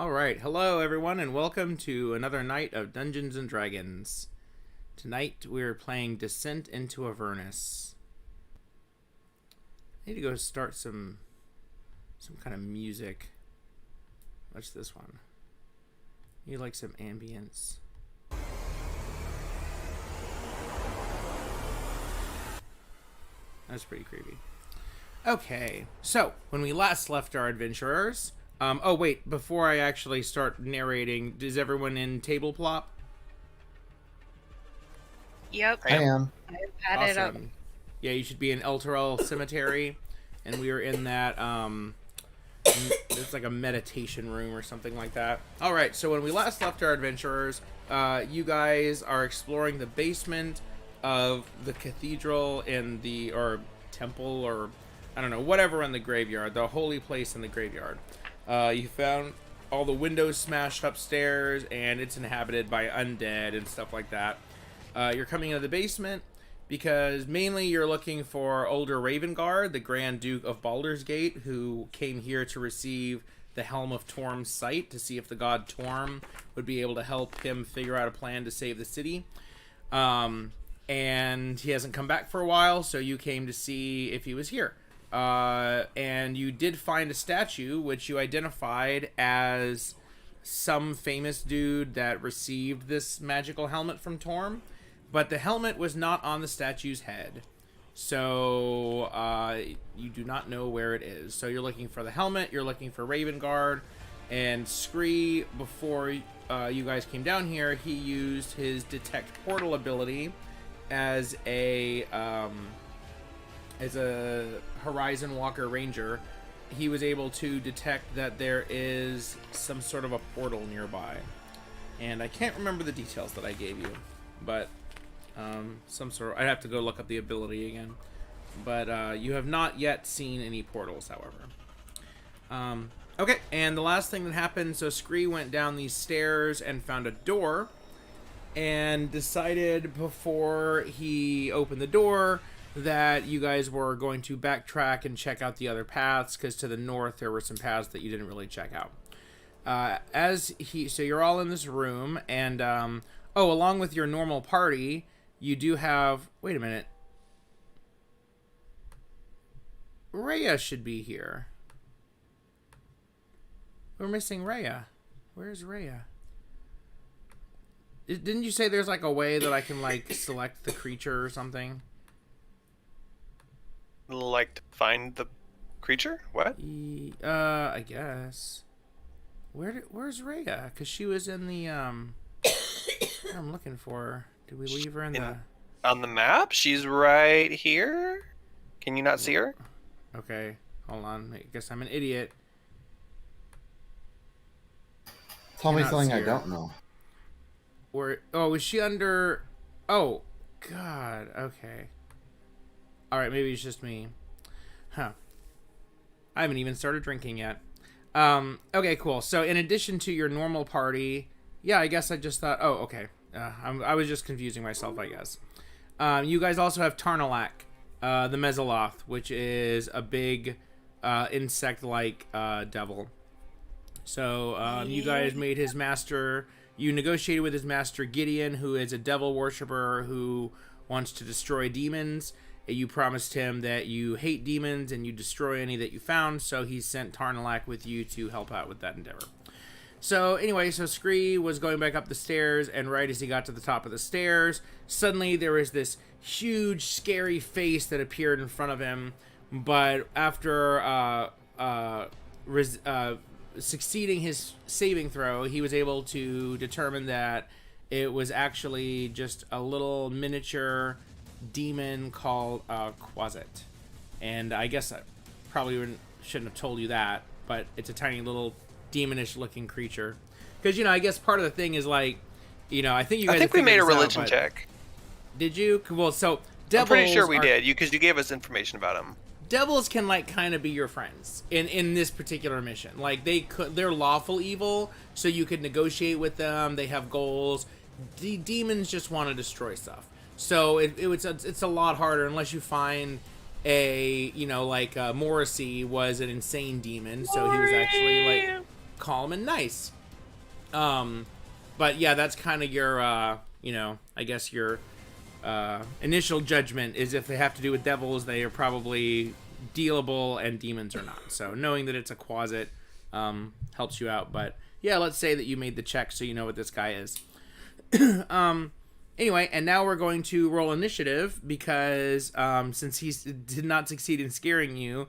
Alright, hello everyone and welcome to another night of Dungeons & Dragons. Tonight we're playing Descent into Avernus. I need to go start some kind of music. What's this one? You like some ambience. That's pretty creepy. Okay, so when we last left our adventurers... oh, wait, before I actually start narrating, is everyone in table plop? Yep. I am. I've had it up. Yeah, you should be in El Torel Cemetery, and we were in that, it's like a meditation room or something like that. Alright, so when we last left our adventurers, you guys are exploring the basement of the cathedral or temple, or, I don't know, whatever in the graveyard, the holy place in the graveyard. You found all the windows smashed upstairs, and it's inhabited by undead and stuff like that. You're coming into the basement because mainly you're looking for older Ravengard, the Grand Duke of Baldur's Gate, who came here to receive the Helm of Torm's sight to see if the god Torm would be able to help him figure out a plan to save the city. And he hasn't come back for a while, so you came to see if he was here. And you did find a statue, which you identified as some famous dude that received this magical helmet from Torm, but the helmet was not on the statue's head. So, you do not know where it is. So you're looking for the helmet, you're looking for Ravengard, and Scree, before you guys came down here, he used his Detect Portal ability as a Horizon Walker Ranger. He was able to detect that there is some sort of a portal nearby. And I can't remember the details that I gave you, but I'd have to go look up the ability again. But you have not yet seen any portals, however. Okay, and the last thing that happened, so Scree went down these stairs and found a door, and decided before he opened the door that you guys were going to backtrack and check out the other paths, because to the north there were some paths that you didn't really check out. So you're all in this room, and along with your normal party, you do have... Wait a minute. Rhea should be here. We're missing Rhea. Where's Rhea? Didn't you say there's like a way that I can like select the creature or something? Like to find the creature? What? I guess. Where's Rhea? Because she was in the I'm looking for her. Did we leave her on the map? She's right here. Can you not see her? Okay, hold on. I guess I'm an idiot. Tell me something I don't know. Was she under... Oh, God, okay. Alright, maybe it's just me. Huh. I haven't even started drinking yet. Okay, cool. So, in addition to your normal party... Yeah, I guess I just thought... Oh, okay. I was just confusing myself, I guess. You guys also have Tarnalak, the Mezzoloth, which is a big insect-like devil. So, you guys made his master... You negotiated with his master Gideon, who is a devil worshiper who wants to destroy demons. You promised him that you hate demons and you destroy any that you found, so he sent Tarnalak with you to help out with that endeavor. So anyway, so Scree was going back up the stairs, and right as he got to the top of the stairs, suddenly there was this huge, scary face that appeared in front of him, but after succeeding his saving throw, he was able to determine that it was actually just a little miniature demon called Quasit. And I guess I probably shouldn't have told you that, but it's a tiny little demonish looking creature. Because, I guess part of the thing is like, I think you guys... I think we made a religion check. Did you? Well, so devils... I'm pretty sure we did, because you gave us information about him. Devils can like kind of be your friends in this particular mission. Like they're lawful evil, so you could negotiate with them. They have goals. Demons just want to destroy stuff. So it's a lot harder unless you find a Morrissey was an insane demon, so he was actually like calm and nice. But yeah, that's kind of your, you know, I guess your initial judgment is if they have to do with devils, they are probably dealable and demons are not. So knowing that it's a quasit helps you out. But yeah, let's say that you made the check so you know what this guy is. Anyway, and now we're going to roll initiative because since he did not succeed in scaring you,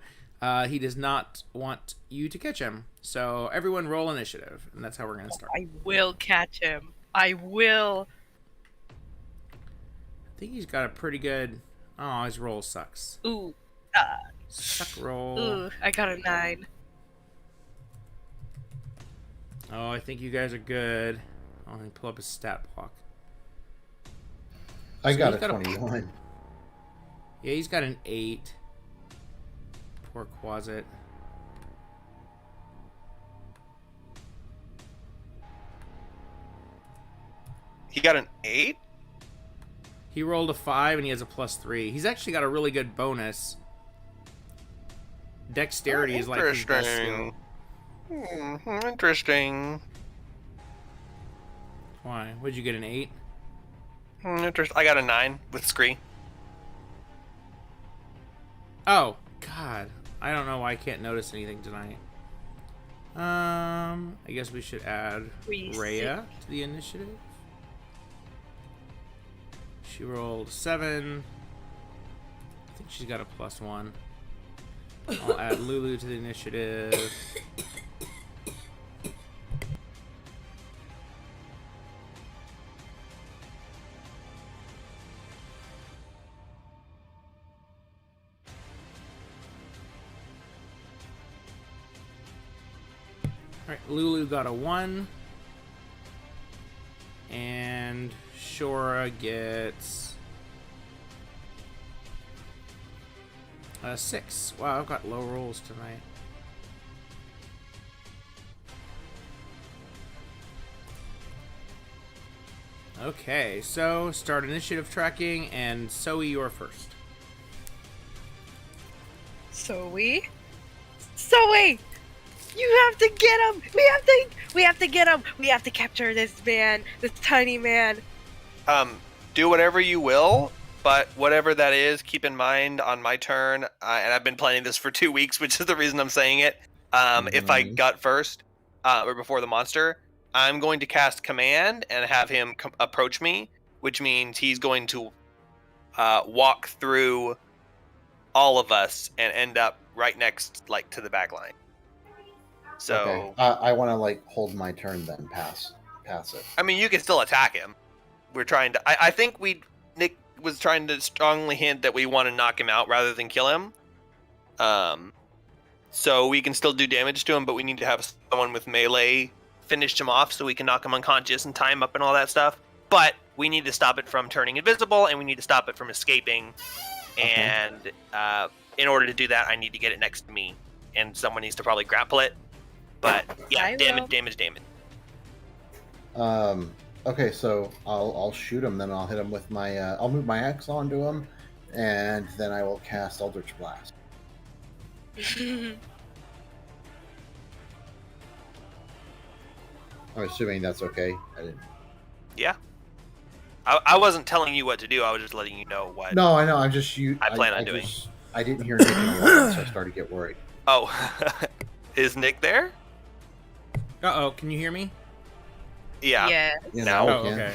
he does not want you to catch him. So everyone roll initiative, and that's how we're going to start. I will catch him. I will. I think he's got a pretty good... Oh, his roll sucks. Ooh. Suck roll. Ooh, I got a 9. Oh, I think you guys are good. Oh, let me pull up his stat block. I So got he's a 21. Yeah, he's got an 8. Poor Quasit. He got an 8? He rolled a 5 and he has a +3. He's actually got a really good bonus. Dexterity is like his best skill. Interesting. Why? Would you get an 8? Interesting. I got a 9 with Scree. Oh, God. I don't know why I can't notice anything tonight. I guess we should add Rhea to the initiative. She rolled 7. I think she's got a +1. I'll add Lulu to the initiative. Alright, Lulu got a 1. And Shora gets a 6. Wow, I've got low rolls tonight. Okay, so start initiative tracking, and Zoe, you're first. Zoe? You have to get him! We have to get him! We have to capture this man, this tiny man. Do whatever you will, but whatever that is, keep in mind on my turn, and I've been planning this for 2 weeks, which is the reason I'm saying it. If I got first, or before the monster, I'm going to cast command and have him approach me, which means he's going to walk through all of us and end up right next, like, to the back line. So okay. I want to like hold my turn then, pass it. I mean, you can still attack him. We're trying to. I think Nick was trying to strongly hint that we want to knock him out rather than kill him. So we can still do damage to him, but we need to have someone with melee finish him off so we can knock him unconscious and tie him up and all that stuff. But we need to stop it from turning invisible, and we need to stop it from escaping. Okay. And in order to do that, I need to get it next to me, and someone needs to probably grapple it. But yeah, damage. Okay, so I'll shoot him, then I'll hit him with my I'll move my axe onto him, and then I will cast Eldritch Blast. I'm assuming that's okay. I didn't. Yeah. I wasn't telling you what to do. I was just letting you know what. No, I know. I plan on doing. I didn't hear anything, so I started to get worried. Oh, is Nick there? Uh-oh, can you hear me? Yeah. Yeah. No. Oh, okay.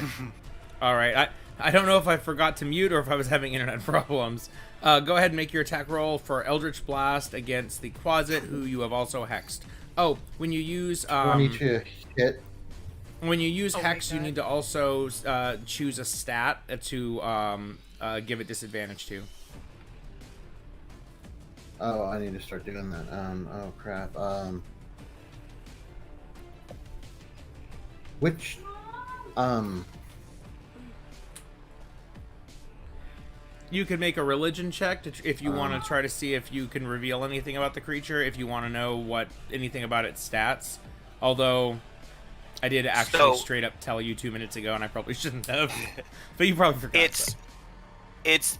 All right. I don't know if I forgot to mute or if I was having internet problems. Go ahead and make your attack roll for Eldritch Blast against the Quasit, who you have also hexed. Oh, when you use 22 hit. When you use hex, you need to also choose a stat to give it disadvantage to. Oh, I need to start doing that. Oh crap. Which, You could make a religion check if you want to try to see if you can reveal anything about the creature, if you want to know anything about its stats. Although, I did actually straight up tell you 2 minutes ago, and I probably shouldn't have. But you probably forgot. It's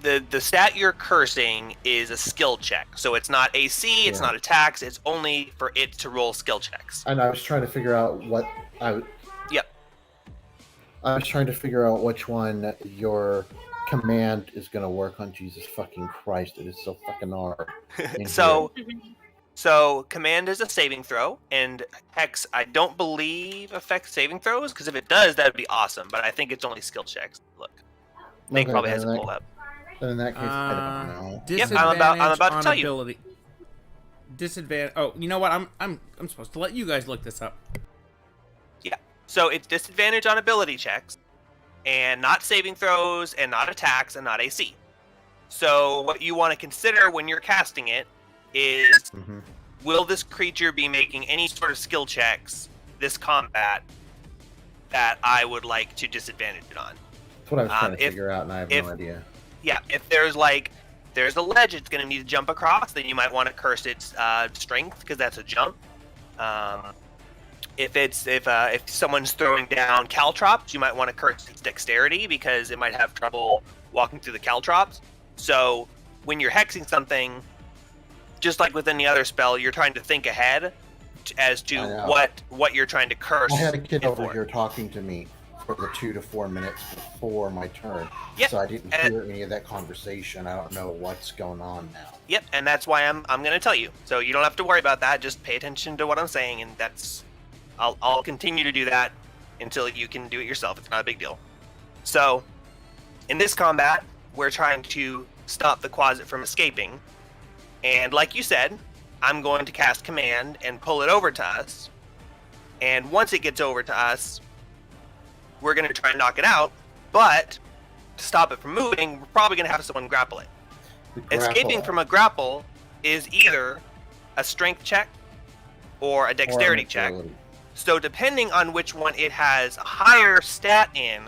the stat you're cursing is a skill check, so it's not AC, it's not attacks, it's only for it to roll skill checks. And I was trying to figure out what Yep. I was trying to figure out which one your command is going to work on. Jesus fucking Christ, it is so fucking hard. So command is a saving throw, and Hex I don't believe affects saving throws, because if it does, that would be awesome. But I think it's only skill checks. Look, Link probably has it pulled up. Then in that case, I don't know. Yep, I'm about to tell you. Disadvantage. Oh, you know what? I'm supposed to let you guys look this up. Yeah. So it's disadvantage on ability checks, and not saving throws, and not attacks, and not AC. So what you want to consider when you're casting it is, will this creature be making any sort of skill checks this combat that I would like to disadvantage it on? That's what I was trying to figure out, and I have no idea. Yeah, if there's a ledge it's going to need to jump across, then you might want to curse its strength, because that's a jump. If someone's throwing down caltrops, you might want to curse its dexterity, because it might have trouble walking through the caltrops. So when you're hexing something, just like with any other spell, you're trying to think ahead as to what you're trying to curse. I had a kid over here talking to me for the 2 to 4 minutes before my turn, so I didn't hear any of that conversation. I don't know what's going on now. Yep, and that's why I'm going to tell you. So you don't have to worry about that. Just pay attention to what I'm saying, and I'll continue to do that until you can do it yourself. It's not a big deal. So in this combat, we're trying to stop the Quasit from escaping. And like you said, I'm going to cast command and pull it over to us. And once it gets over to us, we're going to try and knock it out. But to stop it from moving, we're probably going to have someone grapple it. Escaping from a grapple is either a strength check or a dexterity check. So depending on which one it has a higher stat in,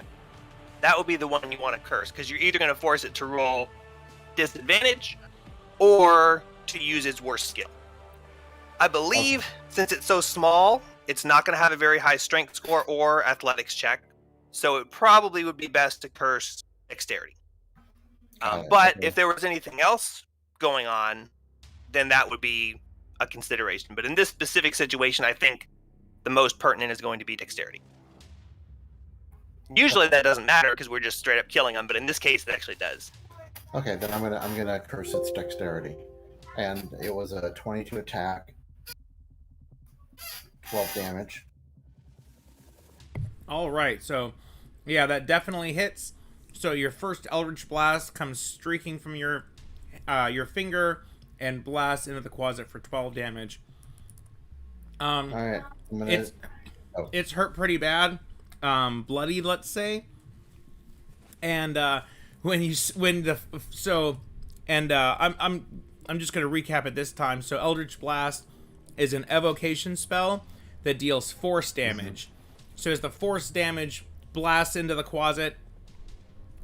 that will be the one you want to curse. Because you're either going to force it to roll disadvantage or to use its worst skill. I believe, since it's so small, it's not going to have a very high strength score or athletics check, so it probably would be best to curse dexterity. But if there was anything else going on, then that would be a consideration. But in this specific situation, I think the most pertinent is going to be dexterity. Usually that doesn't matter because we're just straight up killing them, but in this case, it actually does. Okay, then I'm gonna curse its dexterity, and it was a 22 attack, 12 damage. All right, so yeah, that definitely hits. So your first Eldritch Blast comes streaking from your finger and blasts into the Quasit for 12 damage. All right, it's hurt pretty bad, bloody, let's say, and I'm just gonna recap it this time. So Eldritch Blast is an evocation spell that deals force damage. So as the force damage blasts into the Quasit,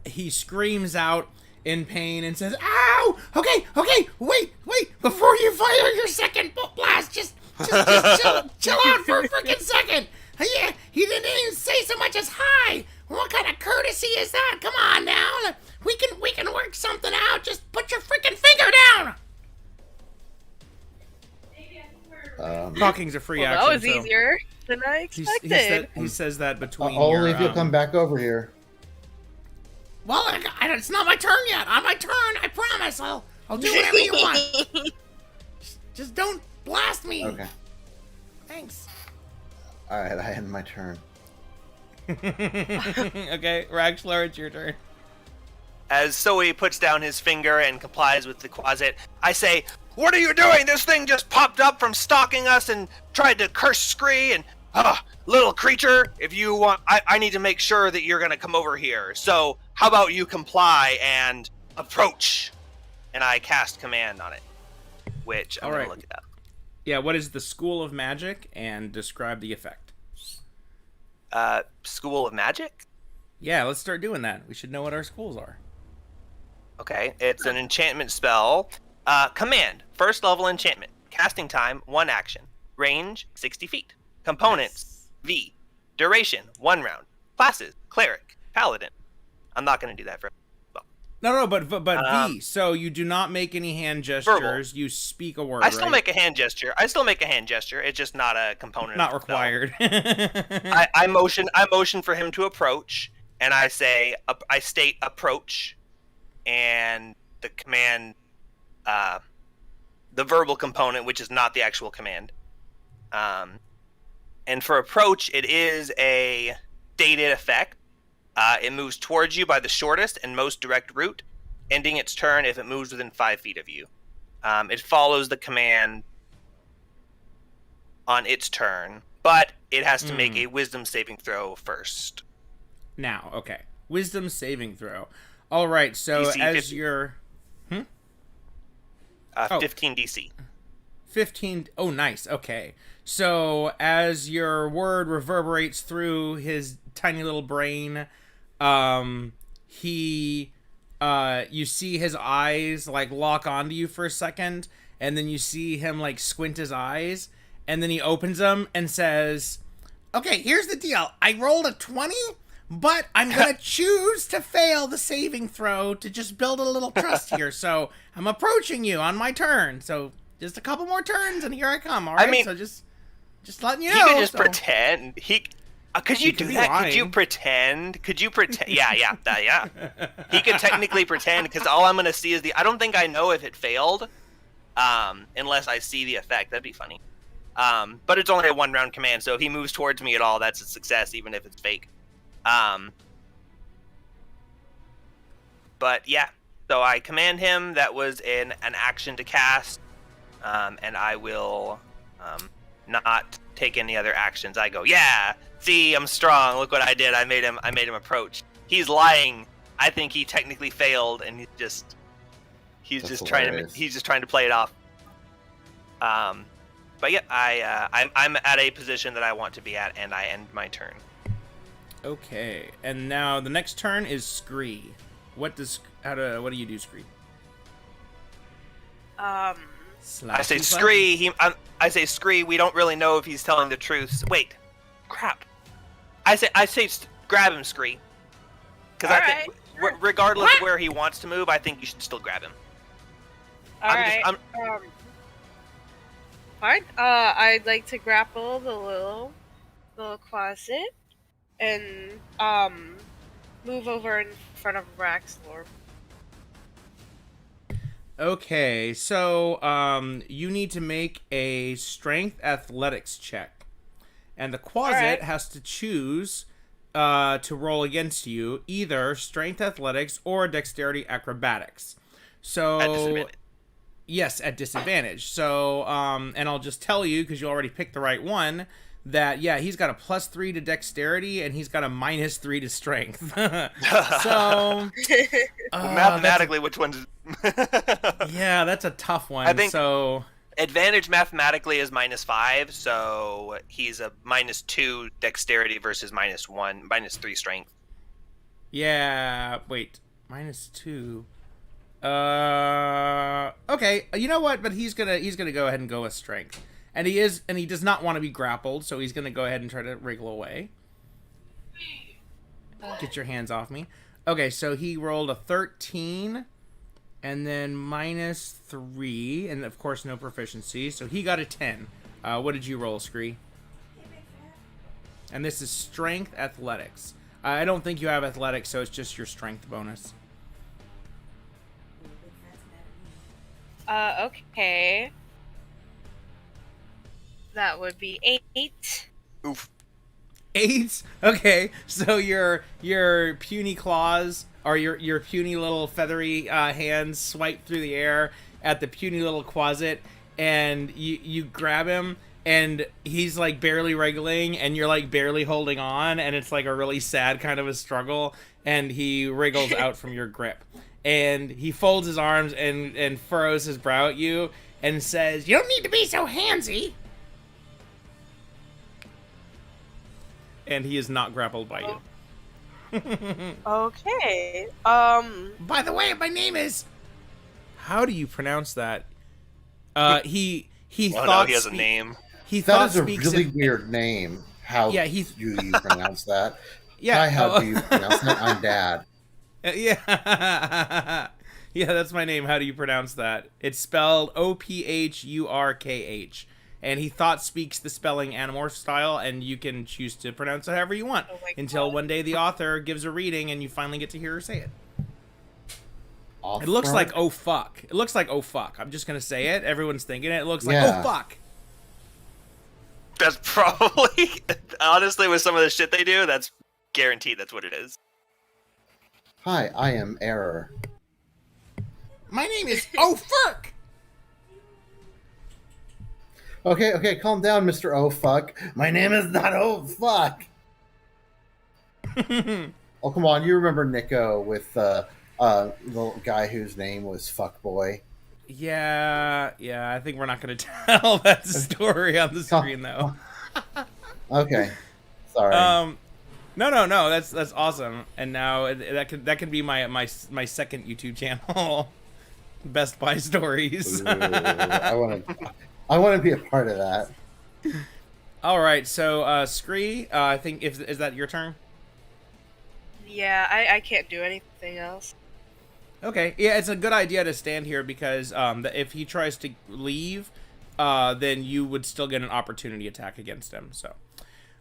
he screams out in pain and says, "Ow! Okay, wait, before you fire your second blast, just chill out for a freaking second. Yeah, he didn't even say so much as hi. What kind of courtesy is that? Come on now, we can work something out. Just put your freaking finger down." Talking's a free action. That was easier than I expected. He says that between only if you'll come back over here. Well, it's not my turn yet. On my turn, I promise. I'll do whatever you want. Just don't blast me. Okay. Thanks. All right, I end my turn. Okay, Raxlar, it's your turn. As Zoe puts down his finger and complies with the Quasit, I say, "What are you doing? This thing just popped up from stalking us and tried to curse Scree, and little creature, if you want, I need to make sure that you're going to come over here. So how about you comply and approach?" And I cast command on it, which I'm going to look it up. Yeah, what is the School of Magic, and describe the effect. School of Magic? Yeah, let's start doing that. We should know what our schools are. Okay, it's an enchantment spell. Command, first level enchantment. Casting time, 1 action. Range, 60 feet. Components, V. Duration, 1 round. Classes, Cleric, Paladin. I'm not going to do that for well. No, but Um, V. So you do not make any hand Verbal. gestures. You speak a word. I still right? make a hand gesture. It's just not a component. Not of the spell. required. I motion for him to approach, and I state approach, and the command, the verbal component, which is not the actual command. And for approach, it is a stated effect. It moves towards you by the shortest and most direct route, ending its turn if it moves within 5 feet of you. It follows the command on its turn, but it has to make a wisdom saving throw first. Now, okay. Wisdom saving throw. All right, so DC as 50. your 15 DC. 15. Oh, nice. Okay. So as your word reverberates through his tiny little brain, you see his eyes like lock onto you for a second, and then you see him like squint his eyes, and then he opens them and says, "Okay, here's the deal. I rolled a 20, but I'm gonna choose to fail the saving throw to just build a little trust here. So I'm approaching you on my turn. So just a couple more turns, and here I come. All right. I mean, so just letting you He know. could just pretend. Could you could do be that? lying. Could you pretend? Yeah. He could technically pretend, because all I'm gonna see is I don't think I know if it failed, unless I see the effect. That'd be funny. But it's only a 1-round command, so if he moves towards me at all, that's a success, even if it's fake. But yeah, so I command him. That was an action to cast, and I will not take any other actions. I go, yeah. See, I'm strong. Look what I did. I made him approach. He's lying. I think he technically failed, and he's just trying to play it off. But yeah, I'm at a position that I want to be at, and I end my turn. Okay, and now the next turn is Scree. What do you do, Scree? I say Scree. I say Scree. We don't really know if he's telling the truth. Wait, crap. I say grab him, Scree. Because I think, regardless of where he wants to move, I think you should still grab him. Alright. Fine. I'd like to grapple the little closet and move over in front of Raxlor. Okay, so you need to make a strength athletics check. And the closet has to choose to roll against you either strength athletics or dexterity acrobatics. So At disadvantage. Yes, at disadvantage. So and I'll just tell you, because you already picked the right one, that he's got a +3 to dexterity and he's got a -3 to strength. So mathematically, which one's yeah, that's a tough one. I think so advantage mathematically is -5, so he's a -2 dexterity versus -3 strength. Yeah, wait, -2. Okay, you know what? But he's gonna go ahead and go with strength, and he does not want to be grappled, so he's gonna go ahead and try to wriggle away. Get your hands off me. Okay, so he rolled a 13, and then -3, and of course no proficiency, so he got a 10. What did you roll, Scree? And this is strength athletics. I don't think you have athletics, so it's just your strength bonus. Okay. That would be 8. Oof. 8? Okay, so your puny claws, or your puny little feathery hands swipe through the air at the puny little closet, and you grab him, and he's like barely wriggling, and you're like barely holding on, and it's like a really sad kind of a struggle, and he wriggles out from your grip. And he folds his arms and furrows his brow at you and says, "You don't need to be so handsy." And he is not grappled by you. Okay. By the way, my name is... How do you pronounce that? He Oh thought... no, he has a name. He thought That is a speaks really in- weird name. How Yeah, you pronounce that? Yeah. Hi, how do you pronounce that? I'm Dad. Yeah. Yeah, that's my name. How do you pronounce that? It's spelled Ophurkh. And he thought speaks the spelling Animorph style, and you can choose to pronounce it however you want. Oh my until God. one day the author gives a reading and you finally get to hear her say it. Off It looks front? like oh fuck. It looks like oh fuck. I'm just gonna say it. Everyone's thinking it. It looks like Yeah. oh fuck. That's probably honestly with some of the shit they do. That's guaranteed. That's what it is. Hi, I am Error. My name is oh fuck. Okay, calm down, Mr. Oh Fuck. My name is not Oh Fuck. Oh, come on. You remember Nico with the guy whose name was Fuckboy? Yeah, I think we're not gonna tell that story on the screen though. Okay. Sorry. No. That's awesome. And now that could be my second YouTube channel. Best Buy stories. Ooh, I want to be a part of that. All right, so Scree, I think is that your turn? Yeah, I can't do anything else. Okay, yeah, it's a good idea to stand here because if he tries to leave, then you would still get an opportunity attack against him. So,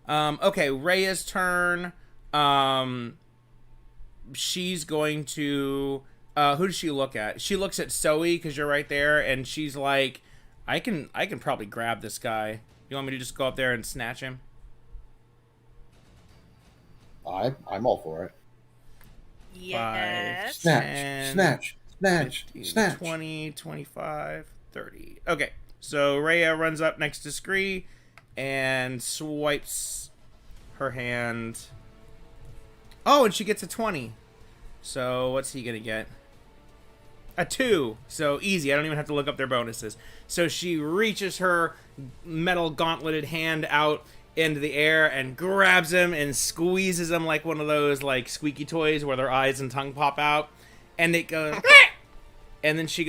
okay, Rhea's turn. She's going to. Who does she look at? She looks at Zoe because you're right there, and she's like, I can probably grab this guy. You want me to just go up there and snatch him? I'm all for it. Yes. Snatch. 15, 20, 25, 30. Okay, so Rhea runs up next to Scree and swipes her hand. Oh, and she gets a 20. So what's he gonna get? A 2. So easy. I don't even have to look up their bonuses. So she reaches her metal gauntleted hand out into the air and grabs him and squeezes him like one of those like squeaky toys where their eyes and tongue pop out. And it goes... And then she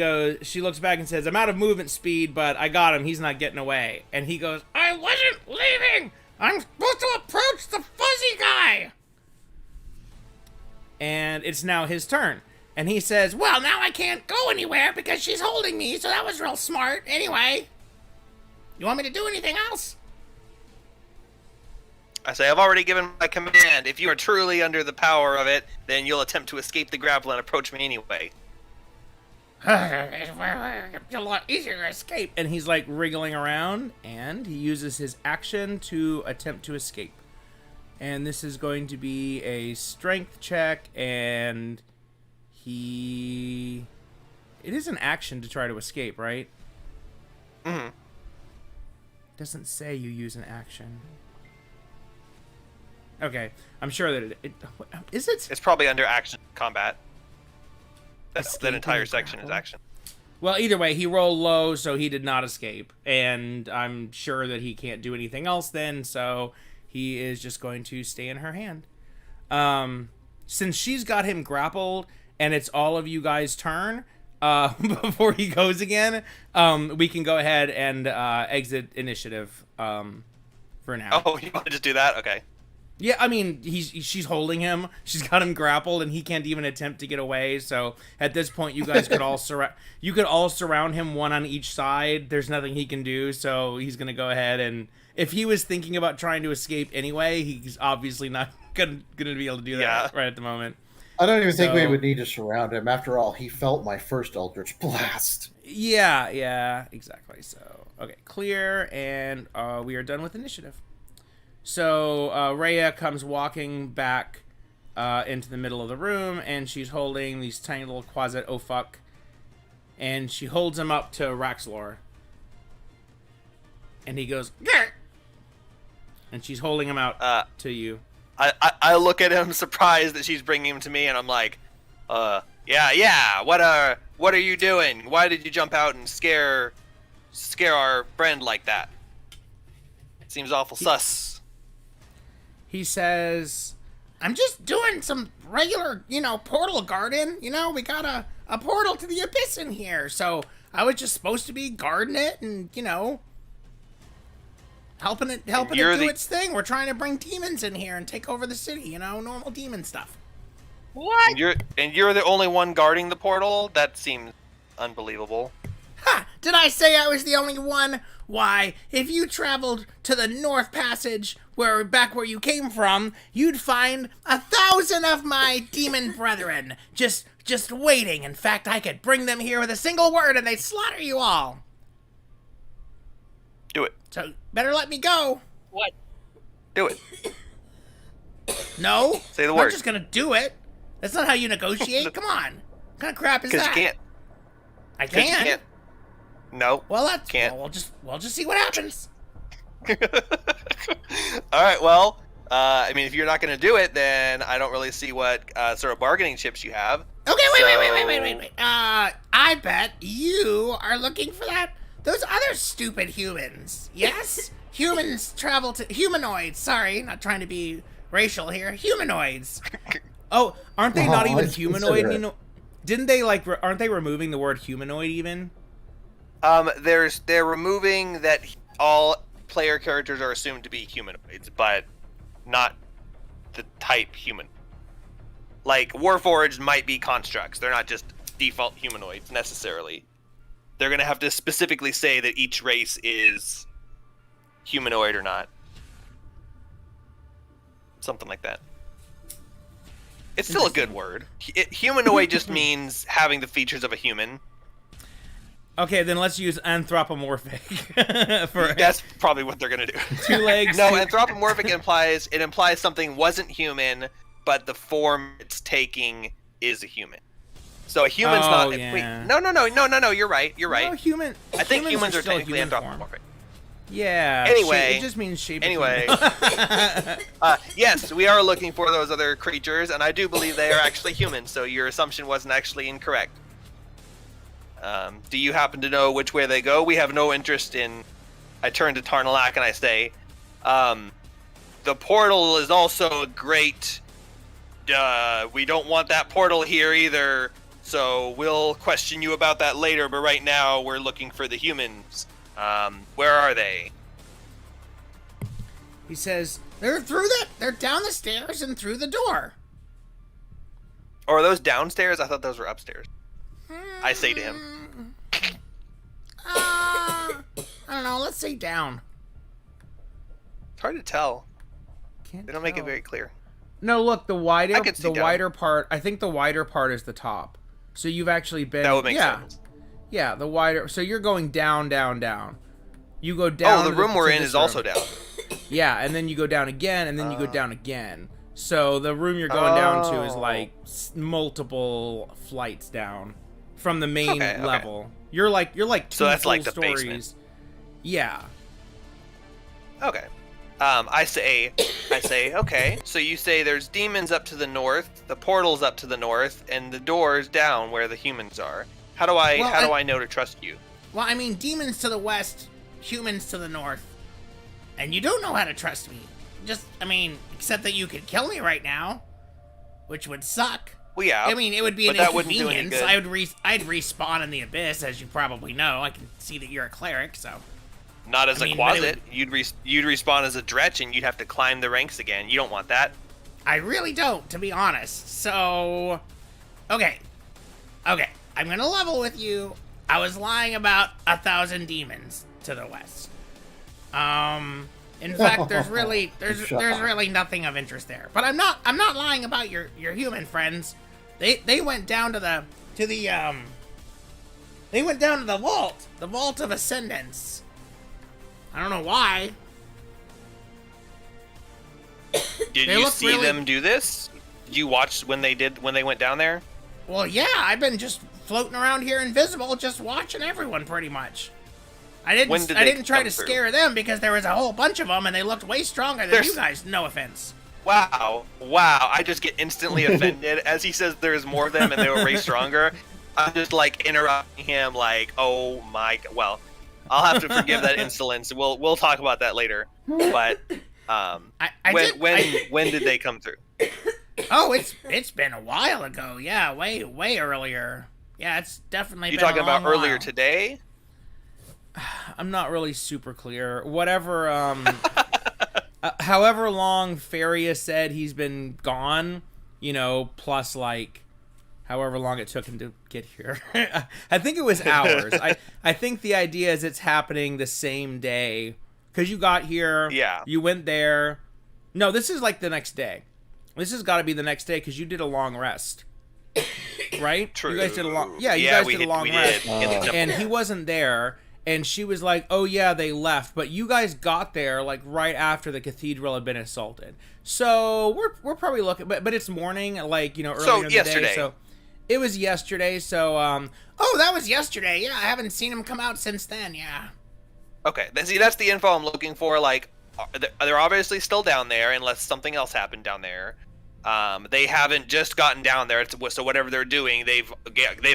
looks back and says, I'm out of movement speed, but I got him. He's not getting away. And he goes, I wasn't leaving! I'm supposed to approach the fuzzy guy! And it's now his turn. And he says, well, now I can't go anywhere because she's holding me, so that was real smart. Anyway, you want me to do anything else? I say, I've already given my command. If you are truly under the power of it, then you'll attempt to escape the grapple and approach me anyway. It's a lot easier to escape. And he's like wriggling around, and he uses his action to attempt to escape. And this is going to be a strength check, and it is an action to try to escape, right? Mm-hmm. Doesn't say you use an action. Okay, I'm sure that it is it. It's probably under action combat. That Escaping entire section is grapple? action. Well, either way, he rolled low, so he did not escape, and I'm sure that he can't do anything else then, so he is just going to stay in her hand. Since she's got him grappled, and it's all of you guys' turn, before he goes again, we can go ahead and exit initiative for now. Oh, you want to just do that? Okay. Yeah, I mean, she's holding him. She's got him grappled, and he can't even attempt to get away. So at this point, you guys could all surround him, one on each side. There's nothing he can do, so he's gonna go ahead and if he was thinking about trying to escape anyway, he's obviously not gonna be able to do that right at the moment. I don't even think we would need to surround him. After all, he felt my first Eldritch Blast. Yeah, exactly. So okay, clear, and we are done with initiative. So Rhea comes walking back into the middle of the room, and she's holding these tiny little Quasit oh fuck, and she holds him up to Raxlor, and he goes, Gah! And she's holding him out to you. I look at him surprised that she's bringing him to me, and I'm like, yeah. What are you doing? Why did you jump out and scare our friend like that? Seems awful sus. He says, I'm just doing some regular, portal guarding. We got a portal to the abyss in here. So I was just supposed to be guarding it and, helping it do its thing. We're trying to bring demons in here and take over the city, normal demon stuff. What? And you're the only one guarding the portal? That seems unbelievable. Ha! Did I say I was the only one? Why, if you traveled to the North Passage, back where you came from, you'd find 1,000 of my demon brethren just waiting. In fact, I could bring them here with a single word and they'd slaughter you all. Do it. So, better let me go. What? Do it. No. Say the I'm word. not just gonna do it. That's not how you negotiate. Come on. What kind of crap is Because that? you can't. I 'Cause you can. can't. No. Well, that's Can't. Well, we'll just see what happens. All right. Well, I mean, if you're not going to do it, then I don't really see what sort of bargaining chips you have. Okay, wait. I bet you are looking for those other stupid humans. Yes? Humans travel to humanoids. Sorry, not trying to be racial here. Humanoids. Oh, aren't they not even humanoid? You know, didn't they aren't they removing the word humanoid even? They're removing that all player characters are assumed to be humanoids, but not the type human. Like Warforged might be constructs; they're not just default humanoids necessarily. They're gonna have to specifically say that each race is humanoid or not, something like that. It's still a good word. Humanoid just means having the features of a human. Okay, then let's use anthropomorphic. That's probably what they're gonna do. 2 legs. No, anthropomorphic implies something wasn't human, but the form it's taking is a human. So a human's not. Yeah. Wait, no. You're right. No, human. I think humans are still technically human form. anthropomorphic. Yeah. Anyway. It just means shape. Anyway. Of Yes, we are looking for those other creatures, and I do believe they are actually humans. So your assumption wasn't actually incorrect. Do you happen to know which way they go? We have no interest in. I turn to Tarnalak and I say, the portal is also a great. We don't want that portal here either. So we'll question you about that later. But right now we're looking for the humans. Where are they? He says they're they're down the stairs and through the door. Or are those downstairs? I thought those were upstairs. I say to him. I don't know. Let's say down. It's hard to tell. Can't They don't make it tell. very clear. No, look, the I could see down. wider part. I think the wider part is the top. So you've actually been. That would make sense. Yeah, the wider. So you're going down. You go down. Oh, the room we're in is also down. Yeah, and then you go down again, and then you go down again. So the room you're going down to is like multiple flights down from the main level. You're like So that's like the stories. basement. Yeah. Okay. I say, okay. So you say there's demons up to the north, the portal's up to the north, and the door's down where the humans are. How do I know to trust you? Well, I mean, demons to the west, humans to the north. And you don't know how to trust me. Except that you could kill me right now, which would suck. Well, yeah. I mean, it would be an that wouldn't do any inconvenience. good. I'd respawn in the abyss, as you probably know. I can see that you're a cleric, so. Not as I a mean, but it Quasit. You'd respawn as a Dretch, and you'd have to climb the ranks again. You don't want that. I really don't, to be honest. So, okay. I'm gonna level with you. I was lying about 1,000 demons to the west. In fact, there's really nothing of interest there. But I'm not lying about your human friends. They went down to the vault of ascendance. I don't know why. Did They you look see really- them do this? Did you watch when they went down there? Well, yeah, I've been just floating around here invisible, just watching everyone pretty much. I didn't try to scare them because there was a whole bunch of them and they looked way stronger than you guys. No offense. Wow. I just get instantly offended as he says there's more of them and they were way stronger. I'm just like interrupting him like, oh my, well, I'll have to forgive that insolence. We'll talk about that later. But when did they come through? Oh, it's been a while ago. Yeah, way earlier. Yeah, it's definitely You been talking a long about earlier while. today? I'm not really super clear. Whatever, however long Faria said he's been gone, you know, plus like however long it took him to get here. I think it was hours. I think the idea is it's happening the same day because you got here. Yeah. You went there. No, this is like the next day. This has got to be the next day because you did a long rest. Right? True. You guys did a long. Yeah, you guys did a long rest. Did. And he wasn't there. And she was like, "Oh yeah, they left." But you guys got there like right after the cathedral had been assaulted. So we're probably looking, but it's morning, like, you know, earlier in the yesterday. day. So it was yesterday. So oh, that was yesterday. Yeah, I haven't seen him come out since then. Yeah. Okay, see, that's the info I'm looking for. Like, they're obviously still down there, unless something else happened down there. They haven't just gotten down there, so whatever they're doing, they've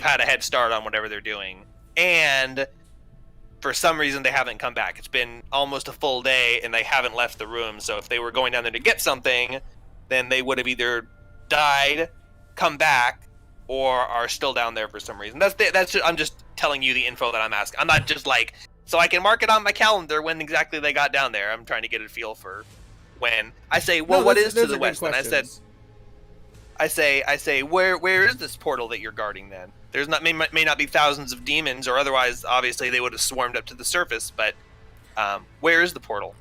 had a head start on whatever they're doing, and for some reason they haven't come back. It's been almost a full day, and they haven't left the room. So if they were going down there to get something, then they would have either died, come back, or are still down there for some reason. I'm just telling you the info that I'm asking. I'm not just like, so I can mark it on my calendar when exactly they got down there. I'm trying to get a feel for when. I say, well, No, what those- is those to the are good west? And questions. I say, where is this portal that you're guarding then? There's may not be thousands of demons, or otherwise, obviously, they would have swarmed up to the surface, but where is the portal?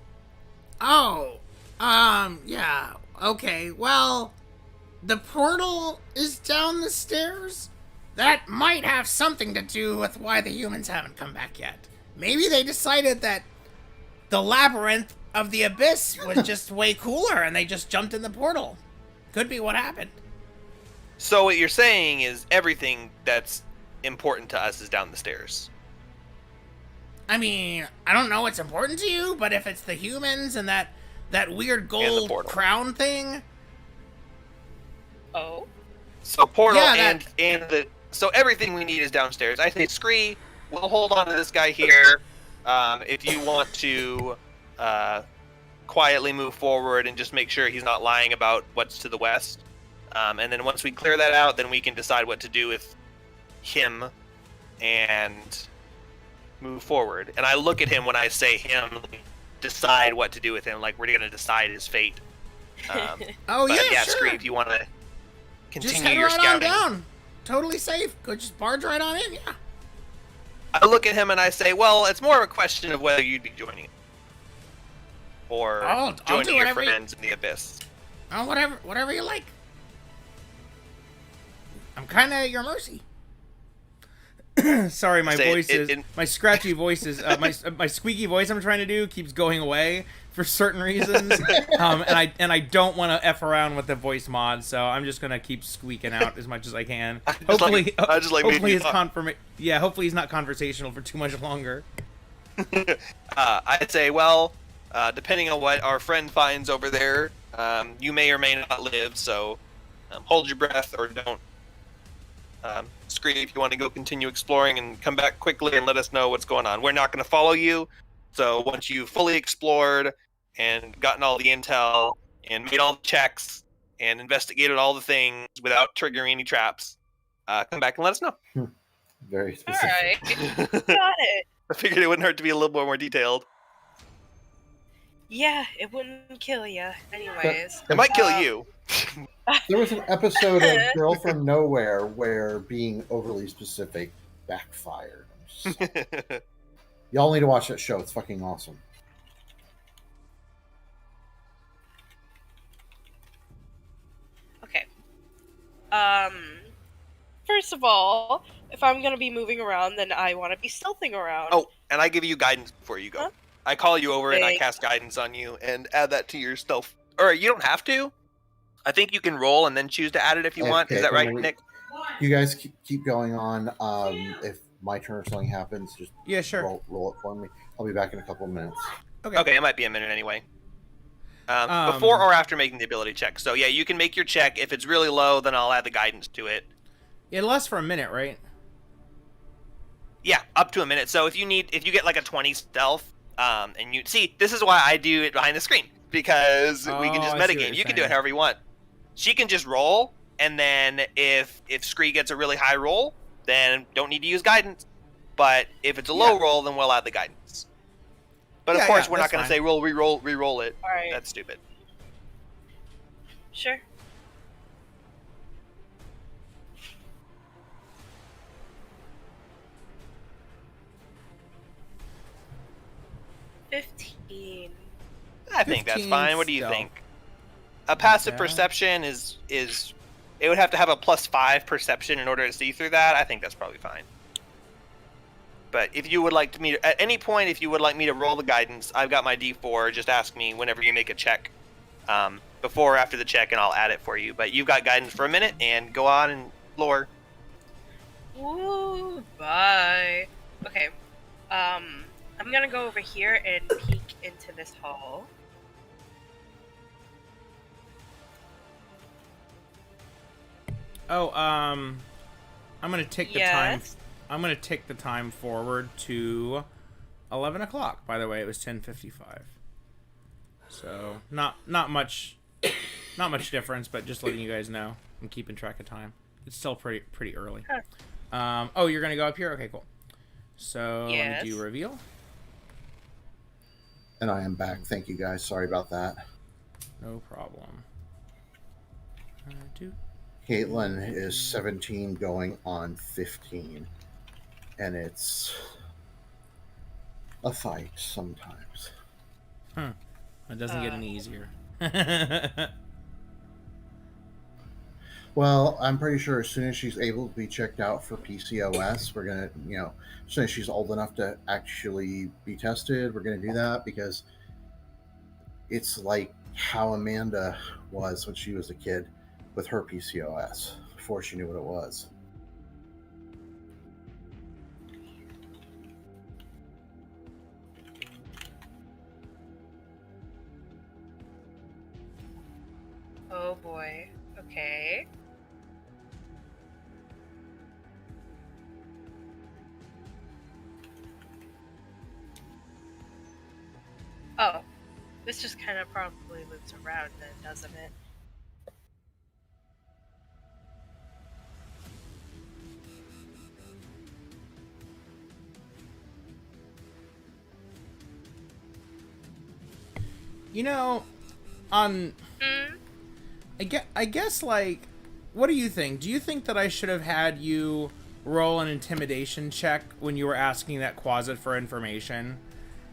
Oh, yeah, okay, well, the portal is down the stairs? That might have something to do with why the humans haven't come back yet. Maybe they decided that the labyrinth of the abyss was just way cooler and they just jumped in the portal. Could be what happened. So what you're saying is everything that's important to us is down the stairs. I mean, I don't know what's important to you, but if it's the humans and that weird gold portal. crown thing, Oh. So portal Yeah, so everything we need is downstairs. I think Scree, we'll hold on to this guy here. If you want to quietly move forward and just make sure he's not lying about what's to the west. And then once we clear that out, then we can decide what to do with him and move forward. And I look at him when I say him, decide what to do with him, like we're going to decide his fate. oh But yeah, Scree, sure. if you want to Just continue head your right scouting. on down. Totally safe. Go just barge right on in, yeah. I look at him and I say, well, it's more of a question of whether you'd be joining it. Or I'll joining do your whatever you- friends in the abyss. Oh, whatever you like. I'm kind of at your mercy. Sorry, my Say it- voice is it- my scratchy voice is my squeaky voice I'm trying to do keeps going away for certain reasons, and I don't want to f around with the voice mod, so I'm just gonna keep squeaking out as much as I can. I just like Hopefully making his fun. hopefully he's not conversational for too much longer. I'd say, well, depending on what our friend finds over there, you may or may not live, so hold your breath or don't. Scree, if you want to go continue exploring and come back quickly and let us know what's going on. We're not going to follow you, so once you've fully explored and gotten all the intel and made all the checks and investigated all the things without triggering any traps, come back and let us know. Very specific. Alright. Got it. I figured it wouldn't hurt to be a little more detailed. Yeah, it wouldn't kill you. Anyways. It might kill you. There was an episode of Girl from Nowhere where being overly specific backfired. Y'all need to watch that show. It's fucking awesome. Okay. First of all, if I'm gonna be moving around, then I want to be stealthing around. Oh, and I give you guidance before you go. Huh? I call you over and I Thanks. cast guidance on you and add that to your stealth. Or you don't have to. I think you can roll and then choose to add it if you want. Is Okay, that right, when we- Nick? You guys keep going on. If my turn or something happens, just Yeah, sure. roll it for me. I'll be back in a couple of minutes. Okay, it might be a minute anyway. Um, Before or after making the ability check. So yeah, you can make your check. If it's really low, then I'll add the guidance to it. It lasts for a minute, right? Yeah, up to a minute. So if you get like a 20 stealth, and you see, this is why I do it behind the screen, because we can Oh, just I see what metagame. you're You can do it saying. however you want. She can just roll, and then if Scree gets a really high roll, then don't need to use guidance. But if it's a low roll, then we'll add the guidance. But of Yeah, course, yeah, we're not that's going to fine. say re-roll it. Alright. That's stupid. Sure. 15. I think that's 15 fine. What do you stealth. think? A passive Okay. perception is it would have to have a +5 perception in order to see through that. I think that's probably fine. But if you would like to me at any point, if you would like me to roll the guidance, I've got my D4. Just ask me whenever you make a check, before or after the check, and I'll add it for you. But you've got guidance for a minute, and go on and lore. Ooh, bye. Okay. I'm gonna go over here and peek into this hall. Oh, I'm gonna take the time. Yes. I'm gonna take the time forward to 11 o'clock. By the way, it was 10:55. So not much difference, but just letting you guys know. I'm keeping track of time. It's still pretty early. Huh. Oh, you're gonna go up here? Okay, cool. So Yes. let me do reveal. And I am back. Thank you guys. Sorry about that. No problem. Caitlin is 17 going on 15. And it's a fight sometimes. It doesn't get any easier. Well, I'm pretty sure as soon as she's able to be checked out for PCOS, we're going to, as soon as she's old enough to actually be tested, we're going to do that because it's like how Amanda was when she was a kid with her PCOS before she knew what it was. Oh boy. Okay. Oh. This just kind of probably loops around then, doesn't it? On Hmm? I guess, like, what do you think? Do you think that I should have had you roll an intimidation check when you were asking that quasit for information?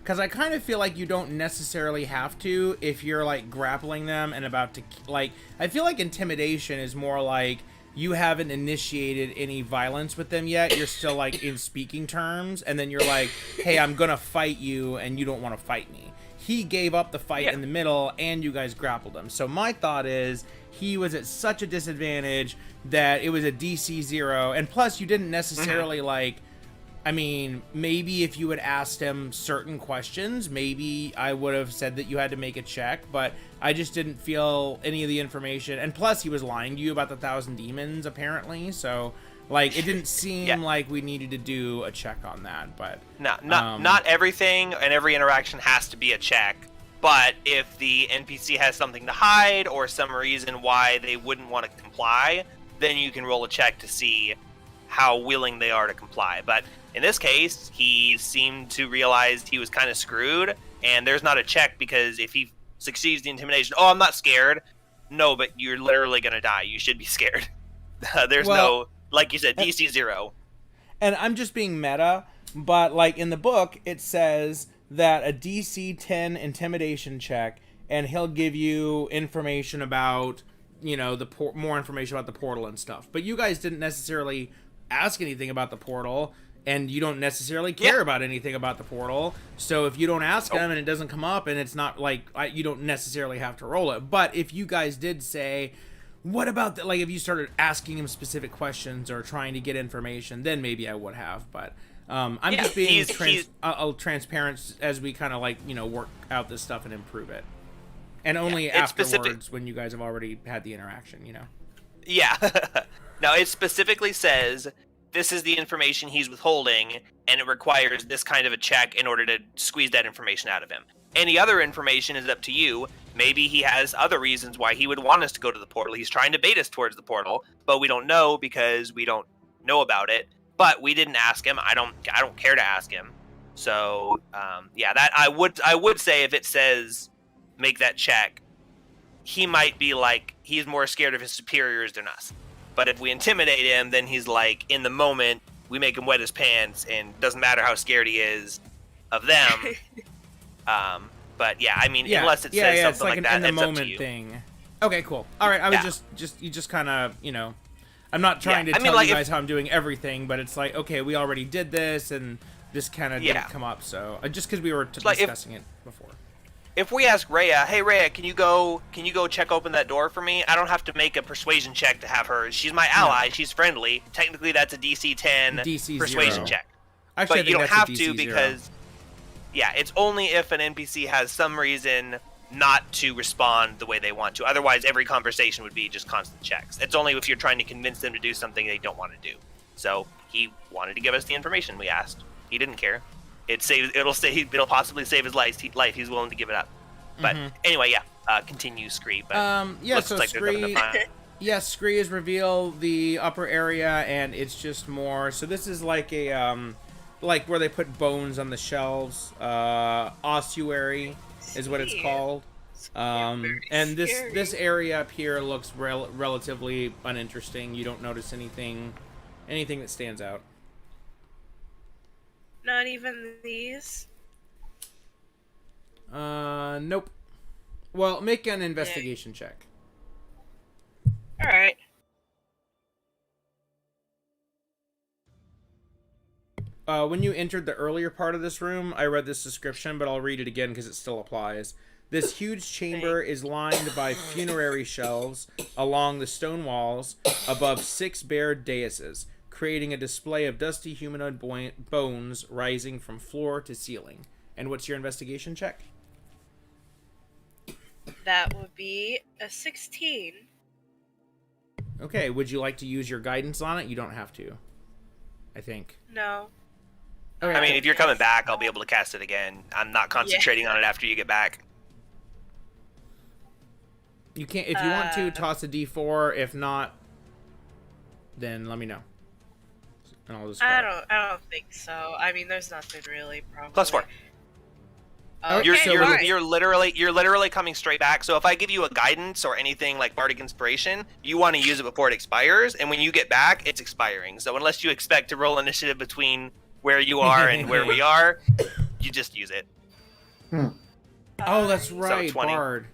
Because I kind of feel like you don't necessarily have to if you're, like, grappling them and about to, like, I feel like intimidation is more like you haven't initiated any violence with them yet. You're still, like, in speaking terms, and then you're like, hey, I'm gonna fight you, and you don't want to fight me. He gave up the fight in the middle, and you guys grappled him. So my thought is he was at such a disadvantage that it was a DC 0, and plus you didn't necessarily, like, I mean, maybe if you had asked him certain questions, maybe I would have said that you had to make a check, but I just didn't feel any of the information. And plus, he was lying to you about the 1,000 demons, apparently, so, like, it didn't seem like we needed to do a check on that, but... No, not everything and every interaction has to be a check, but if the NPC has something to hide or some reason why they wouldn't want to comply, then you can roll a check to see how willing they are to comply. But in this case, he seemed to realize he was kind of screwed, and there's not a check because if he succeeds the intimidation, oh, I'm not scared. No, but you're literally going to die. You should be scared. There's no, like you said, DC 0. And I'm just being meta, but, like, in the book, it says that a DC 10 intimidation check, and he'll give you information about, more information about the portal and stuff. But you guys didn't necessarily ask anything about the portal, and you don't necessarily care about anything about the portal. So if you don't ask him and it doesn't come up, and it's not like you don't necessarily have to roll it. But if you guys did say, what about the, like, if you started asking him specific questions or trying to get information, then maybe I would have. But I'm just being transparent as we kind of, like, work out this stuff and improve it. And only afterwards when you guys have already had the interaction, Yeah. Now, it specifically says this is the information he's withholding, and it requires this kind of a check in order to squeeze that information out of him. Any other information is up to you. Maybe he has other reasons why he would want us to go to the portal. He's trying to bait us towards the portal, but we don't know because we don't know about it. But we didn't ask him. I don't care to ask him. So, that I would say if it says make that check, he might be like, he's more scared of his superiors than us. But if we intimidate him, then he's like, in the moment, we make him wet his pants, and doesn't matter how scared he is of them. But yeah, I mean, Yeah, unless it yeah, says yeah, something it's like an that, in the it's up to moment you. thing. Okay, cool. All right, I was Yeah. you just kind of, I'm not trying Yeah, to I mean, tell like, you if- guys how I'm doing everything, but it's like, okay, we already did this, and this kind of Yeah. didn't come up, so just because we were like, if- discussing it before. If we ask Rhea, hey Rhea, can you go check open that door for me? I don't have to make a persuasion check to have her. She's my ally. She's friendly. Technically, that's a DC 10 DC persuasion 0. check. Actually, I But think you don't that's a have DC to 0. because, yeah, it's only if an NPC has some reason not to respond the way they want to. Otherwise, every conversation would be just constant checks. It's only if you're trying to convince them to do something they don't want to do. So he wanted to give us the information we asked. He didn't care. It'll possibly save his life. He's willing to give it up. But anyway, yeah. Continue Scree. But Yeah, looks so like they're coming to Scree, find- yes, Scree is reveal the upper area, and it's just more. So this is like a like where they put bones on the shelves. Ossuary is what it's See. called. Very And scary. this area up here looks relatively uninteresting. You don't notice anything that stands out. Not even these. Nope. Well, make an investigation check. All right. When you entered the earlier part of this room, I read this description, but I'll read it again because it still applies. This huge chamber is lined by funerary shelves along the stone walls above 6 bare daises, creating a display of dusty humanoid bones rising from floor to ceiling. And what's your investigation check? That would be a 16. Okay, would you like to use your guidance on it? You don't have to, I think. No. Okay, I mean, cool. if you're coming back, I'll be able to cast it again. I'm not concentrating on it after you get back. You can't if you want to toss a d4. If not, then let me know. And I'll just. I don't think so. I mean, there's nothing really. Probably. +4. Okay, You're literally coming straight back. So if I give you a guidance or anything like bardic inspiration, you want to use it before it expires, and when you get back, it's expiring. So unless you expect to roll initiative between where you are and where we are, you just use it. Oh, that's right, 20. Bard.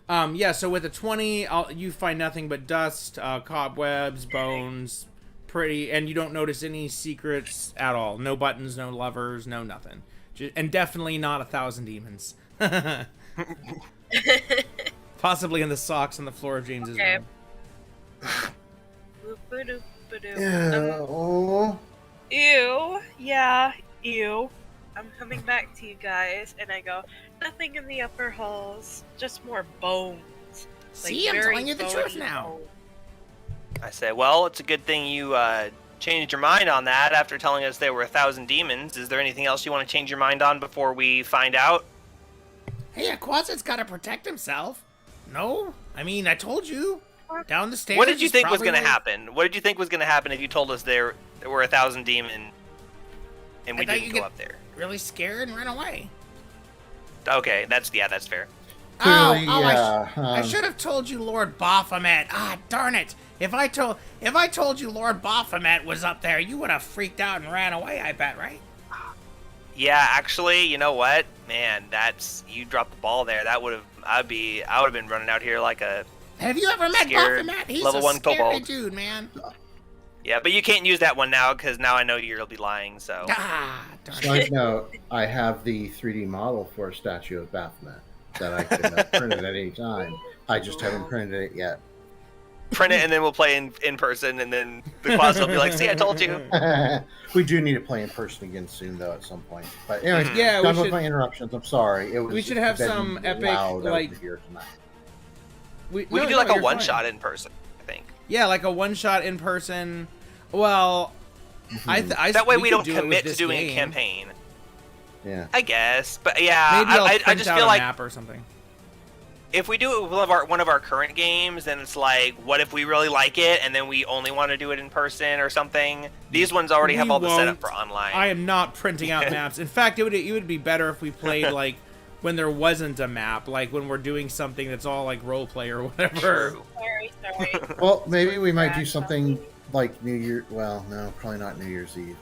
Yeah. So with a 20, you find nothing but dust, cobwebs, bones, and you don't notice any secrets at all. No buttons, no levers, no nothing. And definitely not 1,000 demons. Possibly in the socks on the floor of James's Okay. room. Oh. Ew. Yeah. Ew. I'm coming back to you guys, and I go, nothing in the upper halls, just more bones. See, I'm very telling you the truth bony now. bones. I say, well, it's a good thing you changed your mind on that after telling us there were 1,000 demons. Is there anything else you want to change your mind on before we find out? Hey, a Quaset's gotta protect himself. No? I mean, I told you. Down the stairs. What did you is think was probably going to where- happen? What did you think was going to happen if you told us there were 1,000 demons and we I thought didn't you go get up there? really scared and ran away. Okay, that's fair. Clearly, I yeah. should have told you Lord Baphomet. Ah, darn it. If I told you Lord Baphomet was up there, you would have freaked out and ran away, I bet, right? Yeah, actually, you know what? Man, you dropped the ball there. I would have been running out here like a Have you ever met Scared Baphomet? He's level a 1 scary kobold. dude, man. Yeah, but you can't use that one now because now I know you'll be lying. So Ah, darn it. Side note, I have the 3D model for a statue of Baphomet that I can print at any time. I just haven't printed it yet. print it and then we'll play in person, and then the class will be like, "See, I told you." We do need to play in person again soon, though, at some point. But anyways, Yeah, we done with should- my interruptions. I'm sorry. It was we should have been some epic, loud over like- here tonight. We can do like a one shot in person, I think. Yeah, like a one-shot in person. Well, That way we could don't do it with commit to this doing a game. campaign. Yeah. I guess, but yeah, Maybe I'll I print just out feel a like map or something. if we do it with one of our current games, then it's like, what if we really like it and then we only want to do it in person or something? These ones already have We all the setup won't. for online. I am not printing out maps. In fact, it would be better if we played like when there wasn't a map, like when we're doing something that's all like role play or whatever. True. Sorry. Well, maybe we might do something like New Year. Well, no, probably not New Year's Eve.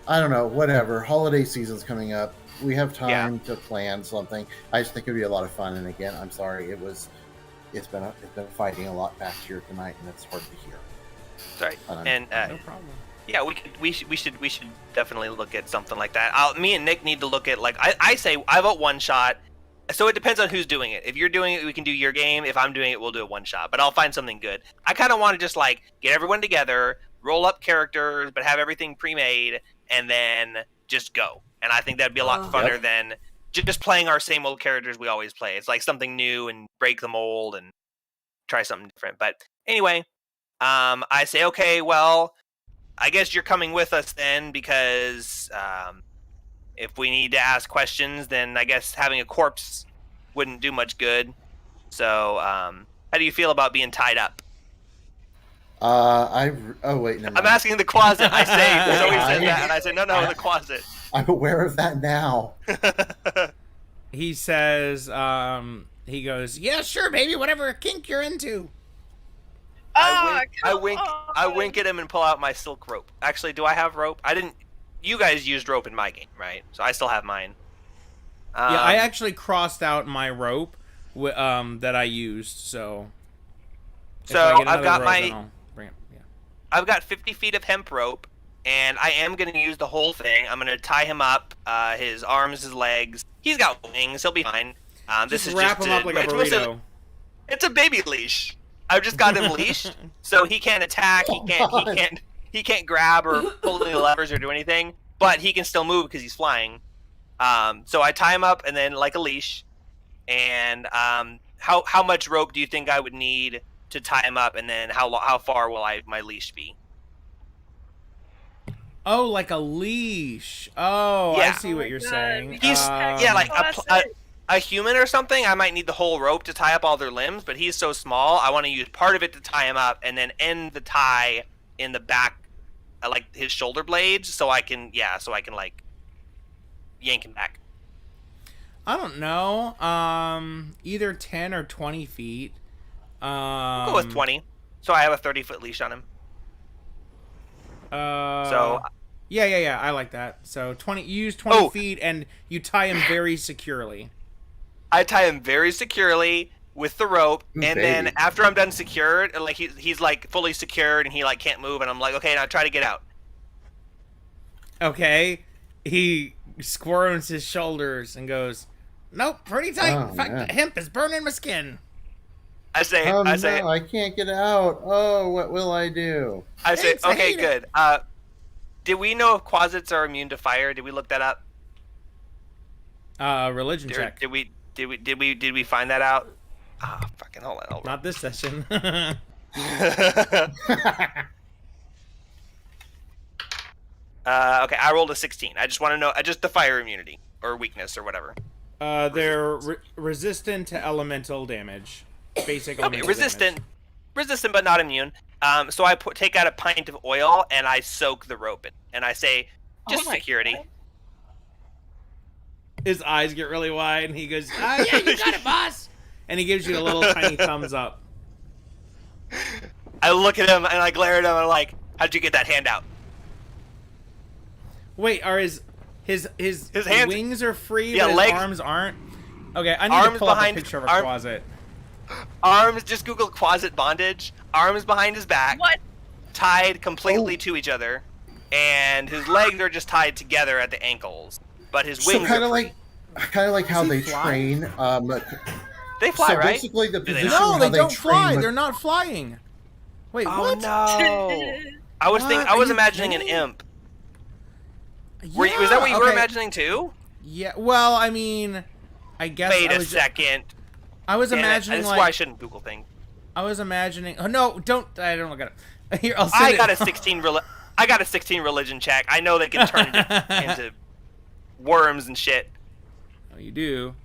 I don't know. Whatever. Holiday season's coming up. We have Yeah. time to plan something. I just think it'd be a lot of fun. And again, I'm sorry. It's been fighting a lot back here tonight, and it's hard to hear. Sorry. And No problem. yeah, we should definitely look at something like that. Me and Nick need to look at, like, I say I vote one shot. So it depends on who's doing it. If you're doing it, we can do your game. If I'm doing it, we'll do a one shot. But I'll find something good. I kind of want to just like get everyone together, roll up characters, but have everything pre-made, and then just go. And I think that'd be a lot funner than just playing our same old characters we always play. It's like something new and break the mold and try something different. But anyway, I say, okay, well, I guess you're coming with us then, because if we need to ask questions, then I guess having a corpse wouldn't do much good. So, how do you feel about being tied up? Oh wait, no. I'm asking the closet. I say, Zoe said that, and I say, no, the closet. I'm aware of that now. He says, he goes, yeah, sure, baby, whatever kink you're into. I wink at him and pull out my silk rope. Actually, do I have rope? I didn't. You guys used rope in my game, right? So I still have mine. Yeah, I actually crossed out my rope that I used, so... if I get I've another got rope, then I'll bring it. Yeah. I've got 50 feet of hemp rope, and I am going to use the whole thing. I'm going to tie him up, his arms, his legs. He's got wings. He'll be fine. Just wrap him up like a burrito. It's a baby leash. I've just got him leashed, so he can't attack. He can't grab or pull any levers or do anything, but he can still move because he's flying. So I tie him up and then like a leash. And how much rope do you think I would need to tie him up, and then how far will my leash be? Oh, like a leash. Oh, Yeah. I see what you're God. saying. He's like a human or something. I might need the whole rope to tie up all their limbs, but he's so small. I want to use part of it to tie him up, and then end the tie in the back, like his shoulder blades, so I can like yank him back. I don't know. Either 10 or 20 feet. We'll go with 20. So I have a 30-foot leash on him. So yeah, I like that. So 20. You use 20 feet, and you tie him very securely. I tie him very securely with the rope, and then after I'm done secured, like he's like fully secured, and he like can't move, and I'm like, okay, now try to get out. Okay. He squirms his shoulders and goes, nope, pretty tight. Oh, In fact, man. the hemp is burning my skin. I say, No, I can't get out. Oh, what will I do? I say, Thanks, I okay, hate good. Did we know if quasits are immune to fire? Did we look that up? Religion check. Did we find that out? Fucking hold on. Not this session. Okay, I rolled a 16. I just want to know, just the fire immunity or weakness or whatever. They're resistant to elemental damage. Basic Okay, elemental resistant damage. but not immune. So I take out a pint of oil and I soak the rope in, and I say, just security. God. His eyes get really wide, and he goes, yeah, you got it, boss! And he gives you a little tiny thumbs up. I look at him and I glare at him and I'm like, how'd you get that hand out? Wait, are his hands- wings are free, Yeah, but his legs- arms aren't? Okay, I need Arms to pull up a behind- picture of a arm- closet. Arms, just Google quasit bondage. Arms behind his back. What? Tied completely to each other. And his legs are just tied together at the ankles. But his wings kind are of free. like how he they fly? train. They fly, So right? basically, the Do they position not? No, how they don't train fly. with- They're not flying. Wait, Oh what? no. I was What? I Are was you imagining an kidding? imp. Was that what you were imagining too? Yeah, well, I mean, I guess Wait I a was second. I was Damn it. imagining This is like why I shouldn't Google things. I was imagining. Oh no, I don't look at it. Here, I'll send I it. got a 16 I got a 16 religion check. I know they can turn into worms and shit. Oh, you do.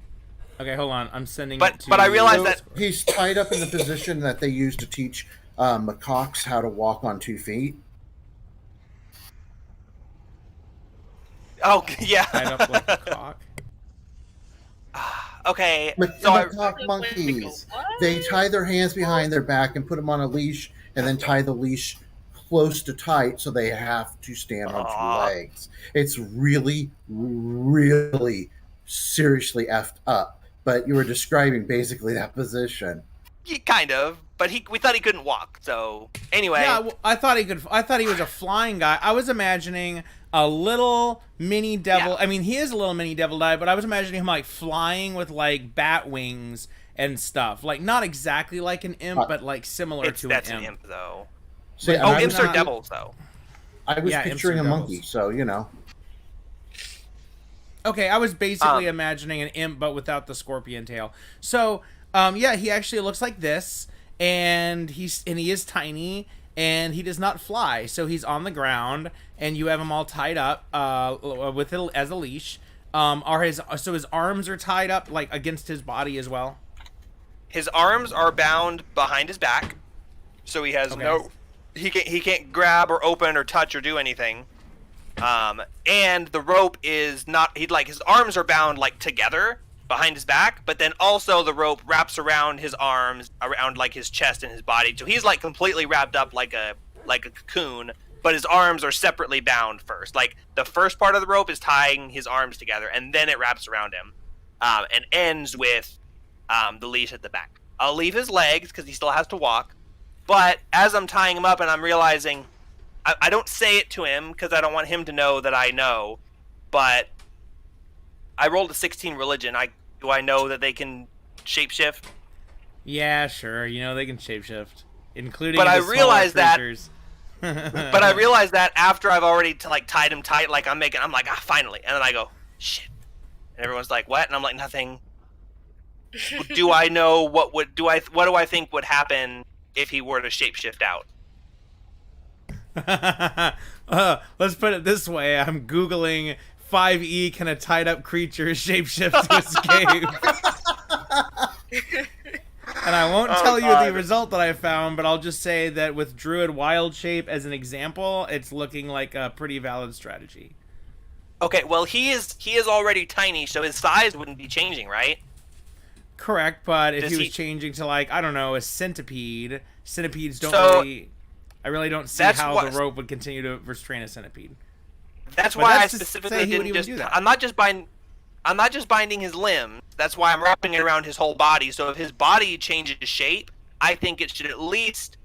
Okay, hold on. I'm sending But- it to but I realized So that- he's tied up in the position that they use to teach macaques how to walk on 2 feet. Oh yeah. tied up like a cock. Okay. Ma- So I, macaque monkeys. What? They tie their hands behind their back and put them on a leash, and then tie the leash close to tight, so they have to stand on two legs. It's really, really seriously effed up. But you were describing basically that position. Yeah, kind of, but we thought he couldn't walk. So anyway, Yeah, well, I thought he could. I thought he was a flying guy. I was imagining a little mini devil. Yeah. I mean, he is a little mini devil guy, but I was imagining him like flying with like bat wings and stuff. Like not exactly like an imp, but like similar to that's an an imp. imp though. See, Oh, I imps was, are devils though. I was Yeah, imps picturing are a devils. monkey, so you know. Okay, I was basically imagining an imp, but without the scorpion tail. So, yeah, he actually looks like this, and he is tiny, and he does not fly. So he's on the ground, and you have him all tied up, with it as a leash. So his arms are tied up like against his body as well. His arms are bound behind his back, so he has he can't grab or open or touch or do anything. And the rope is not, his arms are bound like together behind his back, but then also the rope wraps around his arms, around like his chest and his body. So he's like completely wrapped up like a cocoon, but his arms are separately bound first. Like the first part of the rope is tying his arms together, and then it wraps around him, and ends with the leash at the back. I'll leave his legs because he still has to walk, but as I'm tying him up and I'm realizing, I don't say it to him because I don't want him to know that I know, but I rolled a 16 religion. Do I know that they can shapeshift? Yeah, sure. You know they can shapeshift, including. But I the smaller realized that. creatures. But I realized that after I've already tied him tight, like I'm like, finally, and then I go, shit, and everyone's like, what? And I'm like, nothing. Do I know what do I think would happen if he were to shapeshift out? Let's put it this way. I'm Googling 5e can a tied up creature shapeshift to escape. And I won't tell you the result that I found, but I'll just say that with Druid Wild Shape as an example, it's looking like a pretty valid strategy. Okay, well he is already tiny, so his size wouldn't be changing, right? Correct, but if Does he was he- changing to like, I don't know, a centipede, centipedes don't So- really... I really don't see That's how what- the rope would continue to restrain a centipede. That's But why that's I to specifically say he didn't wouldn't even just. do that. I'm not just binding his limbs. That's why I'm wrapping it around his whole body. So if his body changes shape, I think it should at least,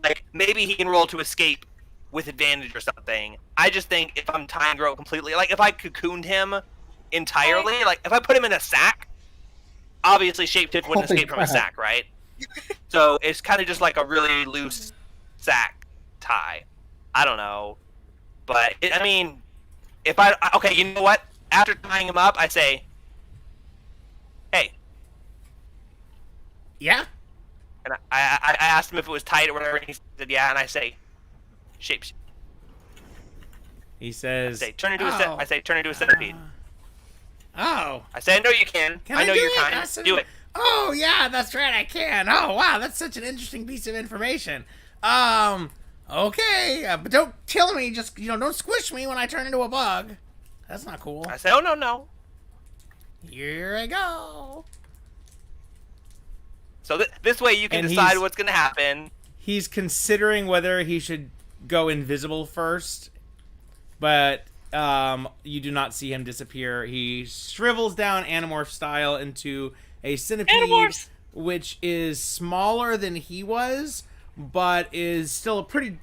like, maybe he can roll to escape with advantage or something. I just think if I'm tying the rope completely, like if I cocooned him entirely, like if I put him in a sack, obviously shapeshift wouldn't Holy escape from a crap. sack, right? So it's kind of just like a really loose sack tie. I don't know, but I mean, if okay, you know what? After tying him up, I say, "Hey," Yeah? and I asked him if it was tight or whatever, and he said, "Yeah," and I say, "Shapes." He I says... say, "Turn into "Oh, I say, "Turn into a centipede." Oh. I say, "I know you can. Can I know do you're it? kind. That's Do it." Oh, yeah, that's right, I can. Oh, wow, that's such an interesting piece of information. Okay, but don't kill me, just, don't squish me when I turn into a bug. That's not cool. I say, "Oh no." Here I go. So this way you can And decide he's- what's gonna happen. He's considering whether he should go invisible first, but you do not see him disappear. He shrivels down Animorph style into a centipede, Animorphs! which is smaller than he was, but is still a pretty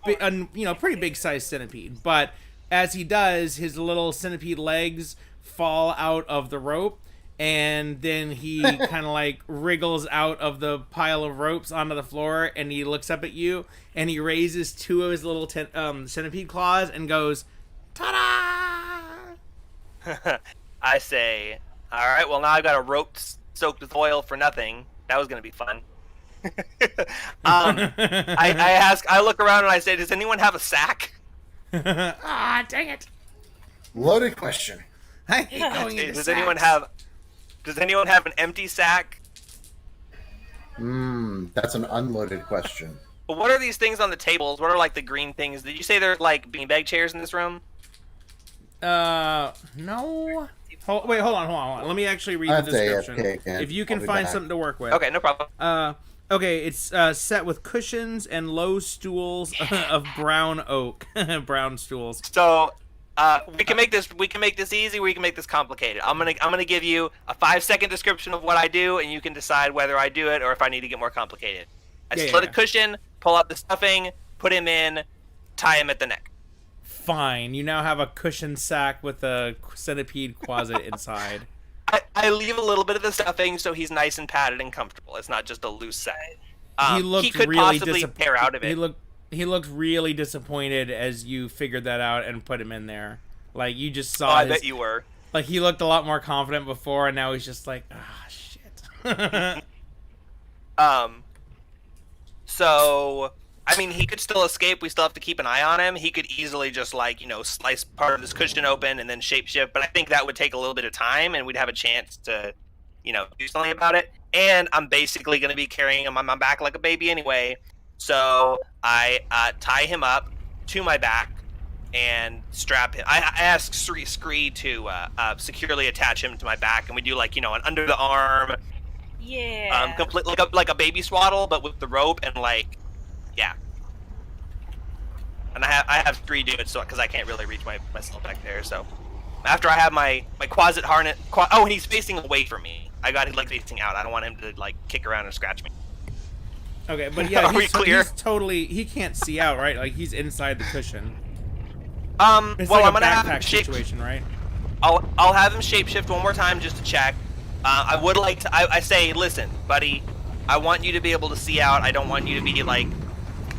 big sized centipede. But as he does, his little centipede legs fall out of the rope, and then he kind of like wriggles out of the pile of ropes onto the floor, and he looks up at you, and he raises two of his little centipede claws and goes, "Ta-da!" I say, "All right, well now I've got a rope soaked with oil for nothing. That was gonna be fun." I look around and I say, "Does anyone have a sack?" Ah, dang it! Loaded question. I hate going into Does sacks. anyone have an empty sack? That's an unloaded question. But what are these things on the tables? What are like the green things? Did you say they're like beanbag chairs in this room? No. Wait, hold on. Let me actually read the That's description. AFK again. If you can I'll be find back. something to work with. Okay, no problem. Okay, it's set with cushions and low stools of brown oak. Brown stools. So we can make this easy. We can make this complicated. I'm gonna give you a 5-second description of what I do, and you can decide whether I do it or if I need to get more complicated. I split a cushion, pull out the stuffing, put him in, tie him at the neck. Fine. You now have a cushion sack with a centipede closet inside. I leave a little bit of the stuffing so he's nice and padded and comfortable. It's not just a loose sack. He could really possibly tear out of it. He looked really disappointed as you figured that out and put him in there. Like, you just saw I bet you were. Like, he looked a lot more confident before, and now he's just like, shit. So, I mean, he could still escape. We still have to keep an eye on him. He could easily just, like, slice part of this cushion open and then shapeshift, but I think that would take a little bit of time, and we'd have a chance to, do something about it. And I'm basically going to be carrying him on my back like a baby anyway, so I tie him up to my back and strap him. I ask Scree to securely attach him to my back, and we do, like, an under the arm, complete like a baby swaddle, but with the rope and yeah. And I have Scree do it because I can't really reach myself back there. So after I have my closet harness, and he's facing away from me. I got him facing out. I don't want him to kick around and scratch me. Okay, but yeah, Are we clear? He's totally, he can't see out, right? Like, he's inside the cushion. It's well, like I'm a gonna have him backpack situation, right? I'll have him shapeshift one more time just to check. I would like to. I say, listen, buddy, I want you to be able to see out. I don't want you to be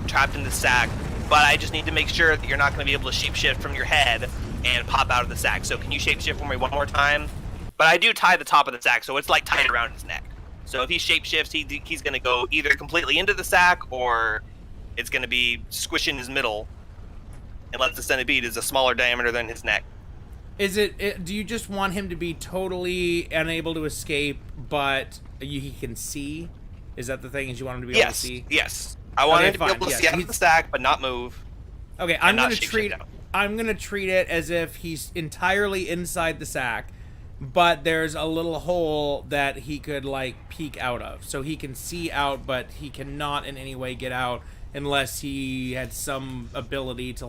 trapped in the sack. But I just need to make sure that you're not going to be able to shapeshift from your head and pop out of the sack. So can you shapeshift for me one more time? But I do tie the top of the sack, so it's tied around his neck. So if he shapeshifts, he's going to go either completely into the sack or it's going to be squishing his middle. Unless the centipede is a smaller diameter than his neck. Do you just want him to be totally unable to escape, but he can see? Is that the thing? Is you want him to be able to see? Yes. I want him to be able to see out of the sack, but not move. Okay, I'm gonna treat it as if he's entirely inside the sack, but there's a little hole that he could peek out of, so he can see out, but he cannot in any way get out unless he had some ability to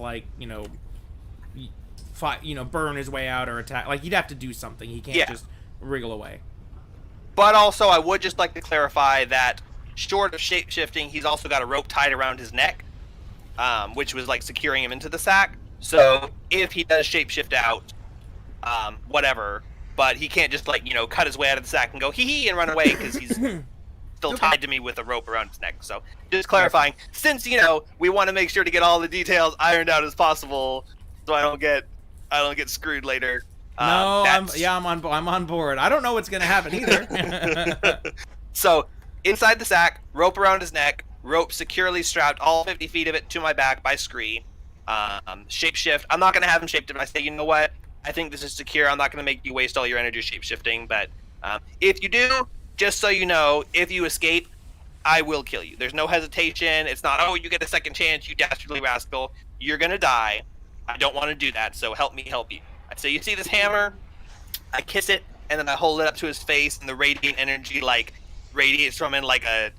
burn his way out or attack. He'd have to do something. He can't just wriggle away. But also, I would just like to clarify that short of shape-shifting, he's also got a rope tied around his neck, which was securing him into the sack. So if he does shape-shift out, whatever, but he can't just cut his way out of the sack and go hee-hee and run away because he's still tied to me with a rope around his neck. So just clarifying, since we want to make sure to get all the details ironed out as possible, so I don't get screwed later. No, I'm on board. I don't know what's gonna happen either. So inside the sack, rope around his neck, rope securely strapped all 50 feet of it to my back by Scree. Shapeshift. I'm not gonna have him shapeshift. I say, you know what? I think this is secure. I'm not gonna make you waste all your energy shapeshifting. But if you do, just so you know, if you escape, I will kill you. There's no hesitation. It's not, oh, you get a second chance, you dastardly rascal. You're gonna die. I don't want to do that. So help me help you. I say, you see this hammer? I kiss it, and then I hold it up to his face, and the radiant energy radiates from it like a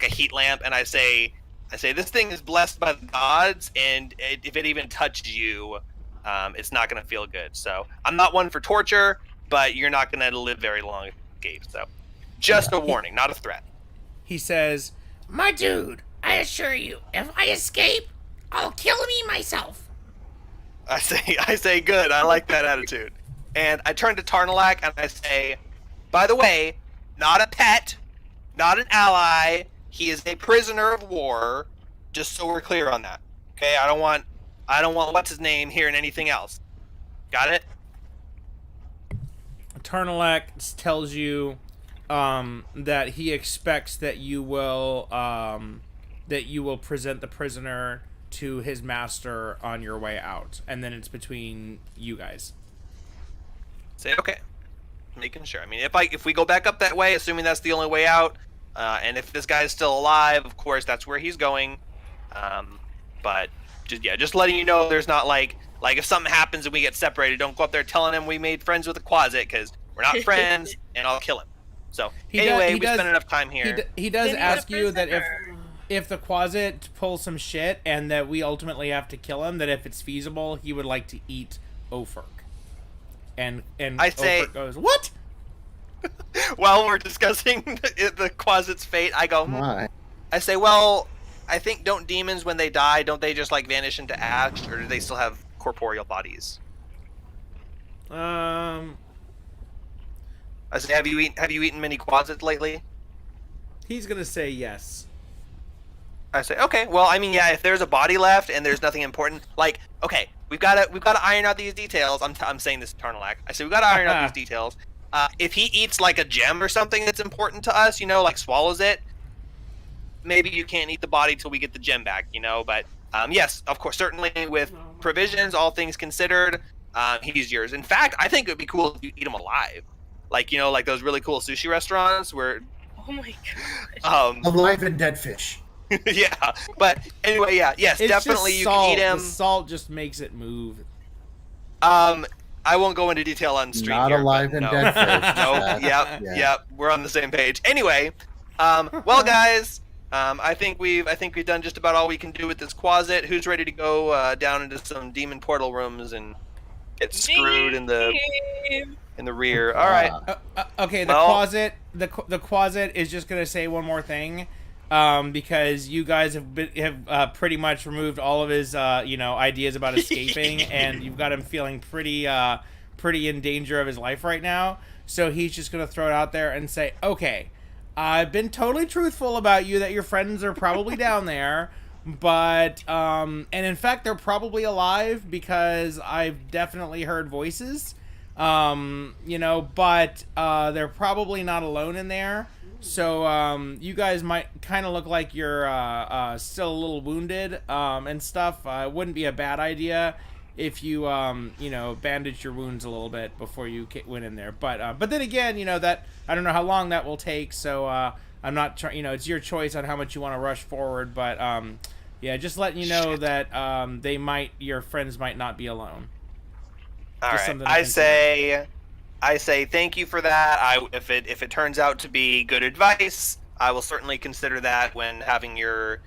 heat lamp, and I say this thing is blessed by the gods, and if it even touches you, it's not going to feel good. So I'm not one for torture, but you're not going to live very long if you escape. So just a warning, not a threat. He says, My dude, I assure you, if I escape, I'll kill me myself. I say good. I like that attitude. And I turn to Tarnalak and I say, by the way, not a pet, not an ally. He is a prisoner of war. Just so we're clear on that. Okay, I don't want what's his name hearing anything else. Got it? Tarnalak tells you that he expects that you will present the prisoner to his master on your way out, and then it's between you guys. Say okay. Making sure. I mean, if we go back up that way, assuming that's the only way out, and if this guy's still alive, of course that's where he's going. But just letting you know, there's not like if something happens and we get separated, don't go up there telling him we made friends with a closet, because we're not friends, and I'll kill him. So He anyway, he we spent enough time here. He does They need ask a you that prisoner. if the Quasit pulls some shit and that we ultimately have to kill him, that if it's feasible, he would like to eat Ophirk. And I say- Ophirk goes, what? While we're discussing the Quasit's fate, I go, My. I say, well, I think don't demons when they die, don't they just like vanish into ash, or do they still have corporeal bodies? I say, have you eaten many Quasits lately? He's gonna say yes. I say, okay, well, I mean, yeah, if there's a body left and there's nothing important, like, okay, we've got to iron out these details. I'm saying this to Tarnalak. I say we've got to iron out these details. If he eats like a gem or something that's important to us, you know, like swallows it, maybe you can't eat the body till we get the gem back, you know. But yes, of course, certainly with provisions, all things considered, he's yours. In fact, I think it would be cool if you eat him alive, like, you know, like those really cool sushi restaurants where, Oh my god. Alive and dead fish. yeah. But anyway, yeah, yes, It's definitely just you salt. can eat him. The salt just makes it move. I won't go into detail on stream Not here, alive but and no. dead fish. No, That's- yep, yeah. yep, we're on the same page. Anyway, well, guys, I think we've done just about all we can do with this Quasit. Who's ready to go down into some demon portal rooms and get screwed in the rear? All right. Okay, Well- the Quasit is just gonna say one more thing, because you guys have pretty much removed all of his ideas about escaping, and you've got him feeling pretty in danger of his life right now. So he's just gonna throw it out there and say, okay, I've been totally truthful about you that your friends are probably down there, but and in fact they're probably alive because I've definitely heard voices. But they're probably not alone in there. So you guys might kind of look like you're still a little wounded and stuff. It wouldn't be a bad idea if you bandage your wounds a little bit before you went in there. But then again, that I don't know how long that will take. So I'm not trying. It's your choice on how much you want to rush forward. But yeah, just letting you know that your friends might not be alone. All Just right. something to I say thank you for that. If it turns out to be good advice, I will certainly consider that when having your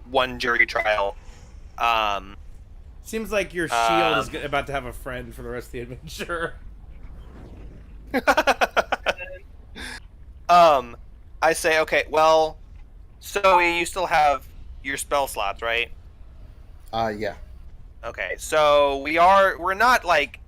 one jury trial. Seems like your shield is about to have a friend for the rest of the adventure. I say, okay, well, so you still have your spell slots, right? Yeah. Okay, so we're not like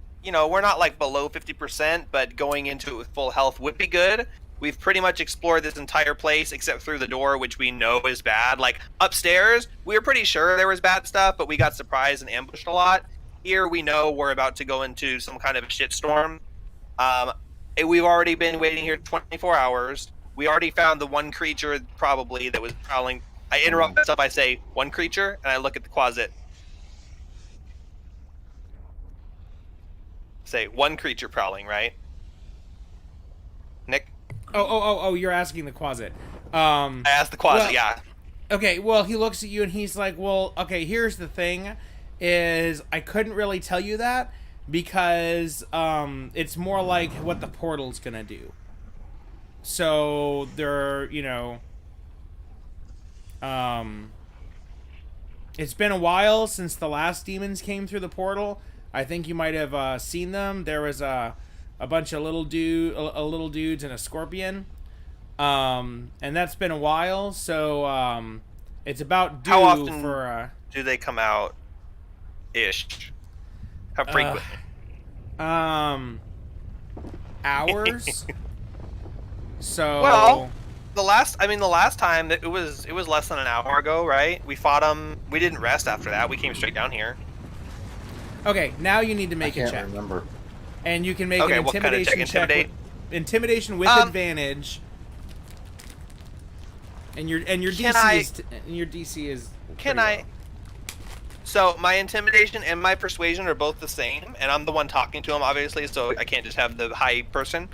below 50%, but going into it with full health would be good. We've pretty much explored this entire place except through the door, which we know is bad. Like upstairs, we were pretty sure there was bad stuff, but we got surprised and ambushed a lot. Here, we know we're about to go into some kind of a shitstorm. We've already been waiting here 24 hours. We already found the one creature probably that was prowling. I interrupt myself. I say one creature, and I look at the Quasit. Say one creature prowling, right? Nick? Oh, you're asking the Quasit. I asked the Quasit, yeah. Okay, well, he looks at you and he's like, well, okay, here's the thing, is I couldn't really tell you that because it's more like what the portal's gonna do. So, it's been a while since the last demons came through the portal. I think you might have seen them. There was a bunch of little dudes and a scorpion, and that's been a while. So it's about due. How often for do they come out? Ish. How frequent? Hours. So Well, the last time it was less than an hour ago, right? We fought them. We didn't rest after that. We came straight down here. okay, now you need to make I a can't check, remember. and you can make Okay, an what kind of intimidation check? check. Intimidate? Intimidation with advantage. And your DC is Can pretty I? low. So my intimidation and my persuasion are both the same, and I'm the one talking to him, obviously. So I can't just have the high person.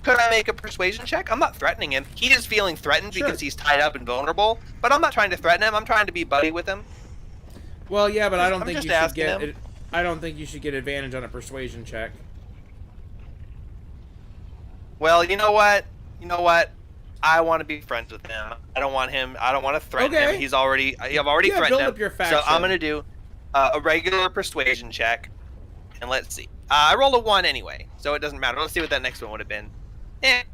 Could I make a persuasion check? I'm not threatening him. He is feeling threatened Sure. because he's tied up and vulnerable. But I'm not trying to threaten him. I'm trying to be buddy with him. Well, yeah, but I don't I'm think just you should asking get him. it. I don't think you should get advantage on a persuasion check. Well, you know what? I want to be friends with him. I don't want to threaten him. Okay. I've already Yeah, threatened build him. up your So faction. I'm gonna do a regular persuasion check, and let's see. I rolled a 1 anyway, so it doesn't matter. Let's see what that next one would have been.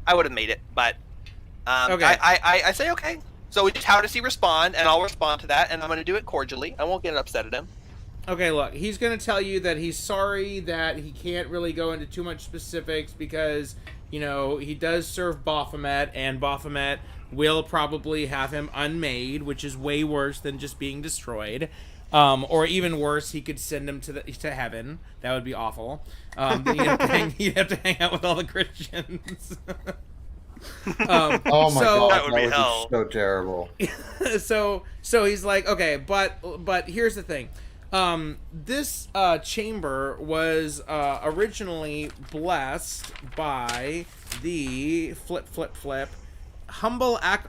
I would have made it, but Okay. I say okay. So how does he respond? And I'll respond to that, and I'm gonna do it cordially. I won't get upset at him. Okay, look, he's going to tell you that he's sorry that he can't really go into too much specifics because, you know, he does serve Baphomet, and Baphomet will probably have him unmade, which is way worse than just being destroyed. Or even worse, he could send him to heaven. That would be awful. Then he'd have to hang out with all the Christians. Oh my god, That would be hell. so terrible. so he's like, okay, but here's the thing. This chamber was originally blessed by the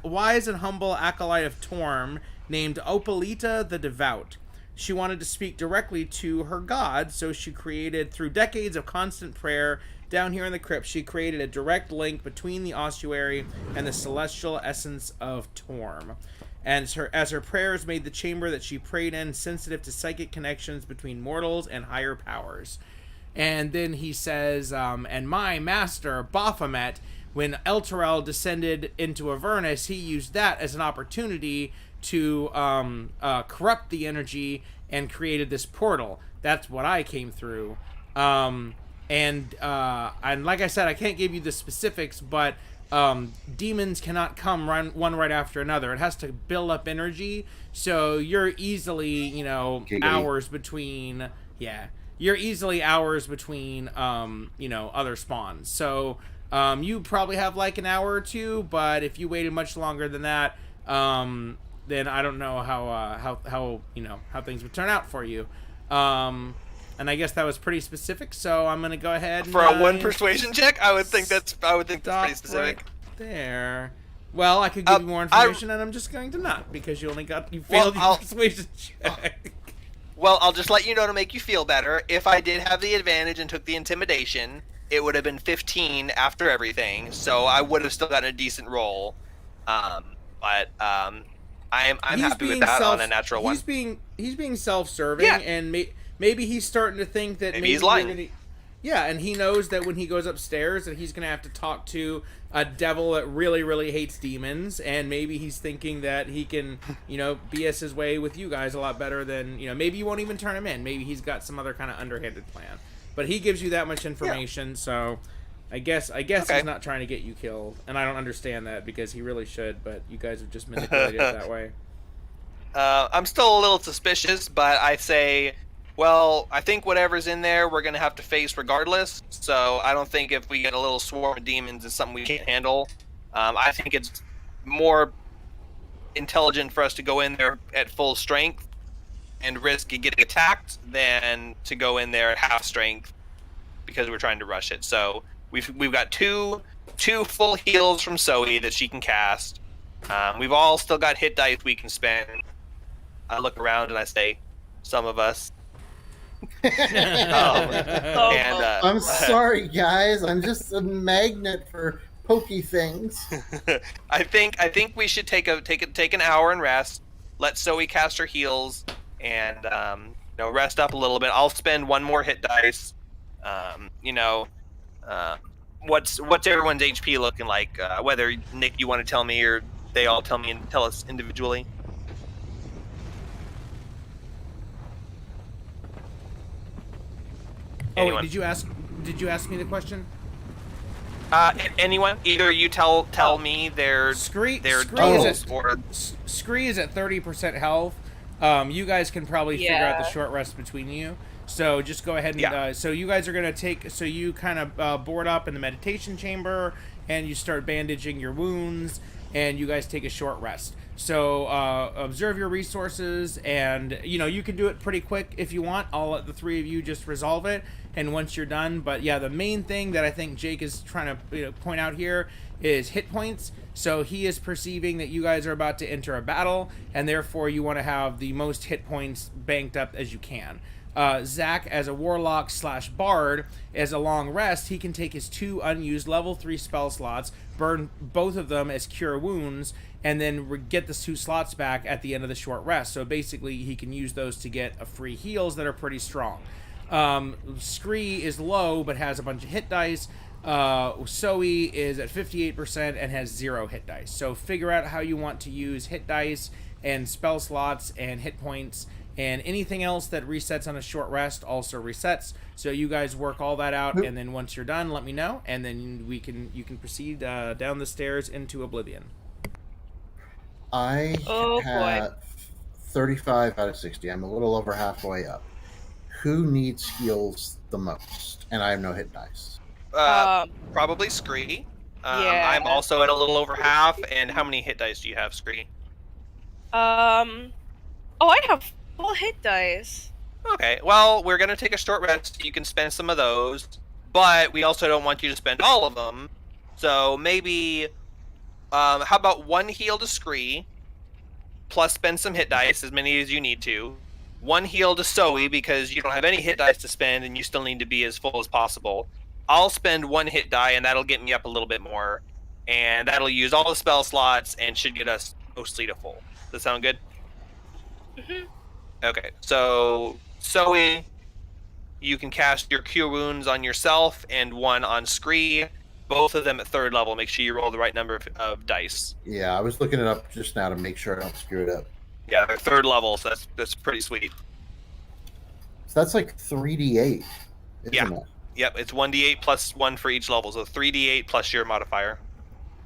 wise and humble acolyte of Torm named Opalita the Devout. She wanted to speak directly to her god, so she created, through decades of constant prayer down here in the crypt, she created a direct link between the ossuary and the celestial essence of Torm. And as her prayers made the chamber that she prayed in sensitive to psychic connections between mortals and higher powers. And then he says, and my master, Baphomet, when Elturel descended into Avernus, he used that as an opportunity to corrupt the energy and created this portal. That's what I came through. And like I said, I can't give you the specifics, but demons cannot come one right after another. It has to build up energy, so you're easily, hours between. Yeah, you're easily hours between, other spawns. So you probably have like an hour or two, but if you waited much longer than that, then I don't know how things would turn out for you. And I guess that was pretty specific, so I'm gonna go ahead and, for a 1 persuasion check. I would think that's pretty specific. Right there. Well, I could give you more information, and I'm just going to not because you failed your persuasion check. Well, I'll just let you know to make you feel better. If I did have the advantage and took the intimidation, it would have been 15 after everything, so I would have still gotten a decent roll. But I'm happy with that on a natural one. He's being self-serving, Yeah. and maybe he's starting to think that Maybe he's lying. And he knows that when he goes upstairs that he's gonna have to talk to a devil that really, really hates demons, and maybe he's thinking that he can, BS his way with you guys a lot better than, maybe you won't even turn him in. Maybe he's got some other kind of underhanded plan. But he gives you that much information, so I guess okay. He's not trying to get you killed, and I don't understand that because he really should, but you guys have just manipulated it that way. I'm still a little suspicious, but I say, well, I think whatever's in there, we're going to have to face regardless. So I don't think if we get a little swarm of demons, it's something we can't handle. I think it's more intelligent for us to go in there at full strength and risk getting attacked than to go in there at half strength because we're trying to rush it. So we've got two full heals from Zoe that she can cast. We've all still got hit dice we can spend. I look around and I say, some of us. I'm sorry, guys. I'm just a magnet for pokey things. I think we should take an hour and rest. Let Zoe cast her heals and rest up a little bit. I'll spend 1 more hit dice. What's everyone's HP looking like? Whether Nick, you want to tell me, or they all tell me and tell us individually. Oh, wait, did you ask me the question? Anyone? Either you tell me their Scree totals, or Scree is at 30% health. You guys can probably figure out the short rest between you. So just go ahead and so you guys are gonna you kind of board up in the meditation chamber and you start bandaging your wounds and you guys take a short rest. So observe your resources, and you can do it pretty quick if you want. I'll let the 3 of you just resolve it, and once you're done. But yeah, the main thing that I think Jake is trying to point out here is hit points. So he is perceiving that you guys are about to enter a battle, and therefore you want to have the most hit points banked up as you can. Zach, as a warlock / bard, as a long rest, he can take his 2 unused level 3 spell slots, burn both of them as cure wounds, and then get the 2 slots back at the end of the short rest. So basically, he can use those to get a free heals that are pretty strong. Scree is low, but has a bunch of hit dice. Zoe is at 58% and has 0 hit dice. So figure out how you want to use hit dice and spell slots and hit points, and anything else that resets on a short rest also resets. So you guys work all that out, and then once you're done, let me know, and then you can proceed down the stairs into Oblivion. I Oh, had boy. 35 out of 60. I'm a little over halfway up. Who needs heals the most? And I have no hit dice. Probably Scree. Yeah. I'm also at a little over half. And how many hit dice do you have, Scree? Oh, I have full hit dice. Okay, well, we're going to take a short rest. You can spend some of those, but we also don't want you to spend all of them. So maybe, how about 1 heal to Scree, plus spend some hit dice, as many as you need to. 1 heal to Zoe, because you don't have any hit dice to spend, and you still need to be as full as possible. I'll spend 1 hit die, and that'll get me up a little bit more. And that'll use all the spell slots, and should get us mostly to full. Does that sound good? Mm-hmm. Okay, so Zoe, you can cast your Cure Wounds on yourself and 1 on Scree. Both of them at 3rd level. Make sure you roll the right number of dice. Yeah, I was looking it up just now to make sure I don't screw it up. Yeah, they're 3rd level, so that's pretty sweet. So that's like 3d8, isn't Yeah. it? Yep, it's 1d8 plus 1 for each level, so 3d8 plus your modifier.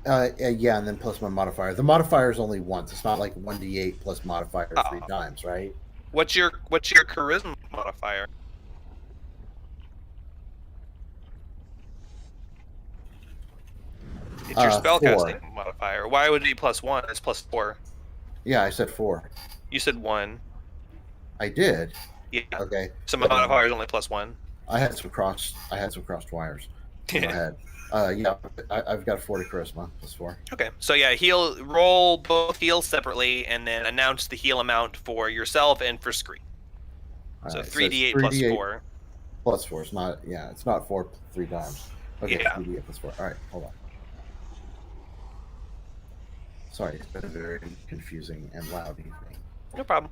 Yeah, and then plus my modifier. The modifier is only once. It's not like 1d8 plus modifier 3 times, right? What's your charisma modifier? It's your 4. spellcasting modifier. Why would it be plus 1? It's plus 4. Yeah, I said 4. You said 1. I did. Yeah. Okay. So my modifier is only plus 1. I had some crossed wires in my head. Yeah, I've got a 40 charisma plus 4. Okay, so yeah, roll both heals separately, and then announce the heal amount for yourself and for Scree. All So right, 3d8 it's plus 3d8 4. Plus 4. It's not. Yeah, it's not 4 3 times. Okay, Yeah. 3d8 plus 4. All right, hold on. Sorry, it's been a very confusing and loud evening. No problem.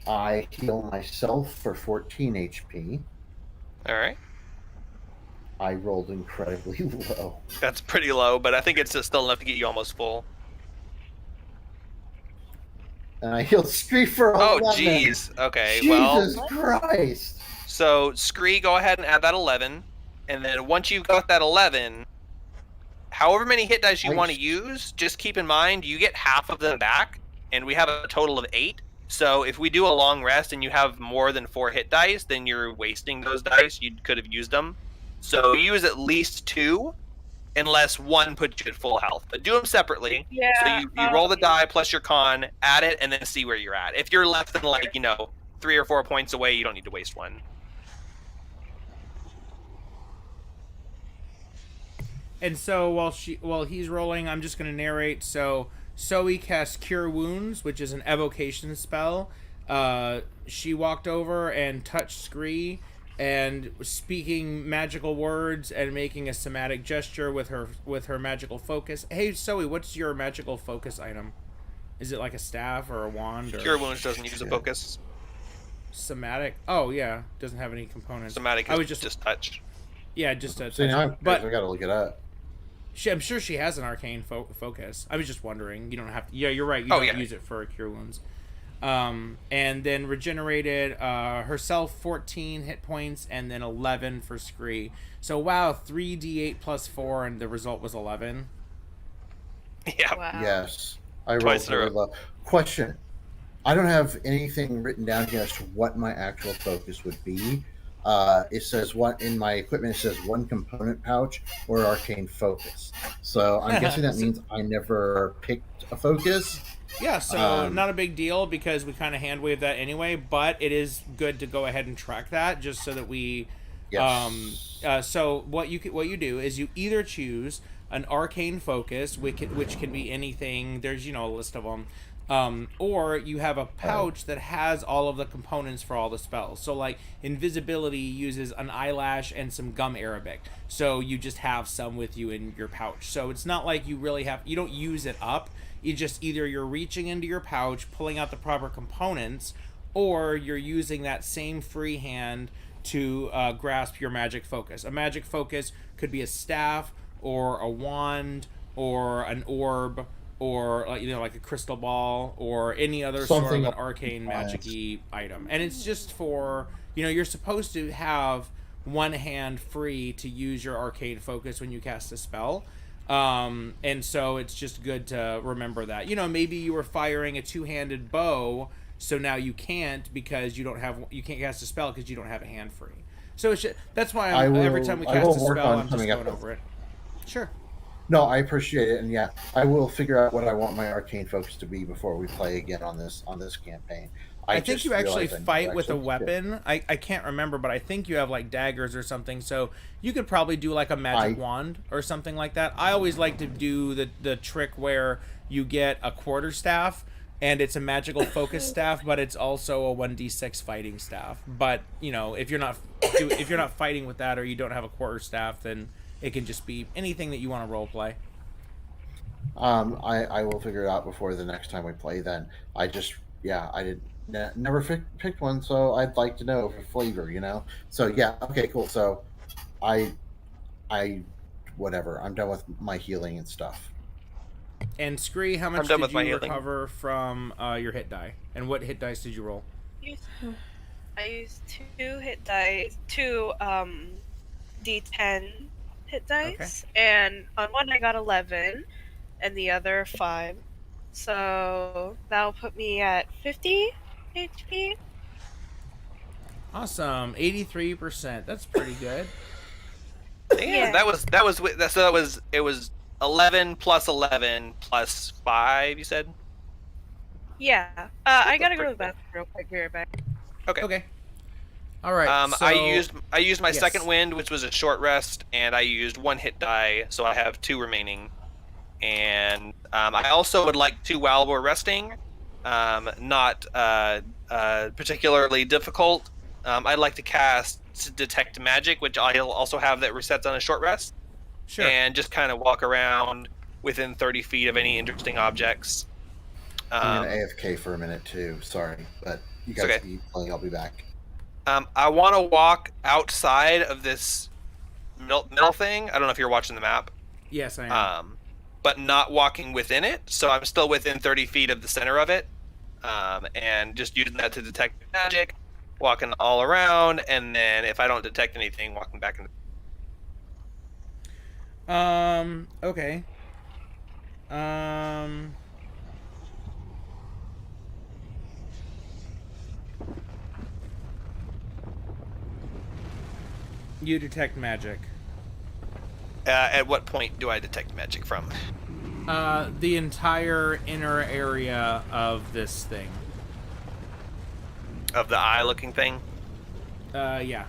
I heal myself for 14 HP. All right, I rolled incredibly low. that's pretty low, but I think it's still enough to get you almost full. And I healed Scree for 11. Oh, jeez. Okay, Jesus well, Christ. so Scree, go ahead and add that 11, and then once you've got that 11, however many hit dice you want to use, just keep in mind you get half of them back, and we have a total of 8. So if we do a long rest and you have more than 4 hit dice, then you're wasting those dice. You could have used them. So use at least 2, unless 1 puts you at full health. But do them separately. Yeah. So you roll the die plus your con, add it, and then see where you're at. If you're less than 3 or 4 points away, you don't need to waste 1. And so while he's rolling, I'm just going to narrate. So Zoe casts Cure Wounds, which is an evocation spell. She walked over and touched Scree, and speaking magical words and making a somatic gesture with her magical focus. Hey Zoe, what's your magical focus item? Is it like a staff or a wand? Or Cure Wounds doesn't use a focus. somatic? Oh yeah, doesn't have any components. Somatic I is was just touch. yeah, just a See, now but I gotta look it up. I'm sure she has an arcane focus. I was just wondering. You don't have to. Yeah, you're right. You Oh, don't yeah. use it for Cure Wounds. And then regenerated herself 14 hit points, and then 11 for Scree. So wow, 3d8 plus 4, and the result was 11. Yeah. Wow. Yes, I rolled Twice in a very row. low. Question: I don't have anything written down here as to what my actual focus would be. It says what in my equipment. It says 1 component pouch or arcane focus. So I'm guessing that means I never picked a focus. Yeah, so not a big deal because we kind of hand wave that anyway. But it is good to go ahead and track that just so that we Yes. So what you do is you either choose an arcane focus, which can be anything. There's a list of them. Or you have a pouch that has all of the components for all the spells. So like invisibility uses an eyelash and some gum arabic. So you just have some with you in your pouch. So it's not like you don't use it up. You just either you're reaching into your pouch, pulling out the proper components, or you're using that same free hand to grasp your magic focus. A magic focus could be a staff or a wand or an orb or like a crystal ball or any other sort of an arcane magic-y item. And it's just for you're supposed to have one hand free to use your arcane focus when you cast a spell. And so it's just good to remember that. Maybe you were firing a two-handed bow, so now you can't because you can't cast a spell because you don't have a hand free. So that's why every time we cast a spell, I'm just going over it. Sure. No, I appreciate it, and yeah, I will figure out what I want my arcane focus to be before we play again on this campaign. I think you actually fight with a weapon. I can't remember, but I think you have like daggers or something. So you could probably do like a magic wand or something like that. I always like to do the trick where you get a quarterstaff and it's a magical focus staff, but it's also a 1d6 fighting staff. But if you're not fighting with that or you don't have a quarterstaff, then it can just be anything that you want to role play. I will figure it out before the next time we play. Then I never picked one, so I'd like to know for flavor. So yeah, okay, cool. So I whatever. I'm done with my healing and stuff. And Scree, how much did you recover from your hit die? And what hit dice did you roll? I used 2 hit dice, 2 D10 hit dice, and on one I got 11, and the other 5. So that'll put me at 50 HP. Awesome, 83%. That's pretty good. Damn, yeah. It was 11 plus 11 plus 5. You said. Yeah. I gotta go to the bathroom real quick. Be right back. Okay. All right. So, I used my second wind, which was a short rest, and I used 1 hit die, so I have 2 remaining. And I also would like to, while we're resting, not particularly difficult. I'd like to cast Detect Magic, which I'll also have that resets on a short rest. Sure. And just kind of walk around within 30 feet of any interesting objects. I'm gonna AFK for a minute too. Sorry, but you guys keep playing. I'll be back. I want to walk outside of this mill thing. I don't know if you're watching the map. Yes, I am. But not walking within it, so I'm still within 30 feet of the center of it. And just using that to detect magic, walking all around, and then if I don't detect anything, walking back in. Okay. You detect magic. At what point do I detect magic from? The entire inner area of this thing. Of the eye-looking thing? Yeah.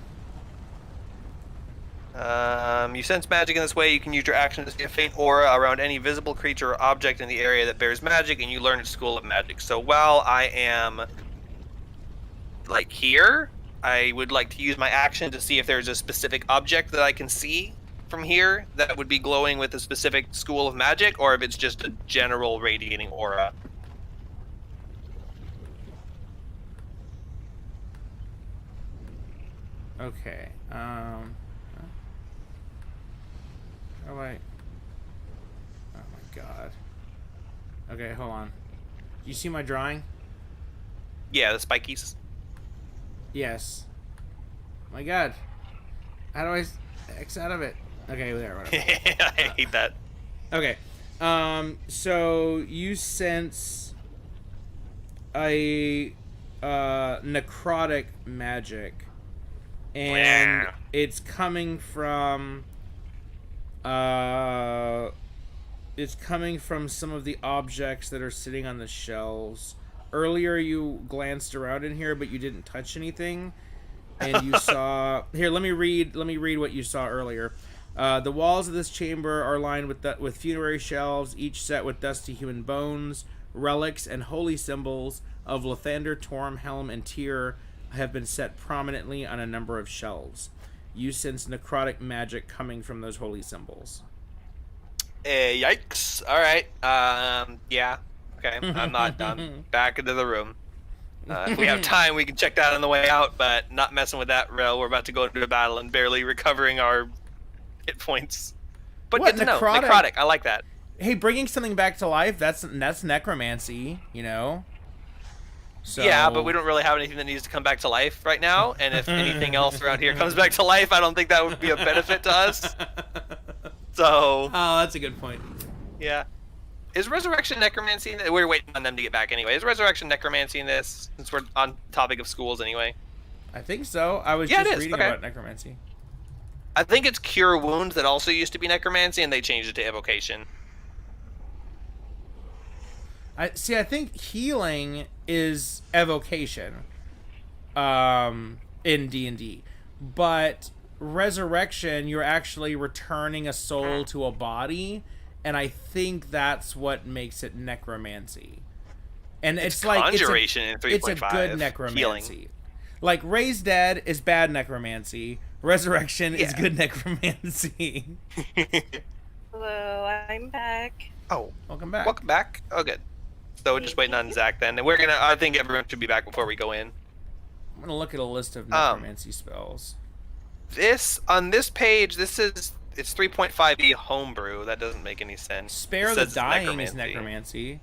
You sense magic in this way. You can use your action to see a faint aura around any visible creature or object in the area that bears magic, and you learn a school of magic. So while I am, like, here, I would like to use my action to see if there's a specific object that I can see from here that would be glowing with a specific school of magic, or if it's just a general radiating aura. Okay. Oh wait. Oh my god. Okay, hold on. You see my drawing? Yeah, the spikies. Yes. My god. How do I X out of it? Okay, there, whatever. I hate that. Okay. So you sense a necrotic magic, and it's coming from some of the objects that are sitting on the shelves. Earlier you glanced around in here, but you didn't touch anything. and you saw here. Let me read what you saw earlier. The walls of this chamber are lined with funerary shelves, each set with dusty human bones, relics, and holy symbols of Lathander, Torm, Helm, and Tyr have been set prominently on a number of shelves. You sense necrotic magic coming from those holy symbols. Yikes. All right. Yeah. Okay. I'm not done. Back into the room. If we have time, we can check that on the way out, but not messing with that rail. We're about to go into a battle and barely recovering our hit points. But What, good to know. necrotic? Necrotic. I like that. Hey, bringing something back to life, that's necromancy, you know? So... Yeah, but we don't really have anything that needs to come back to life right now. And if anything else around here comes back to life, I don't think that would be a benefit to us. So... Oh, that's a good point. Yeah. Is Resurrection Necromancy in this? We're waiting on them to get back anyway. Is Resurrection Necromancy in this? Since we're on topic of schools anyway. I think so. I was Yeah, just it is. reading Okay. about necromancy. I think it's Cure Wounds that also used to be Necromancy, and they changed it to Evocation. I think healing is evocation in D&D. But resurrection, you're actually returning a soul to a body, and I think that's what makes it necromancy. And it's like Conjuration in 3.5. it's a good necromancy. Healing. Like Raise Dead is bad necromancy. Resurrection is good necromancy. Hello, I'm back. Oh, Welcome back. welcome back. Oh, good. So we're just waiting on Zach then, and I think everyone should be back before we go in. I'm gonna look at a list of necromancy spells. On this page, it's 3.5e homebrew. That doesn't make any sense. Spare It the says it's Dying is necromancy.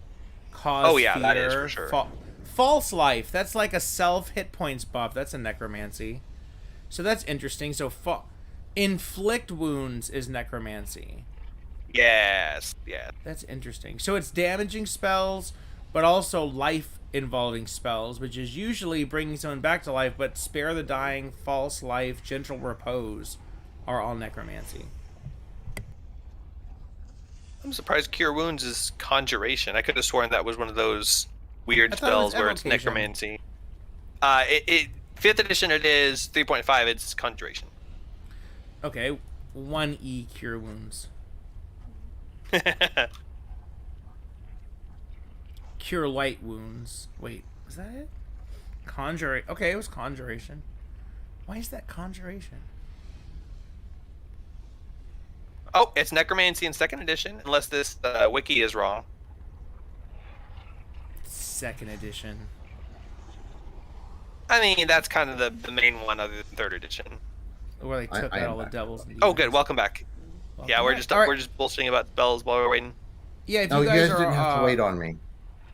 Cause Oh, yeah, fear. that is for sure. False life. That's like a self hit points buff. That's a necromancy. So that's interesting. So inflict wounds is necromancy. Yes. Yeah. That's interesting. So it's damaging spells, but also life involving spells, which is usually bringing someone back to life. But spare the dying, false life, gentle repose are all necromancy. I'm surprised Cure Wounds is Conjuration. I could have sworn that was one of those weird I thought it was spells where it's Evocation. Necromancy. 5th edition it is, 3.5 it's Conjuration. Okay, 1E cure wounds. Cure light wounds. Wait, was that it? Conjure. Okay, it was conjuration. Why is that conjuration? Oh, it's Necromancy in 2nd edition, unless this wiki is wrong. 2nd edition. I mean, that's kind of the main one other than 3rd edition. Where they took I out am all the back. devils. And Oh, good. demons. Welcome back. Welcome Yeah, we're back. just All right. we're just bullshitting about spells while we're waiting. Yeah, if No, you you guys guys didn't are, have to wait on me.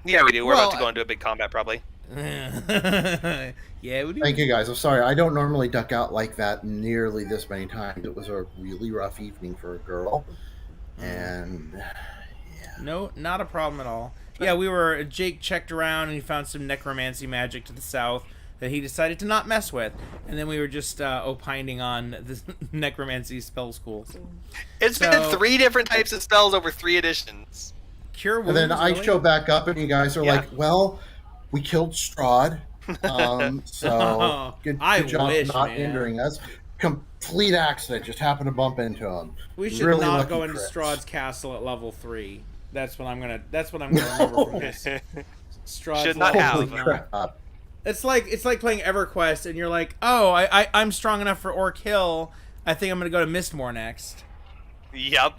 Yeah, we do. We're Well, about to go into a big combat probably. yeah, we do. Thank you guys. I'm sorry. I don't normally duck out like that nearly this many times. It was a really rough evening for a girl. And No, not a problem at all. Yeah, Jake checked around and he found some necromancy magic to the south that he decided to not mess with. And then we were just opining on the necromancy spell schools. It's been 3 different types of spells over 3 editions. Cure and wounds. then I really? show back up and you guys are Yeah. like, well, we killed Strahd. So good I job wish, not man. injuring us. Complete accident. Just happened to bump into him. We should Really not lucky go into crits. Strahd's castle at level 3. That's what I'm gonna remember from this. Strahd's Should not level have. Holy 3. crap. It's like playing EverQuest and you're like, oh, I'm strong enough for Orc Hill. I think I'm gonna go to Mistmore next. Yep.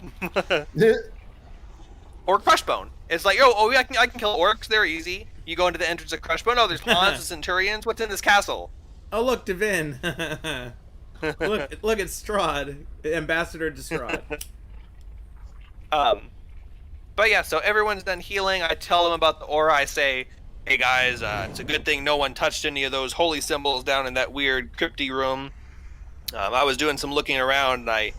Or Crushbone. It's like, I can kill orcs. They're easy. You go into the entrance of Crushbone. Oh, there's pawns and centurions. What's in this castle? Oh look, Devin. look at Strahd, Ambassador to Strahd. But yeah, so everyone's done healing. I tell them about the aura. I say, hey guys, it's a good thing no one touched any of those holy symbols down in that weird crypty room. I was doing some looking around, and I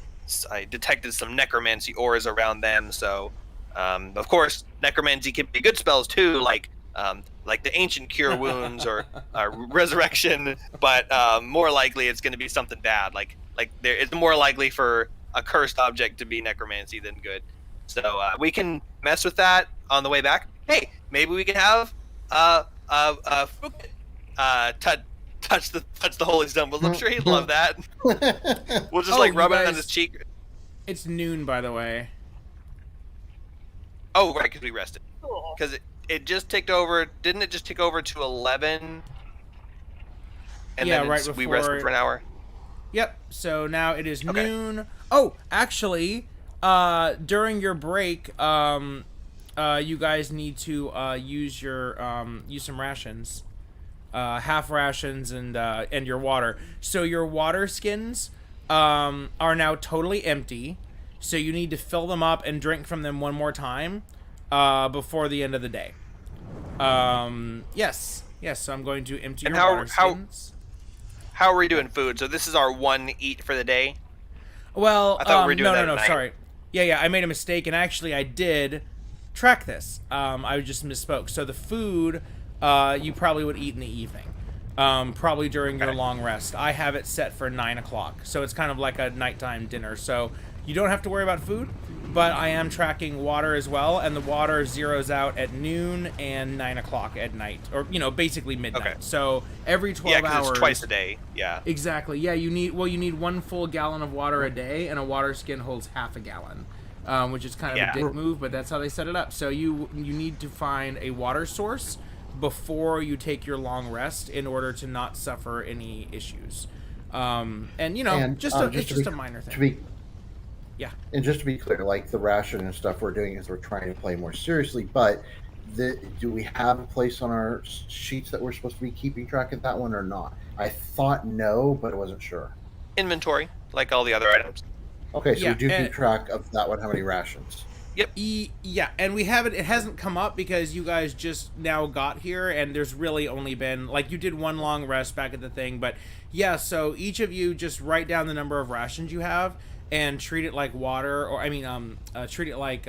detected some necromancy auras around them. So, of course, necromancy can be good spells too, like the ancient cure wounds or resurrection. But more likely, it's going to be something bad. It's more likely for a cursed object to be necromancy than good. So we can mess with that on the way back. Hey, maybe we can have touch the holy stone, but I'm sure he'd love that. We'll just Oh, like you rub it on guys- his cheek. It's noon, by the way. Oh, right, because we rested. Cool. Because it just ticked over. Didn't it just tick over to 11? And Yeah, then right we before- rested for an hour. Yep. So now it is Okay. noon. Oh, actually, during your break, you guys need to use some rations, half rations and your water. So your water skins are now totally empty. So you need to fill them up and drink from them one more time before the end of the day. Yes. So I'm going to empty And your water skins. How are we doing food? So this is our one eat for the day. Well, I thought we were doing that no, at night. sorry. Yeah, I made a mistake, and actually I did track this. I just misspoke. So the food, you probably would eat in the evening, probably during your long rest. I have it set for 9 o'clock, so it's kind of like a nighttime dinner. So you don't have to worry about food, but I am tracking water as well, and the water zeroes out at noon and 9 o'clock at night, or basically midnight. Okay. So every 12 Yeah, because hours. it's twice a day. Yeah. Exactly. Yeah, you need 1 full gallon of water a day, and a water skin holds half a gallon, which is kind of Yeah. a dick move, but that's how they set it up. So you need to find a water source before you take your long rest in order to not suffer any issues. And it's just a minor thing. Yeah. And just to be clear, like the ration and stuff we're doing is we're trying to play more seriously, but do we have a place on our sheets that we're supposed to be keeping track of that one or not? I thought no, but I wasn't sure. Inventory, like all the other items. Okay, so Yeah, we do and- keep track of that one, how many rations. Yeah, and we haven't. It hasn't come up because you guys just now got here, and there's really only been you did one long rest back at the thing, but yeah. So each of you just write down the number of rations you have and treat it like water, or treat it like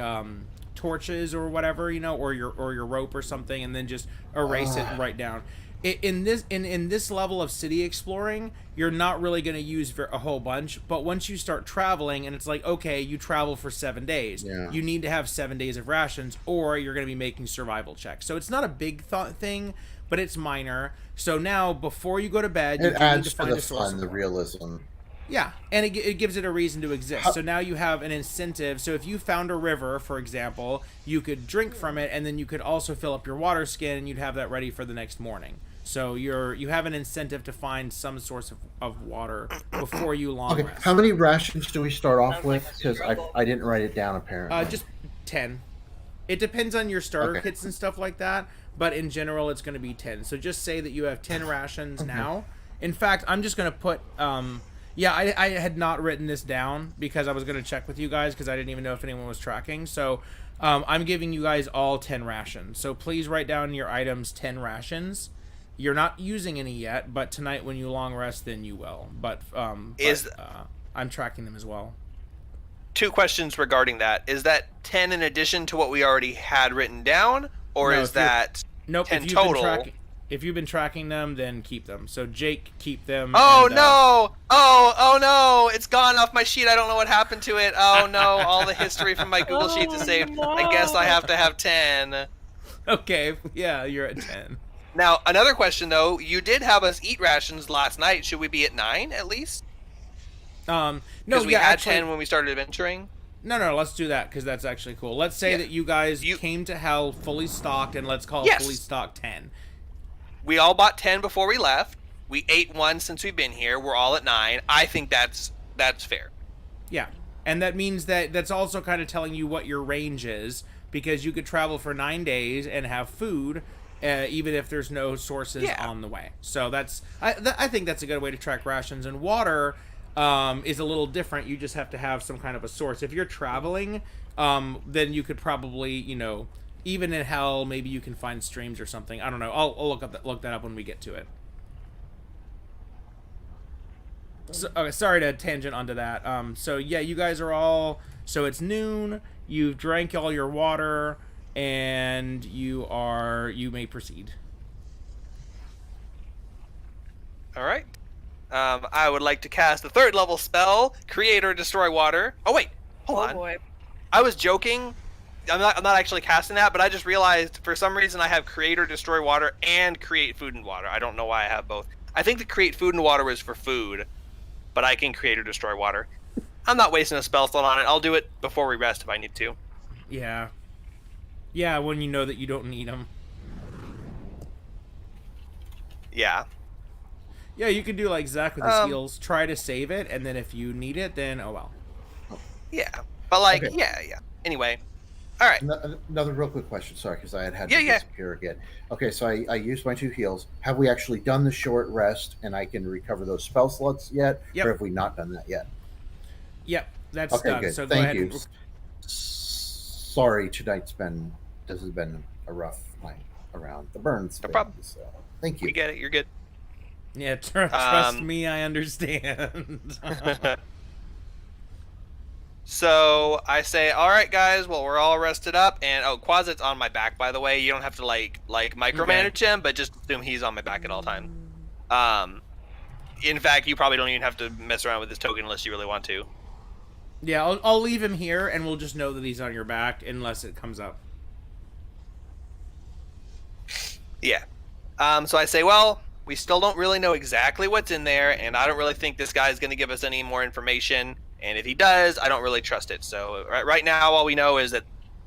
torches or whatever, or your rope or something, and then just erase it and write down. In this level of city exploring, you're not really going to use a whole bunch, but once you start traveling and it's like, okay, you travel for 7 days, you need to have 7 days of rations, or you're going to be making survival checks. So it's not a big thing, but it's minor. So now before you go to bed, you It need adds to to find the a source fun, of the water. realism. Yeah, and it gives it a reason to exist. So now you have an incentive. So if you found a river, for example, you could drink from it, and then you could also fill up your water skin, and you'd have that ready for the next morning. So you have an incentive to find some source of water before you long Okay, rest. how many rations do we start off Sounds like with? a Because struggle. I didn't write it down apparently. Just 10. It depends on your starter Okay. kits and stuff like that, but in general, it's going to be 10. So just say that you have 10 rations now. In fact, I'm just going to put... I had not written this down because I was going to check with you guys because I didn't even know if anyone was tracking. So I'm giving you guys all 10 rations. So please write down in your items 10 rations. You're not using any yet, but tonight when you long rest, then you will. But I'm tracking them as well. 2 questions regarding that. Is that 10 in addition to what we already had written down, or No, is if you're- that Nope. 10 if total? If you've been tracking them, then keep them. So Jake, keep them. Oh and, no! Oh no! It's gone off my sheet. I don't know what happened to it. Oh no! All the history from my Google Sheets is saved. no. I guess I have to have 10. Okay, yeah, you're at 10. Now, another question though. You did have us eat rations last night. Should we be at 9 at least? No, Because we yeah, had actually, 10 when we started adventuring. No, let's do that because that's actually cool. Let's say Yeah. that you guys came to hell fully stocked, and let's call it Yes. fully stocked 10. We all bought 10 before we left. We ate 1 since we've been here. We're all at 9. I think that's fair. Yeah, and that means that that's also kind of telling you what your range is because you could travel for 9 days and have food, even if there's no sources on the way. So I think that's a good way to track rations. And water is a little different. You just have to have some kind of a source. If you're traveling, then you could probably, even in hell, maybe you can find streams or something. I don't know. I'll look that up when we get to it. So, okay, sorry to tangent onto that. So yeah, you guys are all. So it's noon. You've drank all your water, and you may proceed. All right. I would like to cast a 3rd level spell, Create or Destroy Water. Oh wait, hold on. Boy. I was joking. I'm not actually casting that, but I just realized for some reason I have Create or Destroy Water and Create Food and Water. I don't know why I have both. I think the create food and water is for food, but I can create or destroy water. I'm not wasting a spell slot on it. I'll do it before we rest if I need to. Yeah. Yeah, when you know that you don't need them. Yeah. Yeah, you can do like Zach with his heals. Try to save it, and then if you need it, then oh well. Yeah. But like, Okay. yeah. Anyway. All right. Another real quick question. Sorry, because I had Yeah, to yeah. disappear again. Okay, so I used my 2 heals. Have we actually done the short rest and I can recover those spell slots yet? Yep. Or have we not done that yet? Yep, that's Okay, done. good. So go Thank ahead. you. Sorry, this has been a rough night around the burns. No problem. So, thank You you. get it. You're good. Yeah, trust me, I understand. So I say, all right, guys. Well, we're all rested up, and Quasit's on my back. By the way, you don't have to like micromanage him, but just assume he's on my back at all times. In fact, you probably don't even have to mess around with this token unless you really want to. Yeah, I'll leave him here, and we'll just know that he's on your back unless it comes up. Yeah. So I say, well, we still don't really know exactly what's in there, and I don't really think this guy's going to give us any more information. And if he does, I don't really trust it. So right now, all we know is that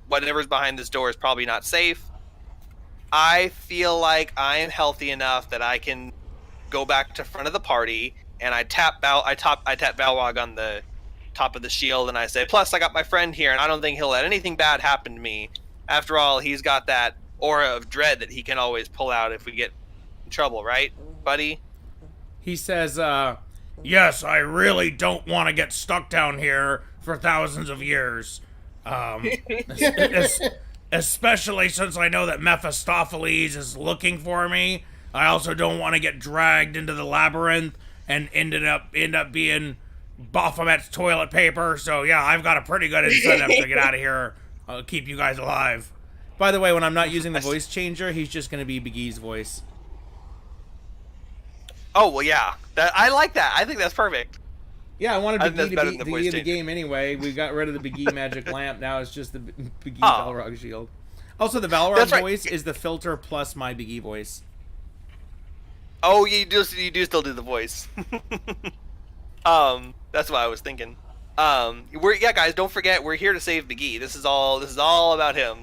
whatever's behind this door is probably not safe. I feel like I am healthy enough that I can go back to front of the party, and I tap Balrog on the top of the shield, and I say, plus I got my friend here, and I don't think he'll let anything bad happen to me. After all, he's got that aura of dread that he can always pull out if we get in trouble, right, buddy? He says, yes, I really don't want to get stuck down here for thousands of years. Especially since I know that Mephistopheles is looking for me. I also don't want to get dragged into the labyrinth and end up being Baphomet's toilet paper. So yeah, I've got a pretty good incentive to get out of here. I'll keep you guys alive. By the way, when I'm not using the voice changer, he's just going to be Big E's voice. Oh, well, yeah. I like that. I think that's perfect. Yeah, I wanted Big E to be voice in the changer. game anyway. We got rid of the Big E magic lamp. Now it's just the Big E Balrog shield. Also, the Balrog That's right. voice is the filter plus my Big E voice. Oh, you do still do the voice. That's what I was thinking. Guys, don't forget we're here to save Big E. This is all about him.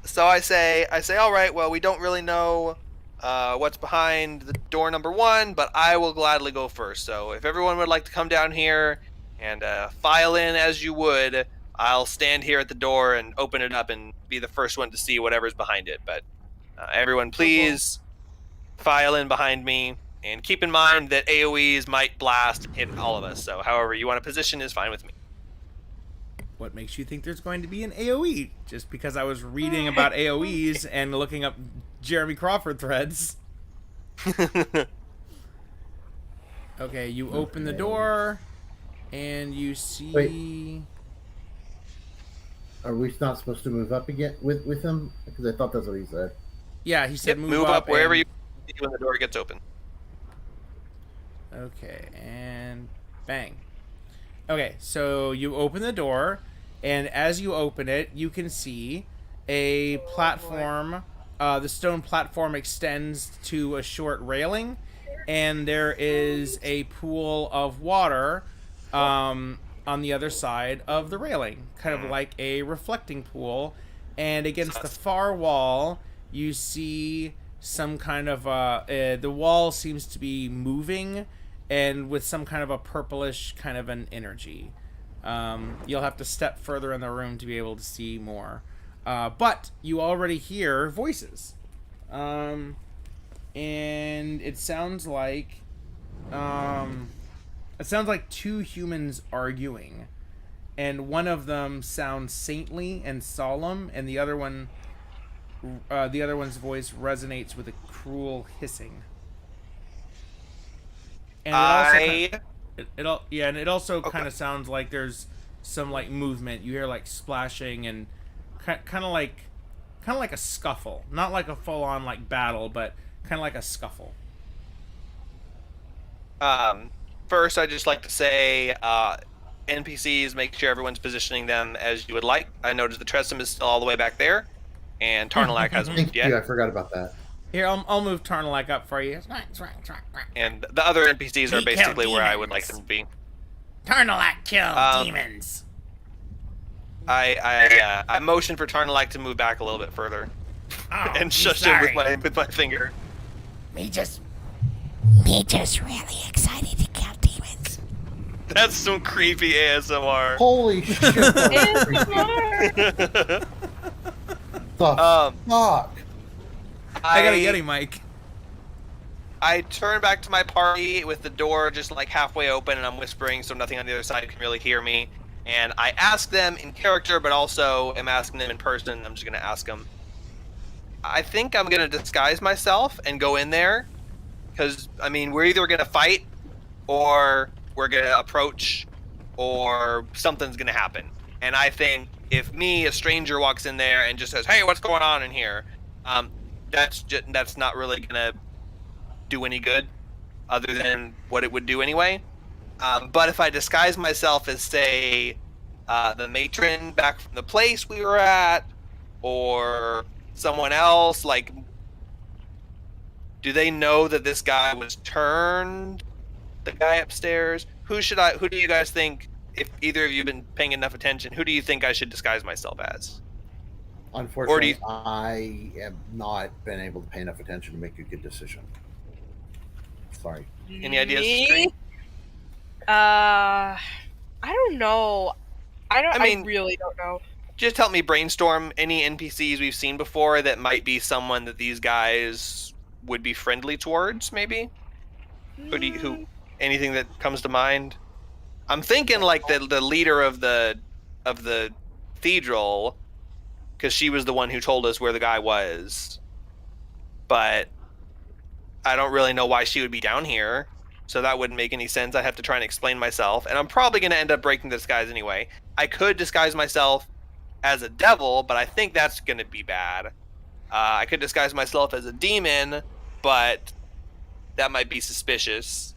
So I say, all right. Well, we don't really know what's behind the door number 1, but I will gladly go first. So if everyone would like to come down here and file in as you would, I'll stand here at the door and open it up and be the first one to see whatever's behind it. But everyone, please file in behind me. And keep in mind that AoEs might blast and hit all of us. So however you want to position is fine with me. What makes you think there's going to be an AoE? Just because I was reading about AoEs and looking up Jeremy Crawford threads. Okay, you open the door, and you see... Wait. Are we not supposed to move up again with him? Because I thought that's what he said. Yeah, he said Move up and... wherever you see when the door gets open. Okay, and bang. Okay, so you open the door, and as you open it, you can see a platform. The stone platform extends to a short railing, and there is a pool of water on the other side of the railing, kind of like a reflecting pool. And against the far wall, you see some kind of the wall seems to be moving, and with some kind of a purplish kind of an energy. You'll have to step further in the room to be able to see more. But you already hear voices. And it sounds like two humans arguing. And one of them sounds saintly and solemn, and the other one's voice resonates with a cruel hissing. And it also kind of sounds like there's some like movement. You hear like splashing and kind of like a scuffle, not like a full on like battle, but kind of like a scuffle. First, I'd just like to say, NPCs, make sure everyone's positioning them as you would like. I noticed the Tressum is still all the way back there, and Tarnalak hasn't moved Thank you. I yet. forgot about that. Here, I'll move Tarnalak up for you. And the other NPCs are He basically killed where I would like demons. them to be. Tarnalak killed Um, demons. I motion for Tarnalak to move back a little bit further Oh, and he's shush him sorry. with my finger. Me just really excited to kill demons. That's some creepy ASMR. Holy shit! ASMR. The fuck? I got a Yeti mic. I turn back to my party with the door just like halfway open, and I'm whispering so nothing on the other side can really hear me. And I ask them in character, but also am asking them in person. I'm just gonna ask them. I think I'm gonna disguise myself and go in there, because I mean we're either gonna fight, or we're gonna approach, or something's gonna happen. And I think if me, a stranger, walks in there and just says, "Hey, what's going on in here?" That's not really gonna do any good, other than what it would do anyway. But if I disguise myself as, say, the matron back from the place we were at, or someone else, like, do they know that this guy was turned? The guy upstairs? Who do you guys think, if either of you have been paying enough attention, who do you think I should disguise myself as? Unfortunately, I have not been able to pay enough attention to make a good decision. Sorry. Any ideas? Me? I don't know. I really don't know. Just help me brainstorm any NPCs we've seen before that might be someone that these guys would be friendly towards, maybe? Who anything that comes to mind? I'm thinking like the leader of the cathedral, because she was the one who told us where the guy was. But I don't really know why she would be down here, so that wouldn't make any sense. I'd have to try and explain myself, and I'm probably going to end up breaking the disguise anyway. I could disguise myself as a devil, but I think that's going to be bad. I could disguise myself as a demon, but that might be suspicious.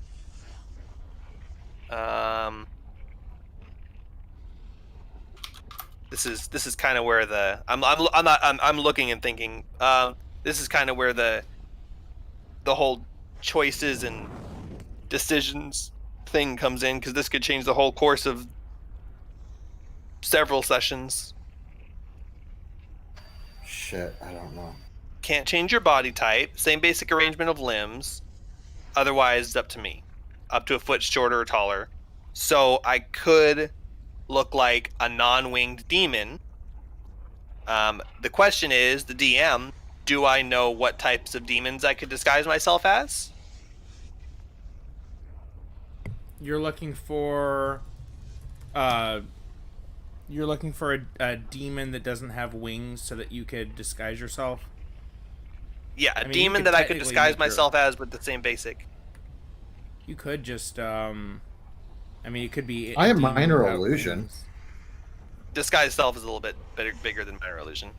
This is kind of where I'm looking and thinking. This is kind of where the whole choices and decisions thing comes in, because this could change the whole course of several sessions. Shit, I don't know. Can't change your body type. Same basic arrangement of limbs. Otherwise, it's up to me. Up to a foot shorter or taller. So I could look like a non-winged demon. The question is, the DM, do I know what types of demons I could disguise myself as? You're looking for a demon that doesn't have wings so that you could disguise yourself? Yeah, I a mean, you demon could that I could technically disguise make your- myself as with the same basic. You could just I mean, it could be I am demon minor without illusion. wings. Disguise self is a little bit bigger than minor illusion.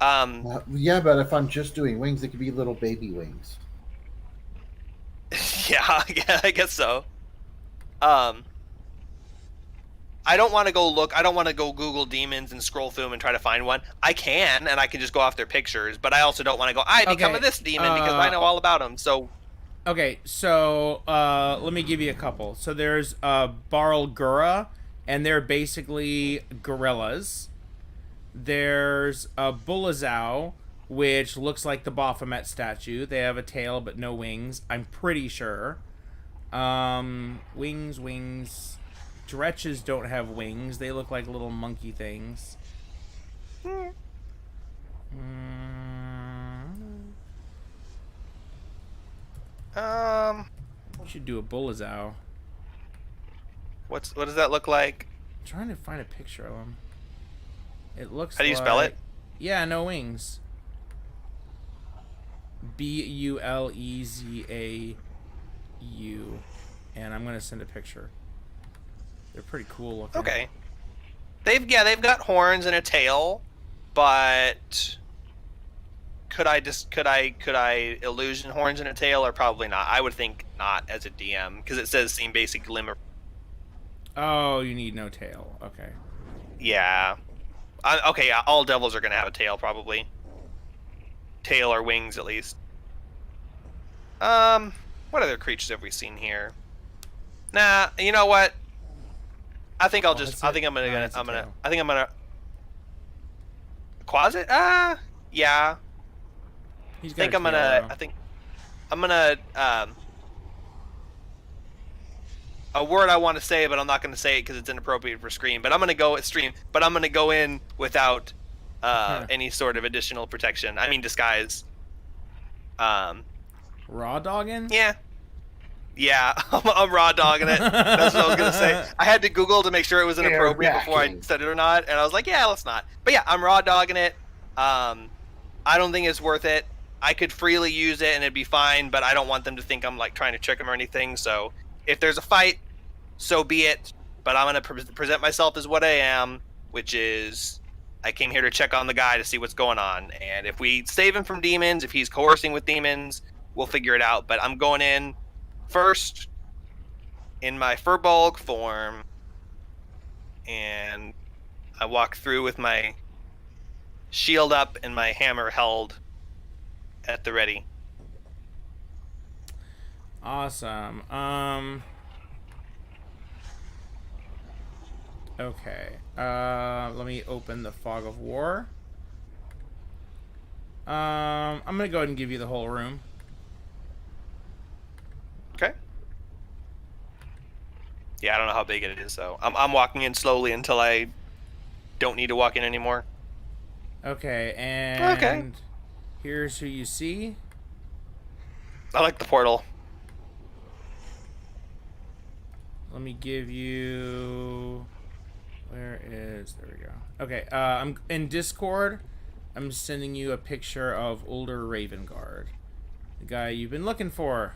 Yeah, but if I'm just doing wings, it could be little baby wings. yeah, I guess so. I don't want to go Google demons and scroll through them and try to find one. I can, and I can just go off their pictures, but I also don't want to go, I become Okay, this demon because I know all about them. So, Okay, so let me give you a couple. So there's Barlgura, and they're basically gorillas. There's a Bulazau, which looks like the Baphomet statue. They have a tail but no wings, I'm pretty sure. Wings. Dretches don't have wings. They look like little monkey things. hmm. We should do a Bulazau. What does that look like? I'm trying to find a picture of him. It looks How do you spell it? Yeah, no wings. Bulezau. And I'm gonna send a picture. They're pretty cool looking. Okay. They've got horns and a tail, but could I illusion horns and a tail, or probably not? I would think not as a DM, because it says same basic limb. Oh, you need no tail. Okay. Yeah. Okay, yeah, all devils are gonna have a tail, probably. Tail or wings, at least. What other creatures have we seen here? Nah, you know what? I think I'll just. I think I'm gonna. Quasit? Yeah. He's I got think a I'm tail, gonna. though. I think I'm gonna. A word I want to say, but I'm not gonna say it because it's inappropriate for stream. But I'm gonna go at stream. But I'm gonna go in without any sort of additional protection. I mean disguise. Raw dogging? Yeah. Yeah, I'm raw dogging it. That's what I was gonna say. I had to Google to make sure it was inappropriate before I said it or not, and I was like, yeah, let's not. But yeah, I'm raw dogging it. I don't think it's worth it. I could freely use it and it'd be fine, but I don't want them to think I'm like trying to trick them or anything. So if there's a fight, so be it. But I'm gonna present myself as what I am, which is I came here to check on the guy to see what's going on, and if we save him from demons, if he's coercing with demons, we'll figure it out. But I'm going in first in my furbolg form, and I walk through with my shield up and my hammer held at the ready. Awesome. Okay. Let me open the Fog of War. I'm gonna go ahead and give you the whole room. Okay. Yeah, I don't know how big it is, so I'm walking in slowly until I don't need to walk in anymore. Okay, and Okay. Here's who you see. I like the portal. Let me give you. Where is? There we go. Okay, I'm in Discord. I'm sending you a picture of older Ravengard, the guy you've been looking for.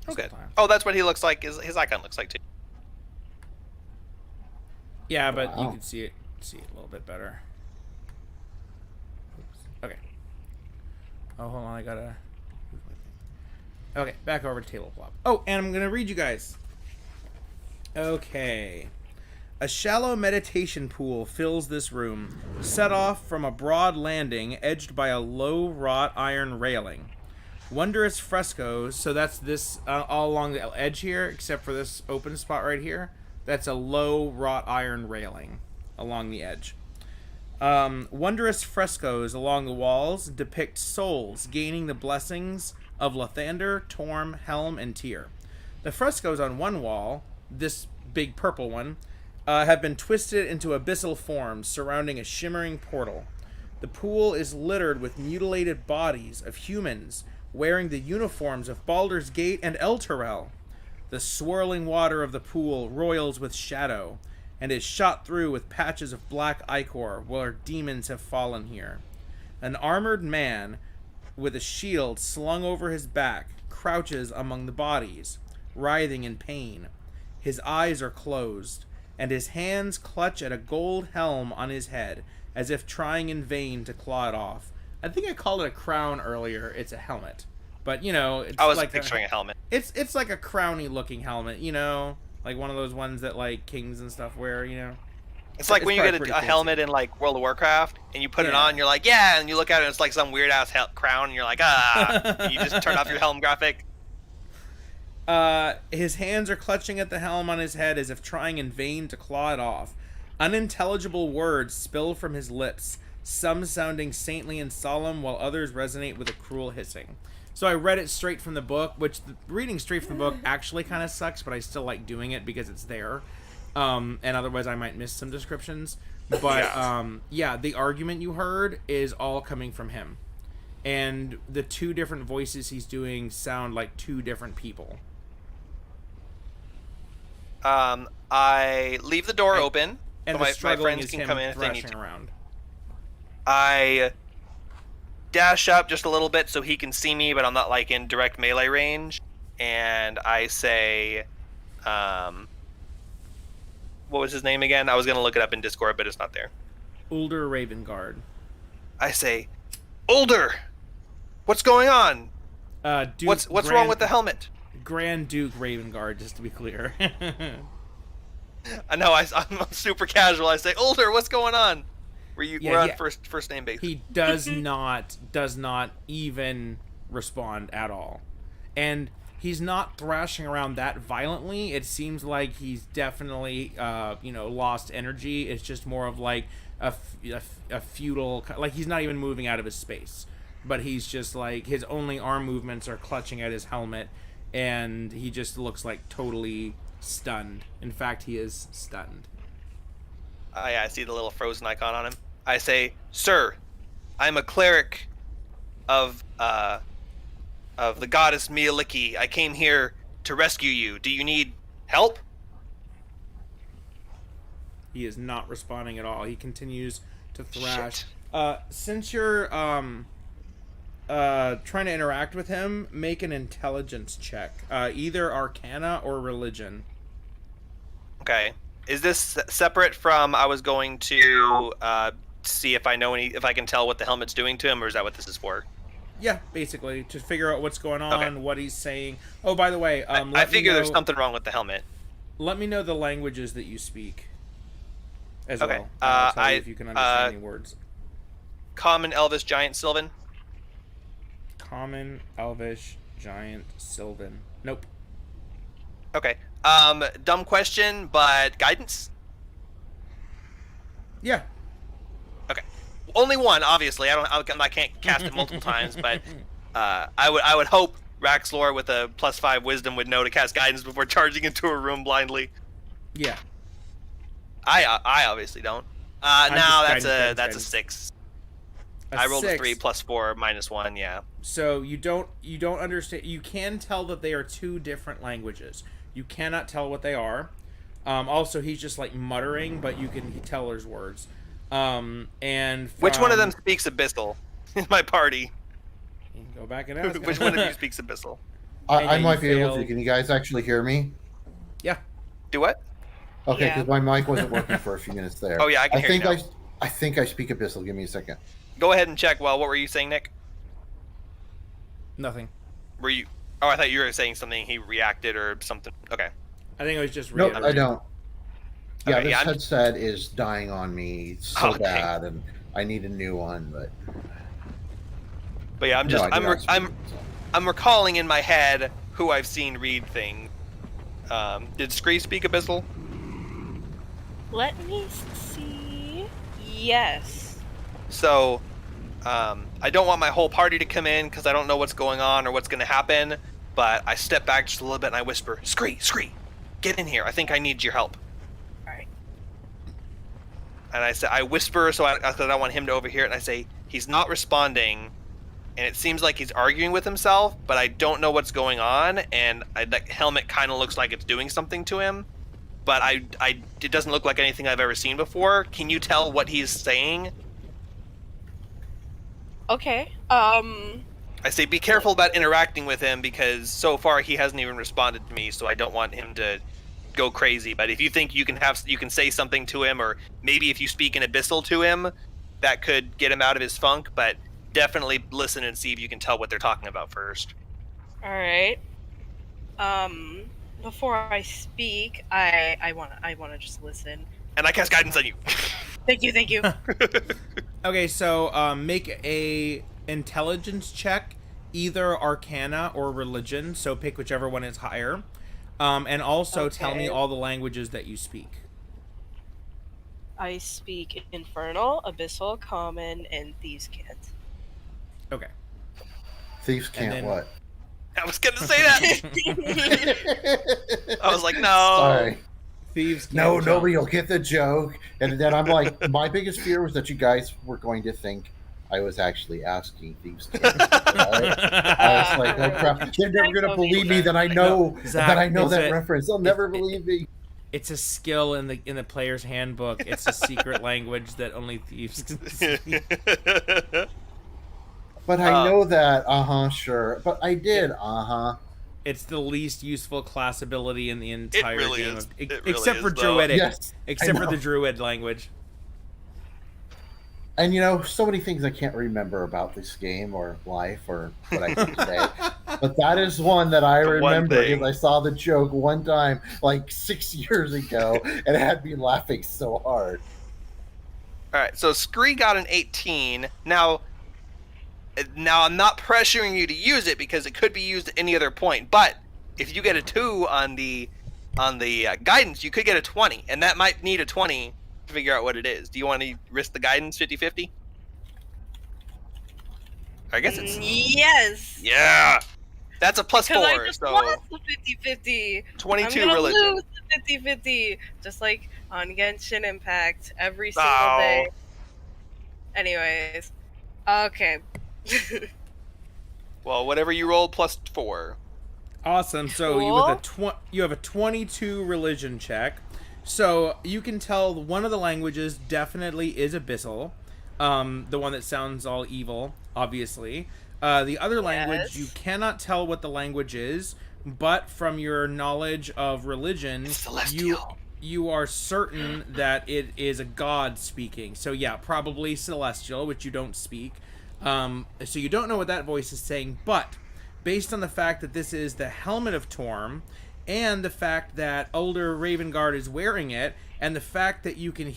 Okay. Oh, that's what he looks like. His icon looks like too. Yeah, but you Wow. can see it a little bit better. Oops. Okay. Oh, hold on, I gotta. Okay, back over to tabletop. Oh, and I'm gonna read you guys. Okay. A shallow meditation pool fills this room, set off from a broad landing edged by a low wrought iron railing. Wondrous frescoes, so that's this all along the edge here, except for this open spot right here. That's a low wrought iron railing along the edge. Wondrous frescoes along the walls depict souls gaining the blessings of Lathander, Torm, Helm, and Tyr. The frescoes on one wall, this big purple one, have been twisted into abyssal forms surrounding a shimmering portal. The pool is littered with mutilated bodies of humans wearing the uniforms of Baldur's Gate and Elturel. The swirling water of the pool roils with shadow and is shot through with patches of black ichor where demons have fallen here. An armored man with a shield slung over his back crouches among the bodies, writhing in pain. His eyes are closed, and his hands clutch at a gold helm on his head, as if trying in vain to claw it off. I think I called it a crown earlier. It's a helmet. But, you know, it's I was like picturing a helmet. It's like a crowny looking helmet, you know? Like one of those ones that, like, kings and stuff wear, you know? It's like when you probably get pretty a fancy. helmet in like World of Warcraft and you put it Yeah. on, you're like, yeah, and you look at it, and it's like some weird ass crown, and you're like, and you just turn off your helm graphic. His hands are clutching at the helm on his head as if trying in vain to claw it off. Unintelligible words spill from his lips, some sounding saintly and solemn, while others resonate with a cruel hissing. So I read it straight from the book, which reading straight from the book actually kind of sucks, but I still like doing it because it's there. And otherwise I might miss some descriptions. But yeah, the argument you heard is all coming from him. And the two different voices he's doing sound like two different people. I leave the door open And so the my struggling friends is can him come in if they need thrashing to. around. I dash up just a little bit so he can see me, but I'm not like in direct melee range. And I say, what was his name again? I was gonna look it up in Discord, but it's not there. Older Ravengard. I say, Older, what's going on? Duke What's wrong with the helmet? Grand Duke Ravengard, just to be clear. I know I'm super casual. I say, Older, what's going on? We're on first name basis. He does not even respond at all. and he's not thrashing around that violently. It seems like he's definitely, lost energy. It's just more of like a futile, like he's not even moving out of his space, but he's just like his only arm movements are clutching at his helmet, and he just looks like totally stunned. In fact, he is stunned. Yeah, I see the little frozen icon on him. I say, "Sir, I'm a cleric of the goddess Mialiki. I came here to rescue you. Do you need help?" He is not responding at all. He continues to thrash. Shit. Since you're trying to interact with him, make an intelligence check. Either Arcana or Religion. Okay. Is this separate from I was going to see if I can tell what the helmet's doing to him, or is that what this is for? Yeah, basically, to figure out what's going on, Okay. what he's saying. Oh, by the way, I figure there's something wrong with the helmet. Let me know the languages that you speak as Okay. well. I'll tell you if you can understand any words. Common, Elvish, Giant, Sylvan. Common, Elvish, Giant, Sylvan. Nope. Okay. Dumb question, but guidance? Yeah. Okay. Only one, obviously. I can't cast it multiple times, but I would hope Raxlor with a +5 wisdom would know to cast guidance before charging into a room blindly. Yeah. I obviously don't. Now that's a 6. I rolled a 3 + 4 -1. Yeah. So you don't understand. You can tell that they are two different languages. You cannot tell what they are. Also, he's just like muttering, but you can tell there's words. And Which one of them speaks Abyssal in my party? You can go back and ask. Which one of you speaks Abyssal? I might be able to. failed. Can you guys actually hear me? Yeah. Do what? Okay, Yeah. because my mic wasn't working for a few minutes there. Oh, yeah, I can hear you now. I think I speak Abyssal. Give me a second. Go ahead and check. Well, what were you saying, Nick? Nothing. Were you? Oh, I thought you were saying something. He reacted or something. Okay. I think it was just. Nope, I don't. Yeah, Okay, this yeah, I'm- headset is dying on me. It's so Oh, dang. bad, and I need a new one. But yeah, I'm no, just. I do not speak I'm Abyssal. I'm recalling in my head who I've seen read things. Did Scree speak Abyssal? Let me see. Yes. So, I don't want my whole party to come in because I don't know what's going on or what's going to happen. But I step back just a little bit and I whisper, "Scree, get in here. I think I need your help." Alright. And I whisper because I don't want him to overhear it. And I say, "He's not responding, and it seems like he's arguing with himself, but I don't know what's going on. And that helmet kind of looks like it's doing something to him, but it doesn't look like anything I've ever seen before. Can you tell what he's saying?" Okay. I say, "Be careful about interacting with him because so far he hasn't even responded to me, so I don't want him to go crazy. But if you think you can say something to him, or maybe if you speak in Abyssal to him, that could get him out of his funk. But definitely listen and see if you can tell what they're talking about first." Alright. Before I speak, I wanna just listen. And I cast guidance on you. Thank you. Okay, so make a intelligence check, either Arcana or Religion. So pick whichever one is higher. And also tell me Okay. all the languages that you speak. I speak Infernal, Abyssal, Common, and Thieves' Cant. Okay. Thieves can't then- what? I was gonna say that. I was like, no. Sorry. Thieves. No, can't nobody jump. will get the joke. And then I'm like, my biggest fear was that you guys were going to think I was actually asking Thieves Can't. I was like, oh crap, they're never going to believe me that I know Zach, that I know it's that a- reference. They'll never believe me. It's a skill in the player's handbook. It's a secret language that only thieves can speak. But I know that, sure. But I did, It's the least useful class ability in the entire really game, is. It really except for is, though. Druidic. Yes. Except I for know. the Druid language. And so many things I can't remember about this game or life or what I did today. But that is one that I The one remember thing. because I saw the joke one time, like 6 years ago, and it had me laughing so hard. All right, so Scree got an 18. Now, Now, I'm not pressuring you to use it because it could be used at any other point. But if you get a 2 on the guidance, you could get a 20, and that might need a 20 to figure out what it is. Do you want to risk the guidance 50-50? I guess it's yes. yeah. That's a +4, I just so lost the 50-50. 22 I'm gonna religion. lose the 50-50, just like on Genshin Impact every single day. Anyways, okay. Well, whatever you rolled +4. Awesome. So you have a 22 religion check. So you can tell one of the languages definitely is Abyssal. The one that sounds all evil, obviously. The other language, you cannot tell what the language is, but from your knowledge of religion, you are certain that it is a god speaking. So yeah, probably Celestial, which you don't speak. So you don't know what that voice is saying, but based on the fact that this is the Helmet of Torm, and the fact that Older Ravengard is wearing it, and the fact that you can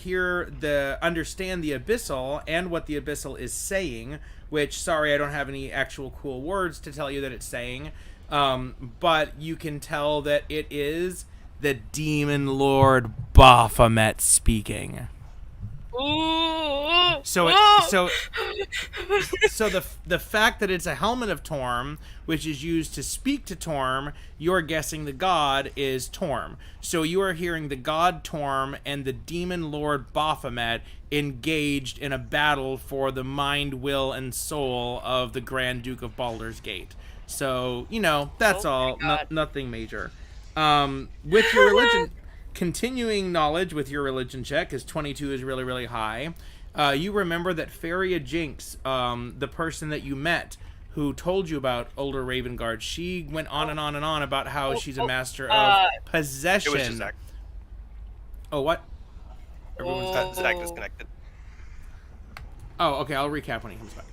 understand the Abyssal and what the Abyssal is saying, which, sorry, I don't have any actual cool words to tell you that it's saying, but you can tell that it is the Demon Lord Baphomet speaking. Ooh. So the fact that it's a Helmet of Torm, which is used to speak to Torm, you're guessing the god is Torm. So you are hearing the god Torm and the Demon Lord Baphomet engaged in a battle for the mind, will, and soul of the Grand Duke of Baldur's Gate. So, that's all. Nothing major. With your religion... Continuing knowledge with your religion check, because 22 is really, really high. You remember that Faria Jinx, the person that you met, who told you about Older Ravengard, she went on and on and on about how she's a master of possession. It was Zach. Oh, what? Zach disconnected. Oh, okay, I'll recap when he comes back.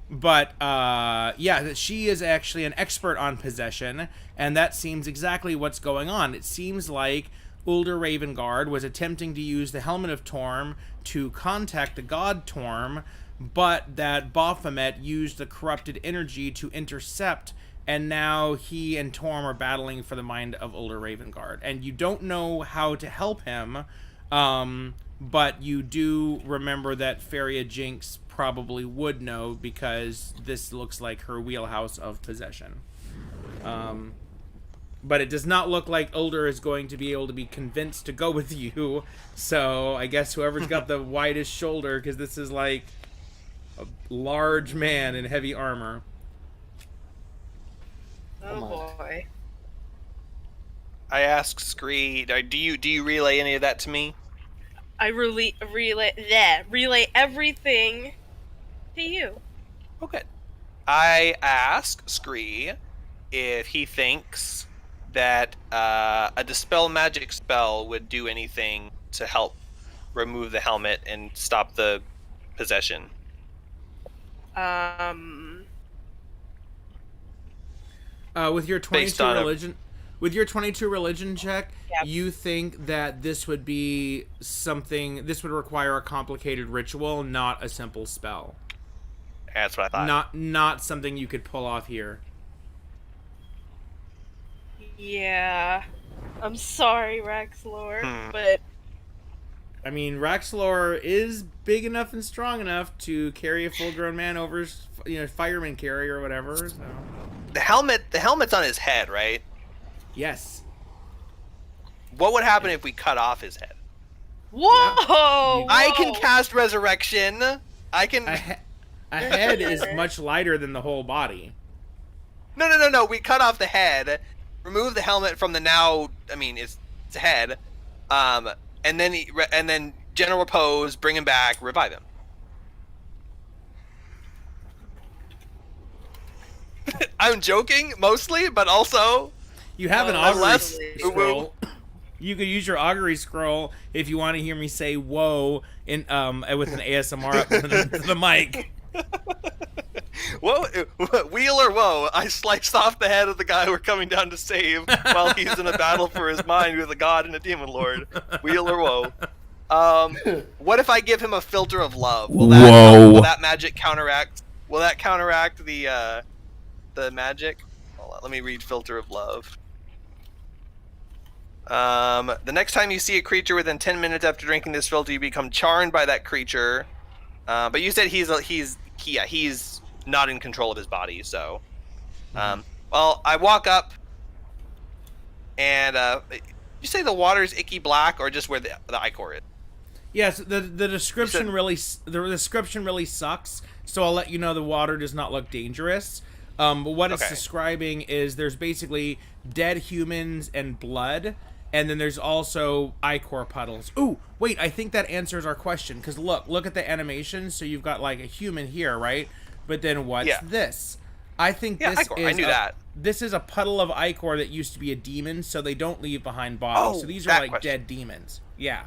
That she is actually an expert on possession, and that seems exactly what's going on. It seems like Ulder Ravengard was attempting to use the Helmet of Torm to contact the god Torm, but that Baphomet used the corrupted energy to intercept, and now he and Torm are battling for the mind of Ulder Ravengard. And you don't know how to help him, but you do remember that Faria Jinx probably would know, because this looks like her wheelhouse of possession. But it does not look like Ulder is going to be able to be convinced to go with you, so I guess whoever's got the widest shoulder, because this is like a large man in heavy armor. Oh boy. I asked Scree, do you relay any of that to me? I relay everything to you. Okay. I ask Scree if he thinks that a dispel magic spell would do anything to help remove the helmet and stop the possession. With your 22 religion, with your 22 religion check, you think that this would be something. This would require a complicated ritual, not a simple spell. That's what I thought. Not something you could pull off here. Yeah, I'm sorry, Raxlor, but I mean, Raxlor is big enough and strong enough to carry a full-grown man over, fireman carry or whatever. So. The helmet's on his head, right? Yes. What would happen if we cut off his head? Whoa! I can cast resurrection. I can. A head is much lighter than the whole body. No. We cut off the head, remove the helmet from the now. I mean, it's head, and then general repose, bring him back, revive him. I'm joking mostly, but also you have an augury scroll. You could use your augury scroll if you want to hear me say "whoa" with an ASMR up to the mic. Whoa, wheel or woe, I sliced off the head of the guy we're coming down to save while he's in a battle for his mind with a god and a demon lord. Wheel or woe. What if I give him a filter of love? Will that magic counteract will that counteract the magic? Hold on, let me read Filter of Love. The next time you see a creature within 10 minutes after drinking this filter, you become charmed by that creature. But you said he's not in control of his body, so. Well, I walk up, and you say the water's icky black, or just where the ichor is? Yes, the description really sucks. So I'll let you know the water does not look dangerous. But what it's describing is there's basically dead humans and blood, and then there's also ichor puddles. Ooh, wait, I think that answers our question. Because look at the animation. So you've got like a human here, right? But then what's this? I think this ichor. is I knew that. This is a puddle of ichor that used to be a demon, so they don't leave behind bodies. So these are like dead demons. Yeah.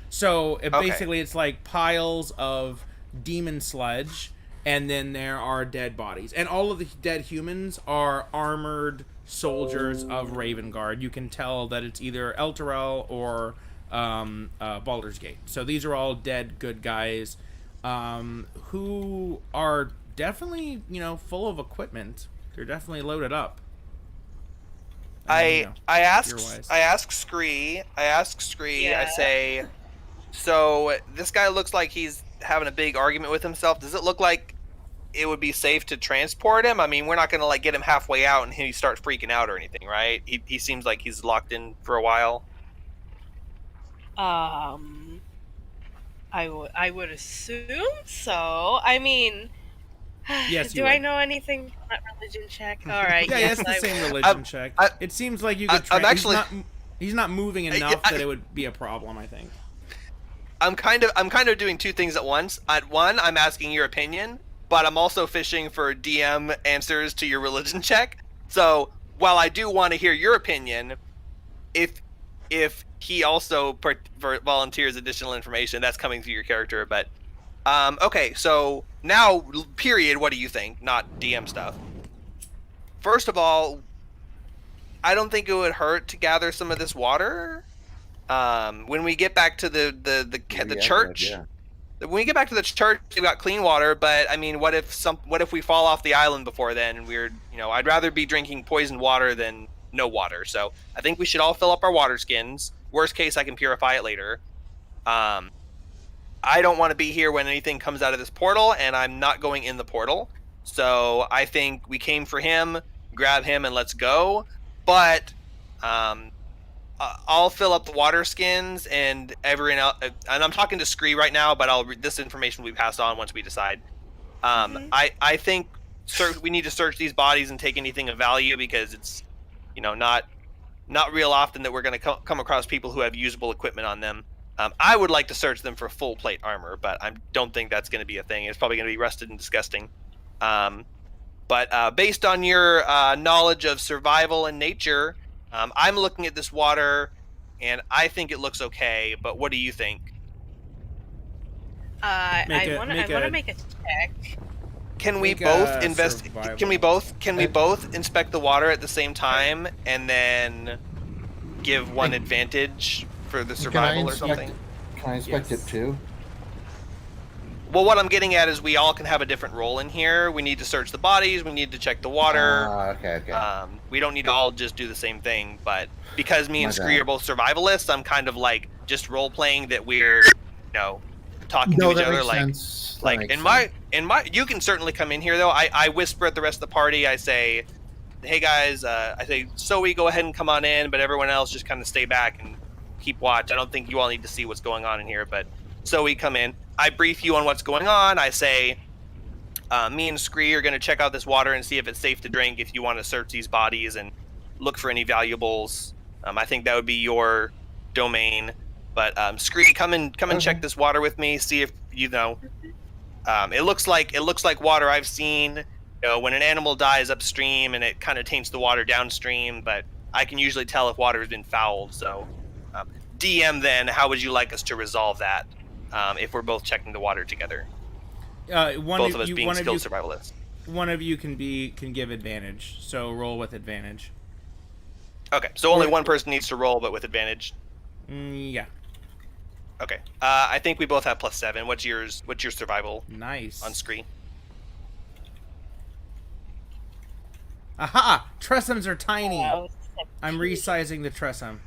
So basically it's like piles of demon sludge, and then there are dead bodies. And all of the dead humans are armored soldiers of Ravengard. You can tell that it's either Elturel or Baldur's Gate. So these are all dead good guys who are definitely, full of equipment. They're definitely loaded up. I ask Scree. Yeah. I say, so this guy looks like he's having a big argument with himself. Does it look like it would be safe to transport him? I mean, we're not going to like get him halfway out and he start freaking out or anything, right? He seems like he's locked in for a while. I would assume so. I mean, Yes. do I know anything from that religion check? All right. Yeah, yes, it's the I same would. religion check. It seems like you could. I'm actually. He's not moving enough that it would be a problem, I think. I'm kind of doing two things at once. At one, I'm asking your opinion, but I'm also fishing for DM answers to your religion check. So while I do want to hear your opinion, if he also volunteers additional information, that's coming through your character. But okay, so now, period. What do you think? Not DM stuff. First of all, I don't think it would hurt to gather some of this water. When we get back to the church, when we get back to the church, we've got clean water. But I mean, what if we fall off the island before then? And I'd rather be drinking poisoned water than no water. So I think we should all fill up our water skins. Worst case, I can purify it later. I don't want to be here when anything comes out of this portal, and I'm not going in the portal. So I think we came for him, grab him, and let's go. But I'll fill up the water skins and everyone else. And I'm talking to Scree right now, but this information will be passed on once we decide. I think we need to search these bodies and take anything of value, because it's not real often that we're going to come across people who have usable equipment on them. I would like to search them for full plate armor, but I don't think that's going to be a thing. It's probably going to be rusted and disgusting. But based on your knowledge of survival and nature, I'm looking at this water, and I think it looks okay. But what do you think? I want to make a check. Can we both invest? Can we both inspect the water at the same time, and then give one advantage for the survival or something? Can I inspect it too? Well, what I'm getting at is we all can have a different role in here. We need to search the bodies. We need to check the water. Okay. We don't need to all just do the same thing. But because me and Scree are both survivalists, I'm kind of like just role playing that we're, talking to each other. Like in my, you can certainly come in here though. I whisper at the rest of the party. I say, hey guys, so we go ahead and come on in, but everyone else just kind of stay back and keep watch. I don't think you all need to see what's going on in here, but so we come in. I brief you on what's going on. I say, me and Scree are going to check out this water and see if it's safe to drink. If you want to search these bodies and look for any valuables, I think that would be your domain. But Scree, come and check this water with me. See if it looks like water I've seen. When an animal dies upstream and it kind of taints the water downstream, but I can usually tell if water has been fouled. So, DM, then how would you like us to resolve that? If we're both checking the water together, both of us being skilled survivalists. One of you can give advantage, so roll with advantage. Okay, so only one person needs to roll, but with advantage. Yeah. Okay. I think we both have +7. What's yours? What's your survival? Nice. On Scree. Aha! Tressums are tiny. Oh, I'm resizing the tressum.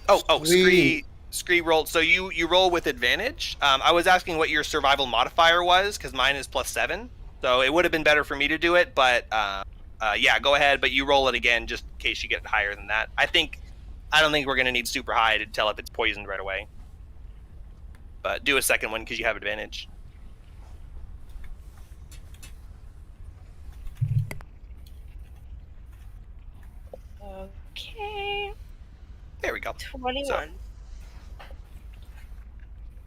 Oh, Sweet. Scree rolled. So you roll with advantage. I was asking what your survival modifier was because mine is +7. So it would have been better for me to do it, but yeah, go ahead. But you roll it again just in case you get higher than that. I don't think we're gonna need super high to tell if it's poisoned right away. But do a second one because you have advantage. Okay. There we go. 21.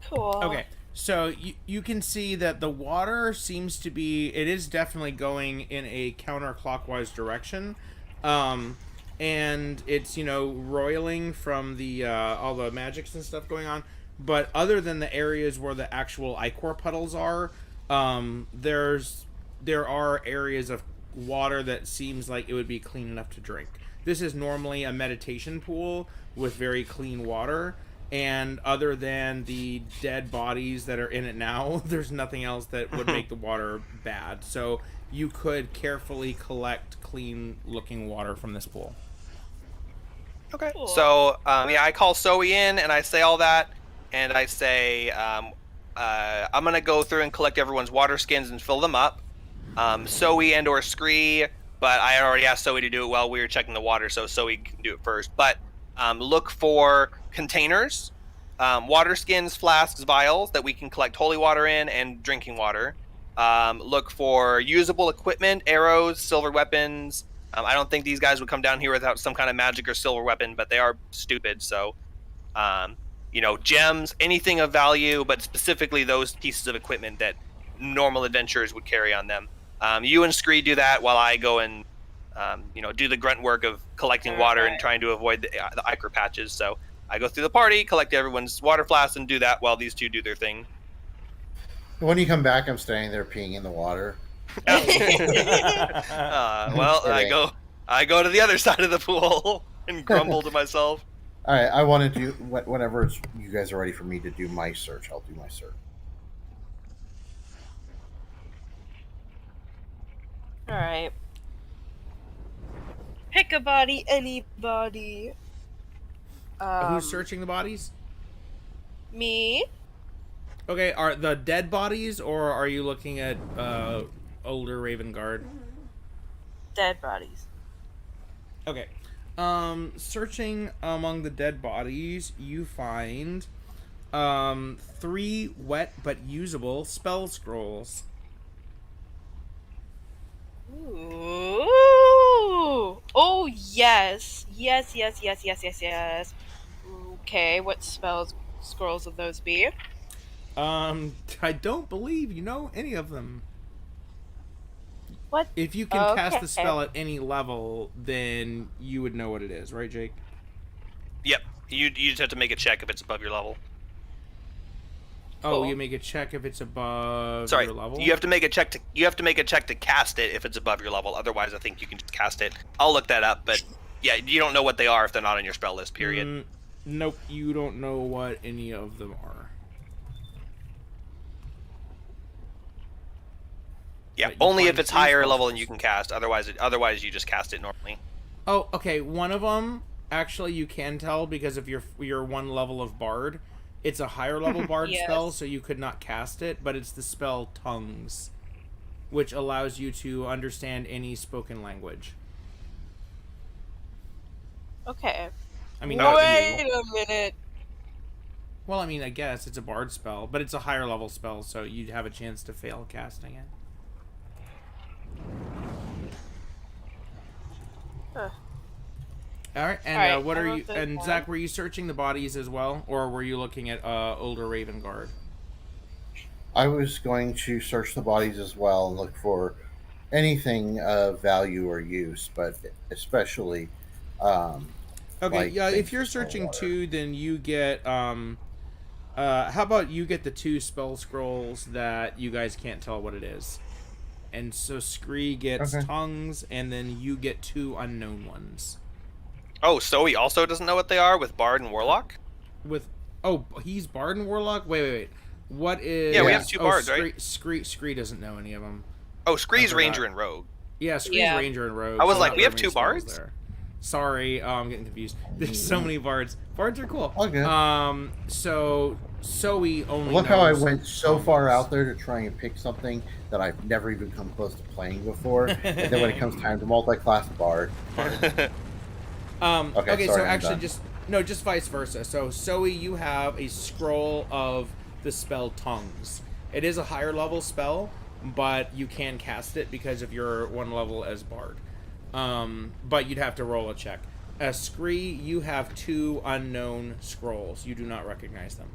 Cool. Okay, so you can see that the water seems to be, it is definitely going in a counterclockwise direction. And it's, roiling from the all the magics and stuff going on. But other than the areas where the actual ichor puddles are, there are areas of water that seems like it would be clean enough to drink. This is normally a meditation pool with very clean water, and other than the dead bodies that are in it now, there's nothing else that would make the water bad. So you could carefully collect clean looking water from this pool. Okay. Cool. So yeah, I call Zoe in and I say all that, and I say I'm gonna go through and collect everyone's water skins and fill them up. Zoe and or Scree, but I already asked Zoe to do it while we were checking the water, so Zoe can do it first. But look for containers, water skins, flasks, vials that we can collect holy water in and drinking water. Look for usable equipment, arrows, silver weapons. I don't think these guys would come down here without some kind of magic or silver weapon, but they are stupid. So, gems, anything of value, but specifically those pieces of equipment that normal adventurers would carry on them. You and Scree do that while I go and, do the grunt work of collecting water and trying to avoid the ichor patches. So I go through the party, collect everyone's water flasks, and do that while these two do their thing. When you come back, I'm standing there peeing in the water. Well, Kidding. I go to the other side of the pool and grumble to myself. All right, I want to do whenever you guys are ready for me to do my search. I'll do my search. All right. Pick a body, anybody. Who's searching the bodies? Me. Okay, are the dead bodies, or are you looking at older Raven Guard? Dead bodies. Okay. Searching among the dead bodies, you find 3 wet but usable spell scrolls. Ooh. Oh, yes. Yes. Okay, what scrolls would those be? I don't believe you know any of them. What? If you can cast the Okay. spell at any level, then you would know what it is, right, Jake? Yep. You just have to make a check if it's above your level. Oh, Cool. you make a check if it's above Sorry, your level? you have to make a check to cast it if it's above your level. Otherwise, I think you can just cast it. I'll look that up, but yeah, you don't know what they are if they're not on your spell list. Period. Nope, you don't know what any of them are. Yeah, But you only find if it's 3 higher spell level than slots. you can cast. Otherwise you just cast it normally. Oh, okay. One of them, actually, you can tell because of your 1 level of Bard. It's a higher level Bard Yes. spell, so you could not cast it, but it's the spell Tongues, which allows you to understand any spoken language. Okay. I mean, Wait a minute. well, I mean, I guess it's a Bard spell, but it's a higher level spell, so you'd have a chance to fail casting it. Huh. All right, and All right, what I are wrote you? those And down. Zach, were you searching the bodies as well, or were you looking at older Raven Guard? I was going to search the bodies as well and look for anything of value or use, but especially. Okay, Like yeah. If things you're with cold searching water. 2, then you get how about you get the 2 spell scrolls that you guys can't tell what it is, and so Scree gets Okay. tongues, and then you get 2 unknown ones. Oh, so he also doesn't know what they are with Bard and Warlock? With he's Bard and Warlock. Wait. What is? Yeah, we have 2 bards, Scree, right? Scree doesn't know any of them. Oh, Scree's I forgot. Ranger and Rogue. Yeah, Scree's Yeah. ranger and rogue. I was so like, not we have very many two spells bards? there. Sorry, I'm getting confused. There's so many bards. Bards are cool. Okay. So we only Look how I knows went so combos. far out there to try and pick something that I've never even come close to playing before, and then when it comes time to multi-class bard. Okay, Okay, so sorry, I'm actually done. just vice versa. So Zoe, you have a scroll of the spell Tongues. It is a higher level spell, but you can cast it because of your one level as bard. But you'd have to roll a check. Scree, you have 2 unknown scrolls. You do not recognize them.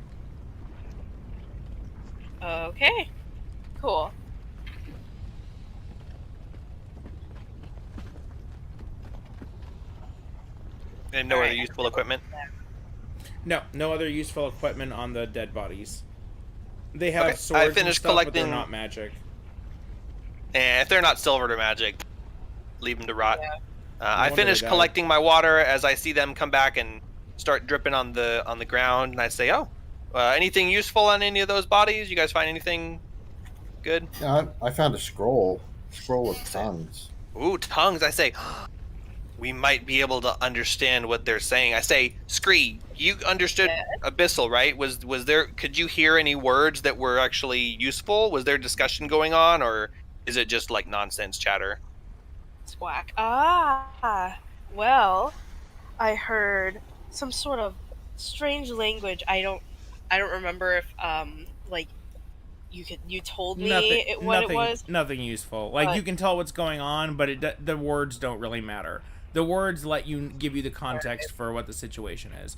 Okay. Cool. And no other Alright. useful equipment. No other useful equipment on the dead bodies. They have Okay, I swords and finished stuff, but they're collecting- not magic. And if they're not silvered or magic, leave them to rot. Yeah. I wonder finished they died. collecting my water as I see them come back and start dripping on the ground, and I say, "Oh, anything useful on any of those bodies? You guys find anything good?" Yeah, I found a scroll of tongues. Ooh, tongues! I say, we might be able to understand what they're saying. I say, Scree, you understood Yeah. Abyssal, right? Was there? Could you hear any words that were actually useful? Was there discussion going on, or is it just like nonsense chatter? Squack. Well, I heard some sort of strange language. I don't remember if like you told me what it was. Nothing useful. Like, But- you can tell what's going on, but the words don't really matter. The words give you the context for what the situation is.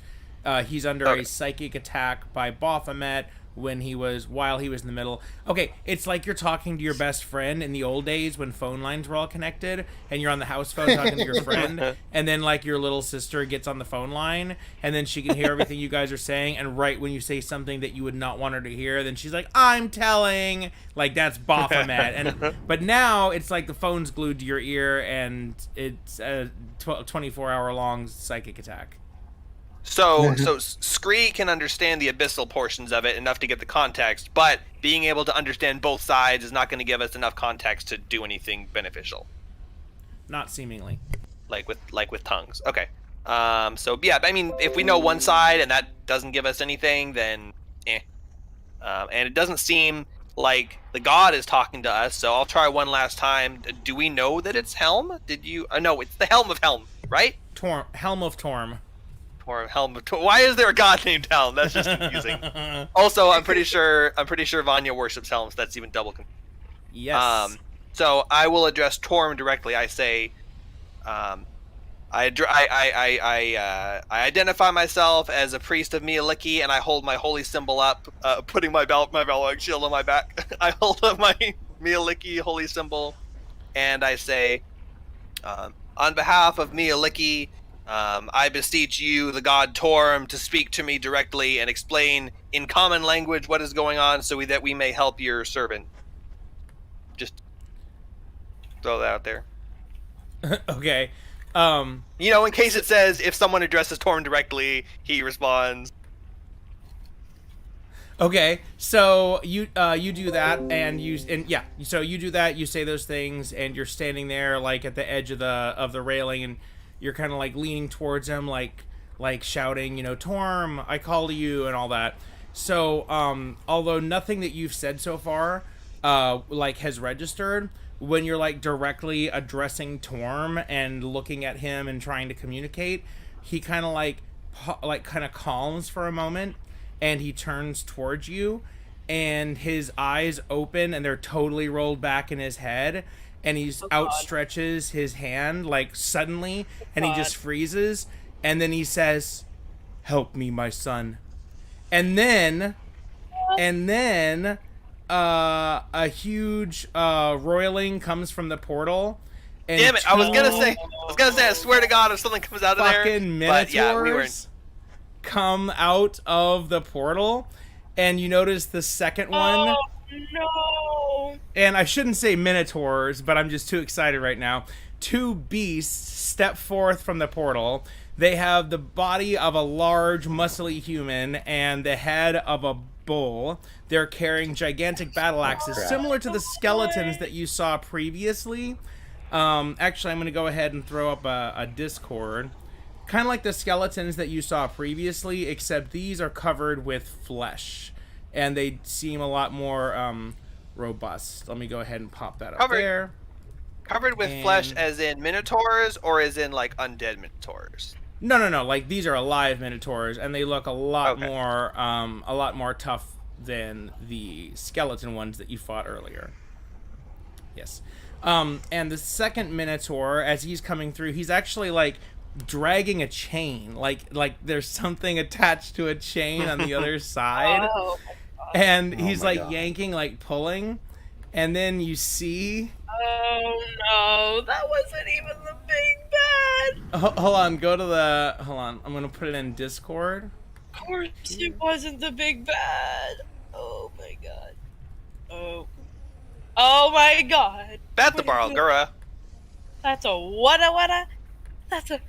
He's under Okay. a psychic attack by Baphomet while he was in the middle. Okay, it's like you're talking to your best friend in the old days when phone lines were all connected, and you're on the house phone talking to your friend, and then like your little sister gets on the phone line, and then she can hear everything you guys are saying, and right when you say something that you would not want her to hear, then she's like, "I'm telling," like that's Baphomet. But now it's like the phone's glued to your ear, and it's a 24-hour long psychic attack. So Scree can understand the abyssal portions of it enough to get the context, but being able to understand both sides is not going to give us enough context to do anything beneficial, Not seemingly. like with tongues. Okay. So yeah, I mean, if we know one side and that doesn't give us anything, then and it doesn't seem like the god is talking to us. So I'll try one last time. Do we know that it's Helm? Did you? No, it's the Helm of Helm, right? Helm of Torm. Or Helm of Torm. Why is there a god named Helm? That's just confusing. Also, I'm pretty sure Vanya worships Helm, so that's even double confusing. Yes. So I will address Torm directly. I say, I identify myself as a priest of Mialiki, and I hold my holy symbol up, putting my Balrog shield on my back. I hold up my Mialiki holy symbol, and I say, on behalf of Mialiki, I beseech you, the god Torm, to speak to me directly and explain in common language what is going on, so that we may help your servant. Just throw that out there. Okay. In case it says if someone addresses Torm directly, he responds. Okay. So you do that, so you do that. You say those things, and you're standing there like at the edge of the railing, and you're kind of like leaning towards him, like shouting, Torm, I call to you, and all that. So, although nothing that you've said so far, has registered, when you're like directly addressing Torm and looking at him and trying to communicate, he kind of calms for a moment, and he turns towards you, and his eyes open and they're totally rolled back in his head. And he outstretches his hand like suddenly, and he just freezes, and then he says, "Help me, my son." And then a huge roiling comes from the portal. And Damn it! I was gonna say, I swear to God, if something comes out of there. Fucking But minotaurs yeah, we weren't. come out of the portal, and you notice the second one. Oh no! And I shouldn't say minotaurs, but I'm just too excited right now. 2 beasts step forth from the portal. They have the body of a large, muscly human and the head of a bull. They're carrying gigantic battle axes, similar to the skeletons that you saw previously. Actually, I'm going to go ahead and throw up a Discord. Kind of like the skeletons that you saw previously, except these are covered with flesh. And they seem a lot more robust. Let me go ahead and pop that up there. Covered with flesh as in minotaurs or as in like undead minotaurs? No. Like these are alive minotaurs, and they look a lot more tough than the skeleton ones that you fought earlier. Yes. And the second minotaur, as he's coming through, he's actually like dragging a chain, like there's something attached to a chain on the other side. And he's like yanking, like pulling, and then you see. Oh no, that wasn't even the big bad. Hold on, go to the. Hold on, I'm gonna put it in Discord. Of course, it wasn't the big bad. Oh my god. Oh my god. Bat the Barlgura. That's a what? That's a.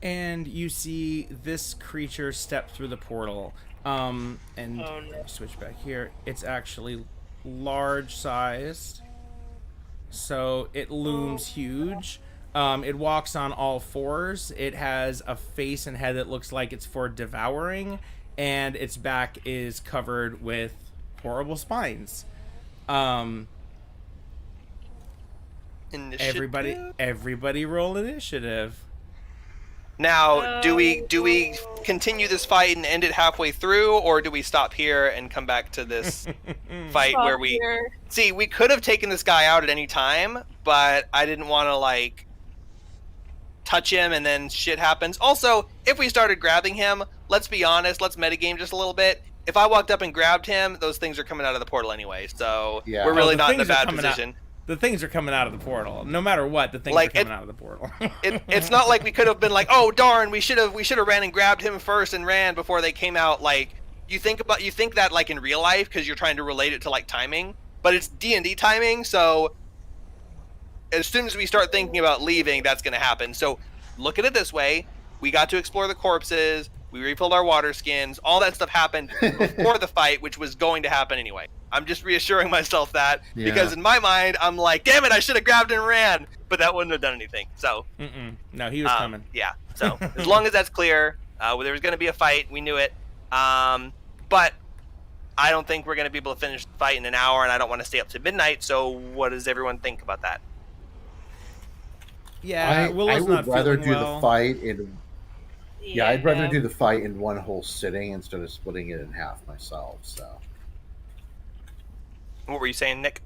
And you see this creature step through the portal. And let me switch back here. It's actually large sized, so it looms huge. It walks on all fours. It has a face and head that looks like it's for devouring, and its back is covered with horrible spines. Everybody roll initiative. Now, do we continue this fight and end it halfway through, or do we stop here and come back to this fight where we see we could have taken this guy out at any time, but I didn't want to like touch him and then shit happens. Also, if we started grabbing him, let's be honest, let's metagame just a little bit. If I walked up and grabbed him, those things are coming out of the portal anyway, so we're really not in a bad position. The things are coming out of the portal. No matter what, the things are coming out of the portal. It's not like we could have been like, oh darn, we should have ran and grabbed him first and ran before they came out. Like you think that like in real life because you're trying to relate it to like timing, but it's D&D timing. So as soon as we start thinking about leaving, that's going to happen. So look at it this way: we got to explore the corpses, we refilled our water skins, all that stuff happened before the fight, which was going to happen anyway. I'm just reassuring myself that because in my mind, I'm like, damn it, I should have grabbed and ran, but that wouldn't have done anything. So, no, he was coming. Yeah. So as long as that's clear, there was going to be a fight. We knew it. But I don't think we're going to be able to finish the fight in an hour, and I don't want to stay up to midnight. So what does everyone think about that? Yeah, I would rather do the fight in. Yeah, I'd rather do the fight in one whole sitting instead of splitting it in half myself. So. What were you saying, Nick?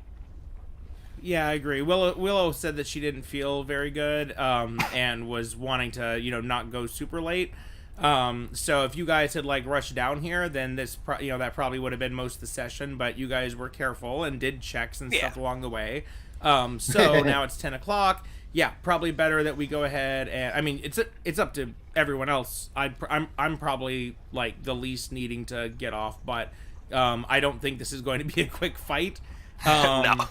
Yeah, I agree. Willow said that she didn't feel very good and was wanting to, not go super late. So if you guys had like rushed down here, then this, that probably would have been most of the session. But you guys were careful and did checks and stuff along the way. So now it's 10 o'clock. Yeah, probably better that we go ahead and I mean it's up to everyone else. I'm probably like the least needing to get off, but I don't think this is going to be a quick fight. No.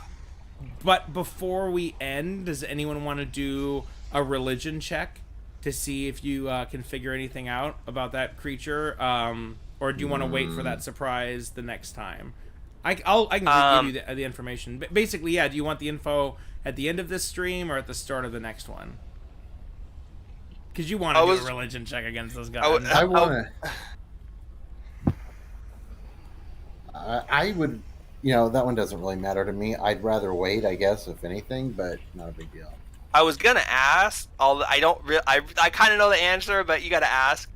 But before we end, does anyone want to do a religion check to see if you can figure anything out about that creature, or do you want to wait for that surprise the next time? I can give you the information. But basically, yeah. Do you want the info at the end of this stream or at the start of the next one? Because you want to do a religion check against this guy. I want to. I would, that one doesn't really matter to me. I'd rather wait, I guess, if anything, but not a big deal. I was gonna ask, although I kind of know the answer, but you gotta ask: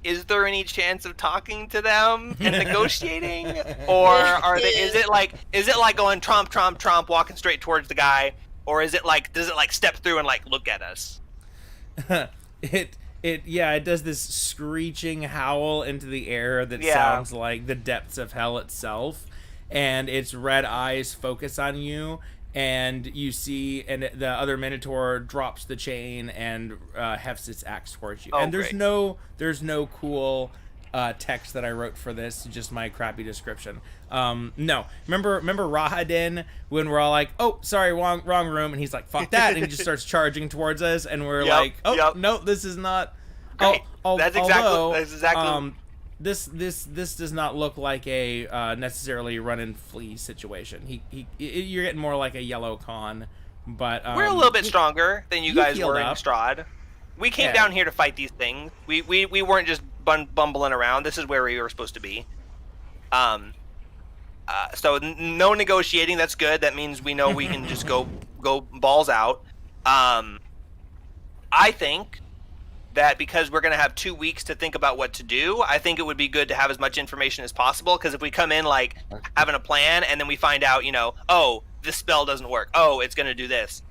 is there any chance of talking to them and negotiating, or are they? Is it like going tromp tromp tromp, walking straight towards the guy, or is it like does it like step through and like look at us? It does this screeching howl into the air that sounds like the depths of hell itself, and its red eyes focus on you, and you see, and the other minotaur drops the chain and hefts its axe towards you. And there's no cool text that I wrote for this, just my crappy description. No, remember Rahadin when we're all like, oh, sorry, wrong room, and he's like, fuck that, and he just starts charging towards us, and we're no, this is not. That's exactly. this does not look like a necessarily run and flee situation. You're getting more like a yellow con, but we're a little bit stronger than you guys were in up. Strahd. We came down here to fight these things. We weren't just bumbling around. This is where we were supposed to be. So no negotiating. That's good. That means we know we can just go balls out. I think that because we're going to have 2 weeks to think about what to do, I think it would be good to have as much information as possible, because if we come in like having a plan and then we find out, oh, this spell doesn't work, oh, it's going to do this,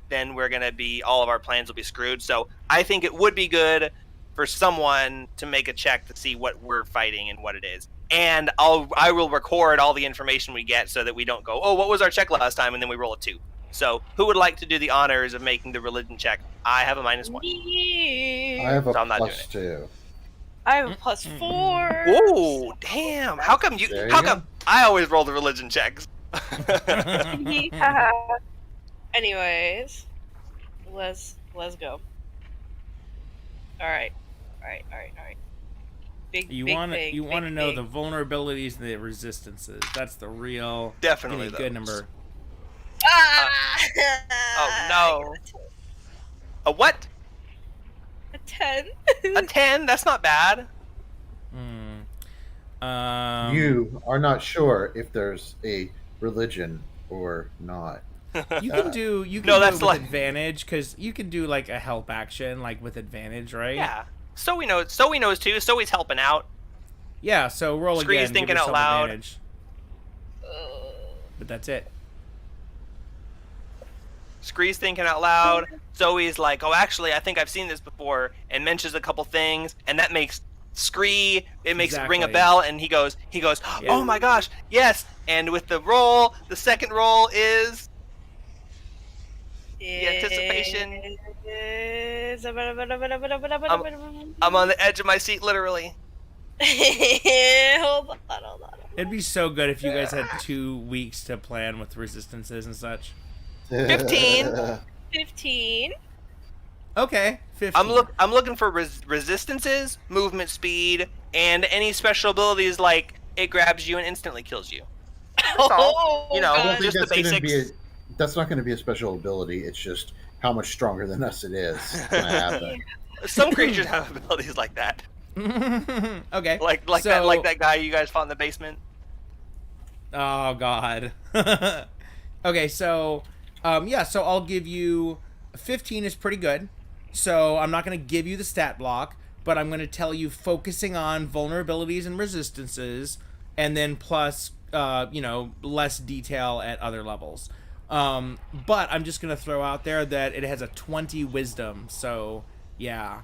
then we're going to be, all of our plans will be screwed. So I think it would be good for someone to make a check to see what we're fighting and what it is. And I will record all the information we get so that we don't go, oh, what was our check last time? And then we roll a 2. So who would like to do the honors of making the religion check? I have a -1. I have a So I'm not +2. I have a +4. Ooh, damn! How come you? There How you go. come I always roll the religion checks? Yeah. Anyways, let's go. All right. You want to know the vulnerabilities and the resistances. That's the real Definitely good those. number. Oh no! A what? A 10. A 10? That's not bad. You are not sure if there's a religion or not. You can do No, it that's with like- advantage, because you can do like a help action like with advantage, right? Yeah. So we knows too. So he's helping out. Yeah. So roll Scree's again. thinking give out yourself loud. advantage. But that's it. Scree's thinking out loud. Zoe's like, oh, actually, I think I've seen this before, and mentions a couple things, and that makes Scree, it makes it ring a Exactly. bell, and he goes, Yeah. oh my gosh, yes. And with the roll, the second roll is the anticipation. I'm on the edge of my seat, literally. Hold on. It'd be so good if you guys had 2 weeks to plan with resistances and such. 15. 15. Okay, 15. I'm looking for resistances, movement speed, and any special abilities like it grabs you and instantly kills you. That's all. Oh, You know, I don't God. think just the that's going to basics. be that's not going to be a special ability. It's just how much stronger than us it is. It's gonna happen. Some creatures have abilities like that, Okay. like so, that guy you guys fought in the basement. Oh God. Okay, so so I'll give you 15 is pretty good. So I'm not going to give you the stat block, but I'm going to tell you focusing on vulnerabilities and resistances, and then plus less detail at other levels. But I'm just going to throw out there that it has a 20 wisdom. So yeah,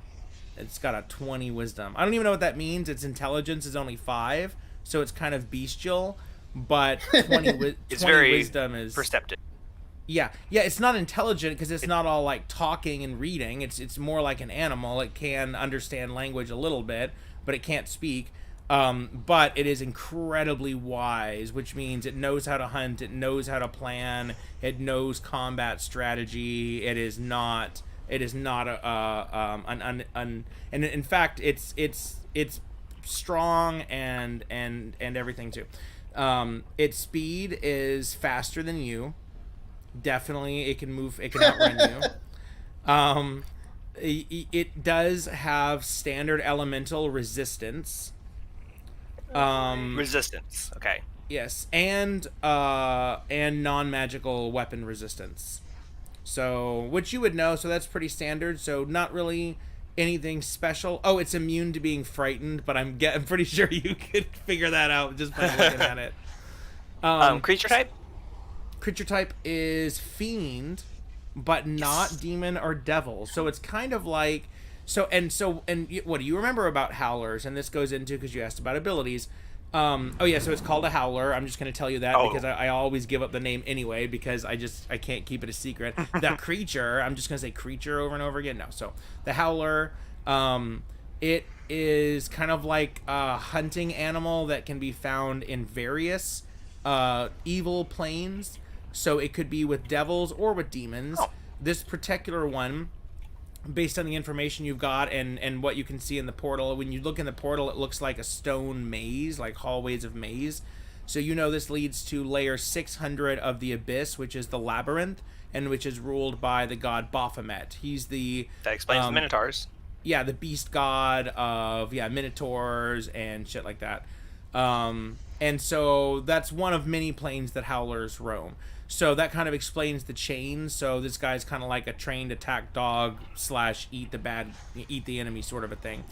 it's got a 20 wisdom. I don't even know what that means. Its intelligence is only 5, so it's kind of bestial. But 20 It's 20 very wisdom is perceptive. yeah, it's not intelligent because it's not all like talking and reading. It's more like an animal. It can understand language a little bit, but it can't speak. But it is incredibly wise, which means it knows how to hunt, it knows how to plan, it knows combat strategy. It is not and in fact it's strong and everything too. Its speed is faster than you. Definitely, it can outrun you. It does have standard elemental resistance. Resistance. Okay. Yes, and non-magical weapon resistance. So, which you would know, so that's pretty standard. So, not really anything special. Oh, it's immune to being frightened, but I'm pretty sure you could figure that out just by looking at it. Creature type? Creature type is fiend, but not demon or devil. So it's kind of like what do you remember about howlers? And this goes into, because you asked about abilities. So it's called a howler. I'm just going to tell you that because I always give up the name anyway, because I can't keep it a secret. That creature, I'm just going to say creature over and over again. No, so the howler, it is kind of like a hunting animal that can be found in various evil planes. So it could be with devils or with demons. This particular one based on the information you've got and what you can see in the portal. When you look in the portal, it looks like a stone maze, like hallways of maze. So you know this leads to layer 600 of the Abyss, which is the labyrinth, and which is ruled by the god Baphomet. He's the... That explains the Minotaurs. Yeah, the beast god of, Minotaurs and shit like that. And so that's one of many planes that Howlers roam. So that kind of explains the chains. So this guy's kind of like a trained attack dog / eat the enemy sort of a thing.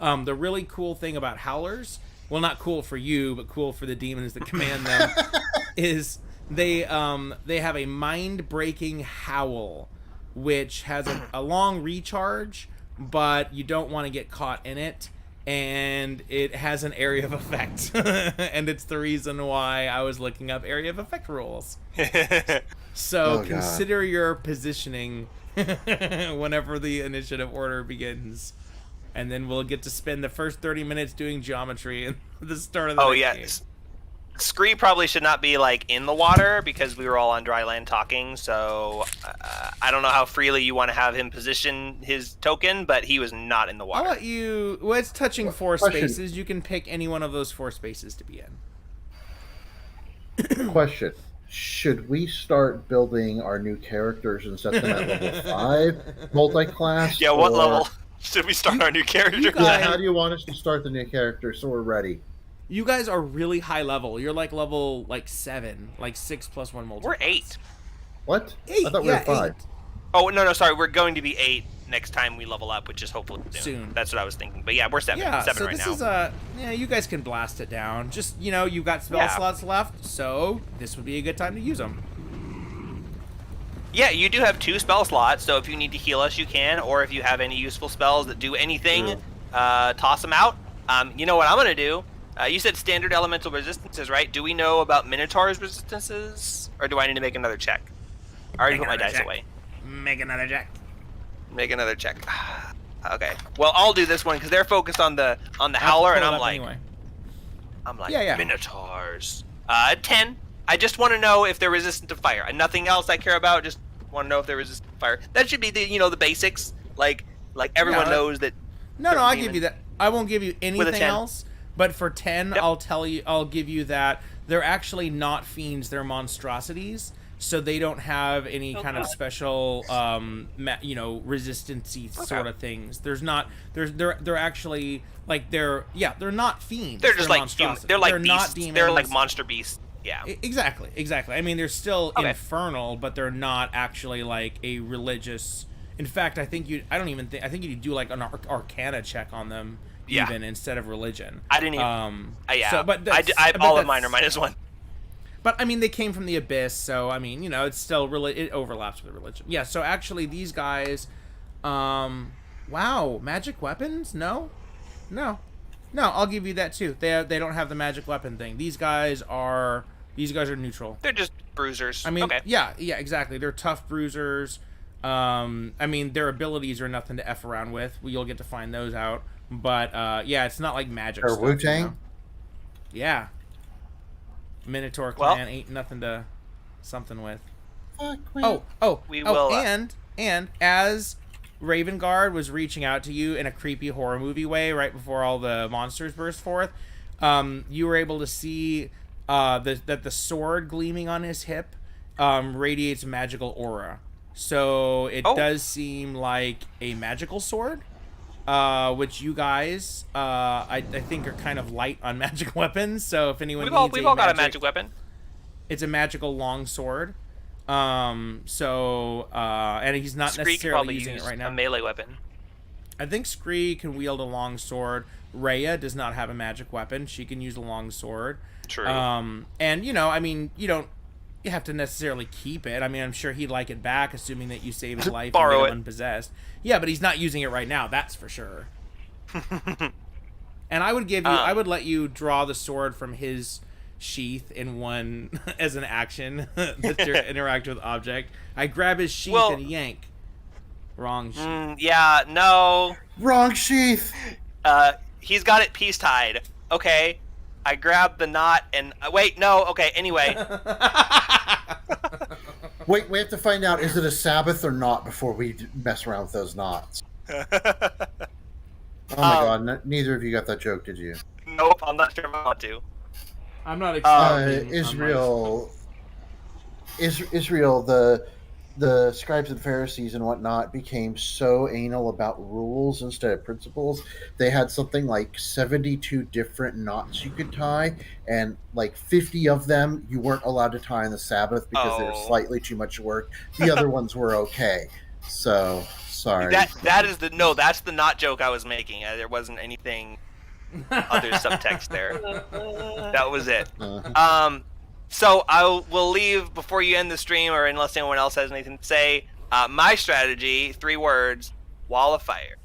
The really cool thing about Howlers, well, not cool for you, but cool for the demons that command them, is they have a mind-breaking howl, which has a long recharge, but you don't want to get caught in it. And it has an area of effect. And it's the reason why I was looking up area of effect rules. So consider your positioning whenever the initiative order begins. And then we'll get to spend the first 30 minutes doing geometry at the start of the game. Scree probably should not be like in the water because we were all on dry land talking, so I don't know how freely you want to have him position his token, but he was not in the water. I'll let you... Well, it's touching 4 spaces. You can pick any one of those 4 spaces to be in. Question. Should we start building our new characters and set them at level 5 multi-class? Yeah, what level should we start our new character? Yeah, how do you want us to start the new character so we're ready? You guys are really high level. You're like level 7, like 6 + 1 multi. We're 8. What? 8. I thought we were 5. 8. Oh no, sorry. We're going to be 8 next time we level up, which is hopefully soon. Soon. That's what I was thinking. But yeah, we're 7. Yeah, 7 so right this now. is you guys can blast it down. Just you've got spell slots left, so this would be a good time to use them. Yeah, you do have 2 spell slots, so if you need to heal us, you can, or if you have any useful spells that do anything, toss them out. You know what I'm gonna do? You said standard elemental resistances, right? Do we know about Minotaur's resistances? Or do I need to make another check? I already put my dice away. Make another check. Make another check. Okay. Well, I'll do this one because they're focused on the Howler, and I'm like, Minotaurs. 10. I just want to know if they're resistant to fire. And nothing else I care about. Just want to know if they're resistant to fire. That should be the basics. Like everyone knows that. No, I'll give you that. I won't give you anything else. But for 10, I'll give you that they're actually not fiends, they're monstrosities, so they don't have any kind of special resistancy sort of things. They're actually like they're not fiends. They're just like monstrosities. They're like they're beasts. Not demons. They're like monster beasts. Yeah. Exactly. I mean, they're still infernal, but they're not actually like a religious. In fact, I think you do like an Arcana check on them. Even instead of religion. I didn't even. All of mine are -1. But I mean, they came from the Abyss, so I mean, it's still really it overlaps with the religion. Yeah. So actually, these guys, wow, magic weapons? No. I'll give you that too. They don't have the magic weapon thing. These guys are neutral. They're just bruisers. I mean, yeah, exactly. They're tough bruisers. I mean, their abilities are nothing to f around with. You'll get to find those out. But it's not like magic or stuff. Wu-Tang? Yeah. Minotaur clan ain't nothing to something with. We will. And as Ravenguard was reaching out to you in a creepy horror movie way right before all the monsters burst forth, you were able to see that the sword gleaming on his hip radiates magical aura. So it does seem like a magical sword. Which you guys, I think, are kind of light on magic weapons. So if anyone we've all got a magic weapon. It's a magical long sword. And he's not necessarily using it right now. A melee weapon. I think Scree can wield a long sword. Rhea does not have a magic weapon. She can use a long sword. True. And I mean, you have to necessarily keep it. I mean, I'm sure he'd like it back, assuming that you save his life and get him unpossessed. Yeah, but he's not using it right now. That's for sure. And I would let you draw the sword from his sheath in one as an action that you interact with object. I grab his sheath and yank. Wrong sheath. Yeah, no. Wrong sheath. He's got it piece tied. Okay. I grabbed the knot and wait, no. Okay. Anyway. Wait, we have to find out, is it a Sabbath or not before we mess around with those knots. Oh my god, neither of you got that joke, did you? Nope, I'm not sure if I want to. I'm not expecting Israel, the scribes and Pharisees and whatnot became so anal about rules instead of principles. They had something like 72 different knots you could tie, and like 50 of them you weren't allowed to tie on the Sabbath because they were slightly too much work. The other ones were okay. So sorry. That's the knot joke I was making. There wasn't anything other subtext there. That was it. So we'll leave before you end the stream, or unless anyone else has anything to say. My strategy, 3 words: wall of fire.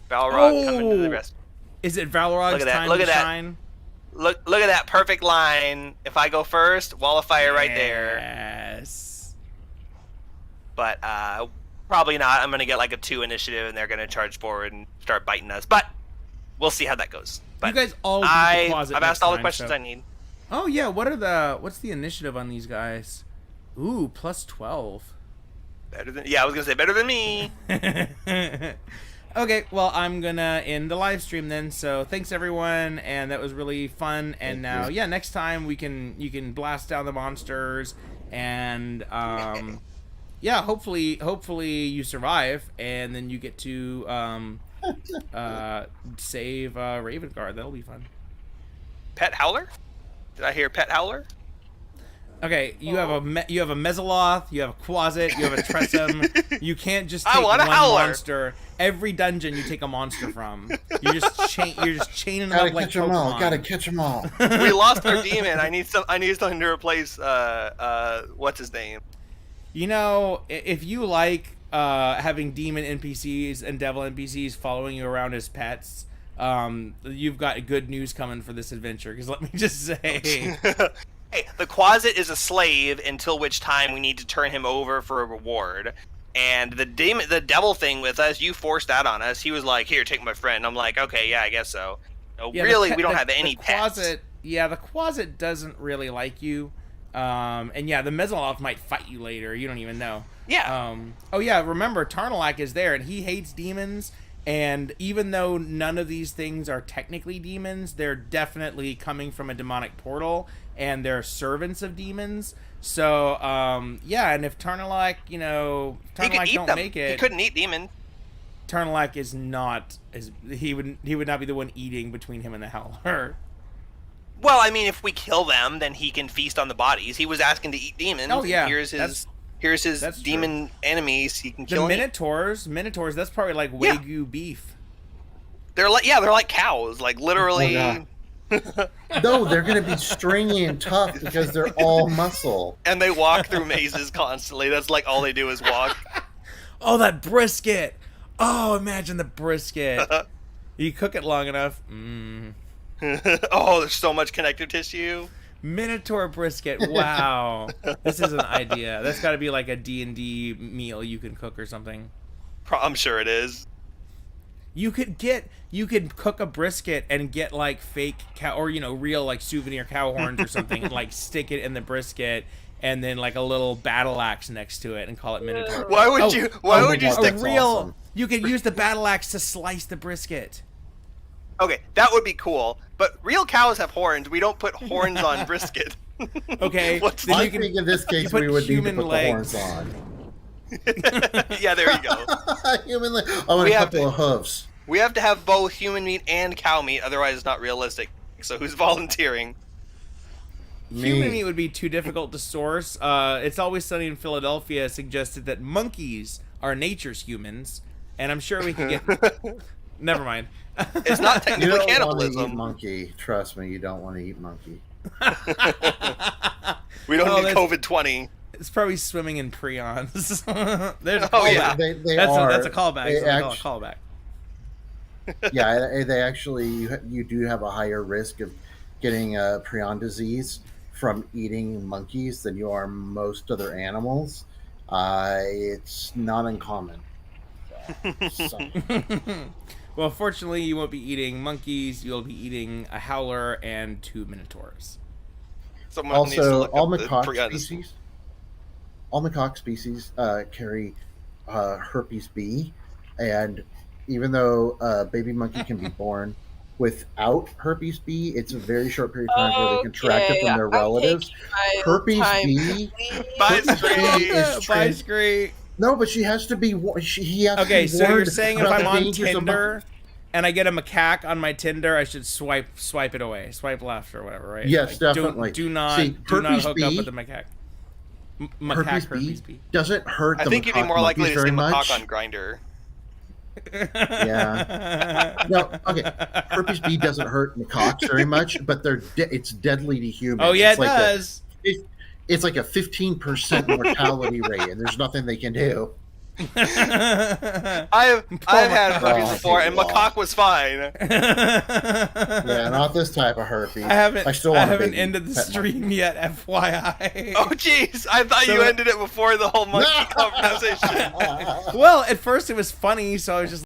Balrog coming to the rescue. Is it Valrog's time to shine? Look at that perfect line. If I go first, wall of fire right there. Yes. But probably not. I'm going to get like a 2 initiative, and they're going to charge forward and start biting us. But we'll see how that goes. But you guys all I've asked all the questions I need. Oh yeah, what's the initiative on these guys? Ooh, plus 12. I was gonna say better than me. Okay, well I'm gonna end the live stream then. So thanks everyone, and that was really fun. And now, next time you can blast down the monsters, and hopefully you survive, and then you get to save Ravengard. That'll be fun. Pet Howler? Did I hear Pet Howler? Okay, you have a Mesoloth, you have a Quasit, you have a Tressum. You can't just take one monster. Every dungeon you take a monster from. You're just chaining them up like Pokemon. Gotta catch them all. We lost our demon. I need something to replace what's his name? You know, if you like having demon NPCs and devil NPCs following you around as pets, you've got good news coming for this adventure, because let me just say hey, the Quasit is a slave, until which time we need to turn him over for a reward. And the devil thing with us, you forced that on us. He was like, here, take my friend. I'm like, okay, yeah, I guess so. No, really, we don't have any pets. Yeah, the Quasit doesn't really like you. And yeah, the Mesoloth might fight you later. You don't even know. Yeah. Oh yeah, remember, Tarnalak is there, and he hates demons. And even though none of these things are technically demons, they're definitely coming from a demonic portal, and they're servants of demons. So, and if Tarnalak, don't make it, he couldn't eat demons. Tarnalak is not he would not be the one eating between him and the Howler. Well, I mean, if we kill them, then he can feast on the bodies. He was asking to eat demons. Oh yeah, here's his demon enemies. He can kill the Minotaurs. That's probably like Wagyu beef. They're like cows, like literally. Oh, no, they're gonna be stringy and tough because they're all muscle. And they walk through mazes constantly. That's like all they do is walk. Oh, that brisket! Oh, imagine the brisket. You cook it long enough. Oh, there's so much connective tissue. Minotaur brisket. Wow. This is an idea. That's got to be like a D&D meal you can cook or something. I'm sure it is. You could cook a brisket and get like fake cow, or real like souvenir cow horns or something, and like stick it in the brisket, and then like a little battle axe next to it, and call it Minotaur. Why would you stick real? Awesome. You could use the battle axe to slice the brisket. Okay, that would be cool. But real cows have horns. We don't put horns on brisket. Okay. I think in this case we would need to put legs. The horns on. Yeah, there you go. Human leg. Oh, and a couple of hooves. We have to have both human meat and cow meat, otherwise it's not realistic. So who's volunteering? Human meat would be too difficult to source. It's Always Sunny in Philadelphia suggested that monkeys are nature's humans, and I'm sure we can get. Never mind. It's not technically cannibalism. You don't want to eat monkey. Trust me, you don't want to eat monkey. We don't need COVID-20. It's probably swimming in prions. There's a callback. Yeah. That's a callback. That's a callback. Yeah, they actually you do have a higher risk of getting a prion disease from eating monkeys than you are most other animals. It's not uncommon. So. Well, fortunately, you won't be eating monkeys. You'll be eating a howler and 2 minotaurs. Someone needs to Also, look all up the macaque prion species. all macaque species carry herpes B, and even though a baby monkey can be born without herpes B, it's a very short period of time where they contract it Okay, from their I'm relatives. taking my Herpes time. B. Bye, Herpes B Scree. is Bye, trans- Scree. No, but she has to be. He has Okay, to be so you're warned saying if about I'm the on dangers of Tinder and I get a macaque on my Tinder, I should swipe it away, swipe left or whatever, right? Yes, Like, definitely. Do not See, do not herpes hook B, up with the macaque. Macaque herpes B doesn't hurt I the think you'd be macaque more likely monkeys to very see much. macaque on Grinder. Yeah. No, okay. Herpes B doesn't hurt macaques very much, but it's deadly to humans. Oh yeah, it's it like does. It's like a 15% mortality rate, and there's nothing they can do. I've had herpes Oh, before, and God. macaque was fine. Yeah, not this type of herpes. I haven't still want a haven't baby ended the pet stream yet, FYI. Oh jeez, I thought So- you ended it before the whole monkey monkey. conversation. Well, at first it was funny, so I was just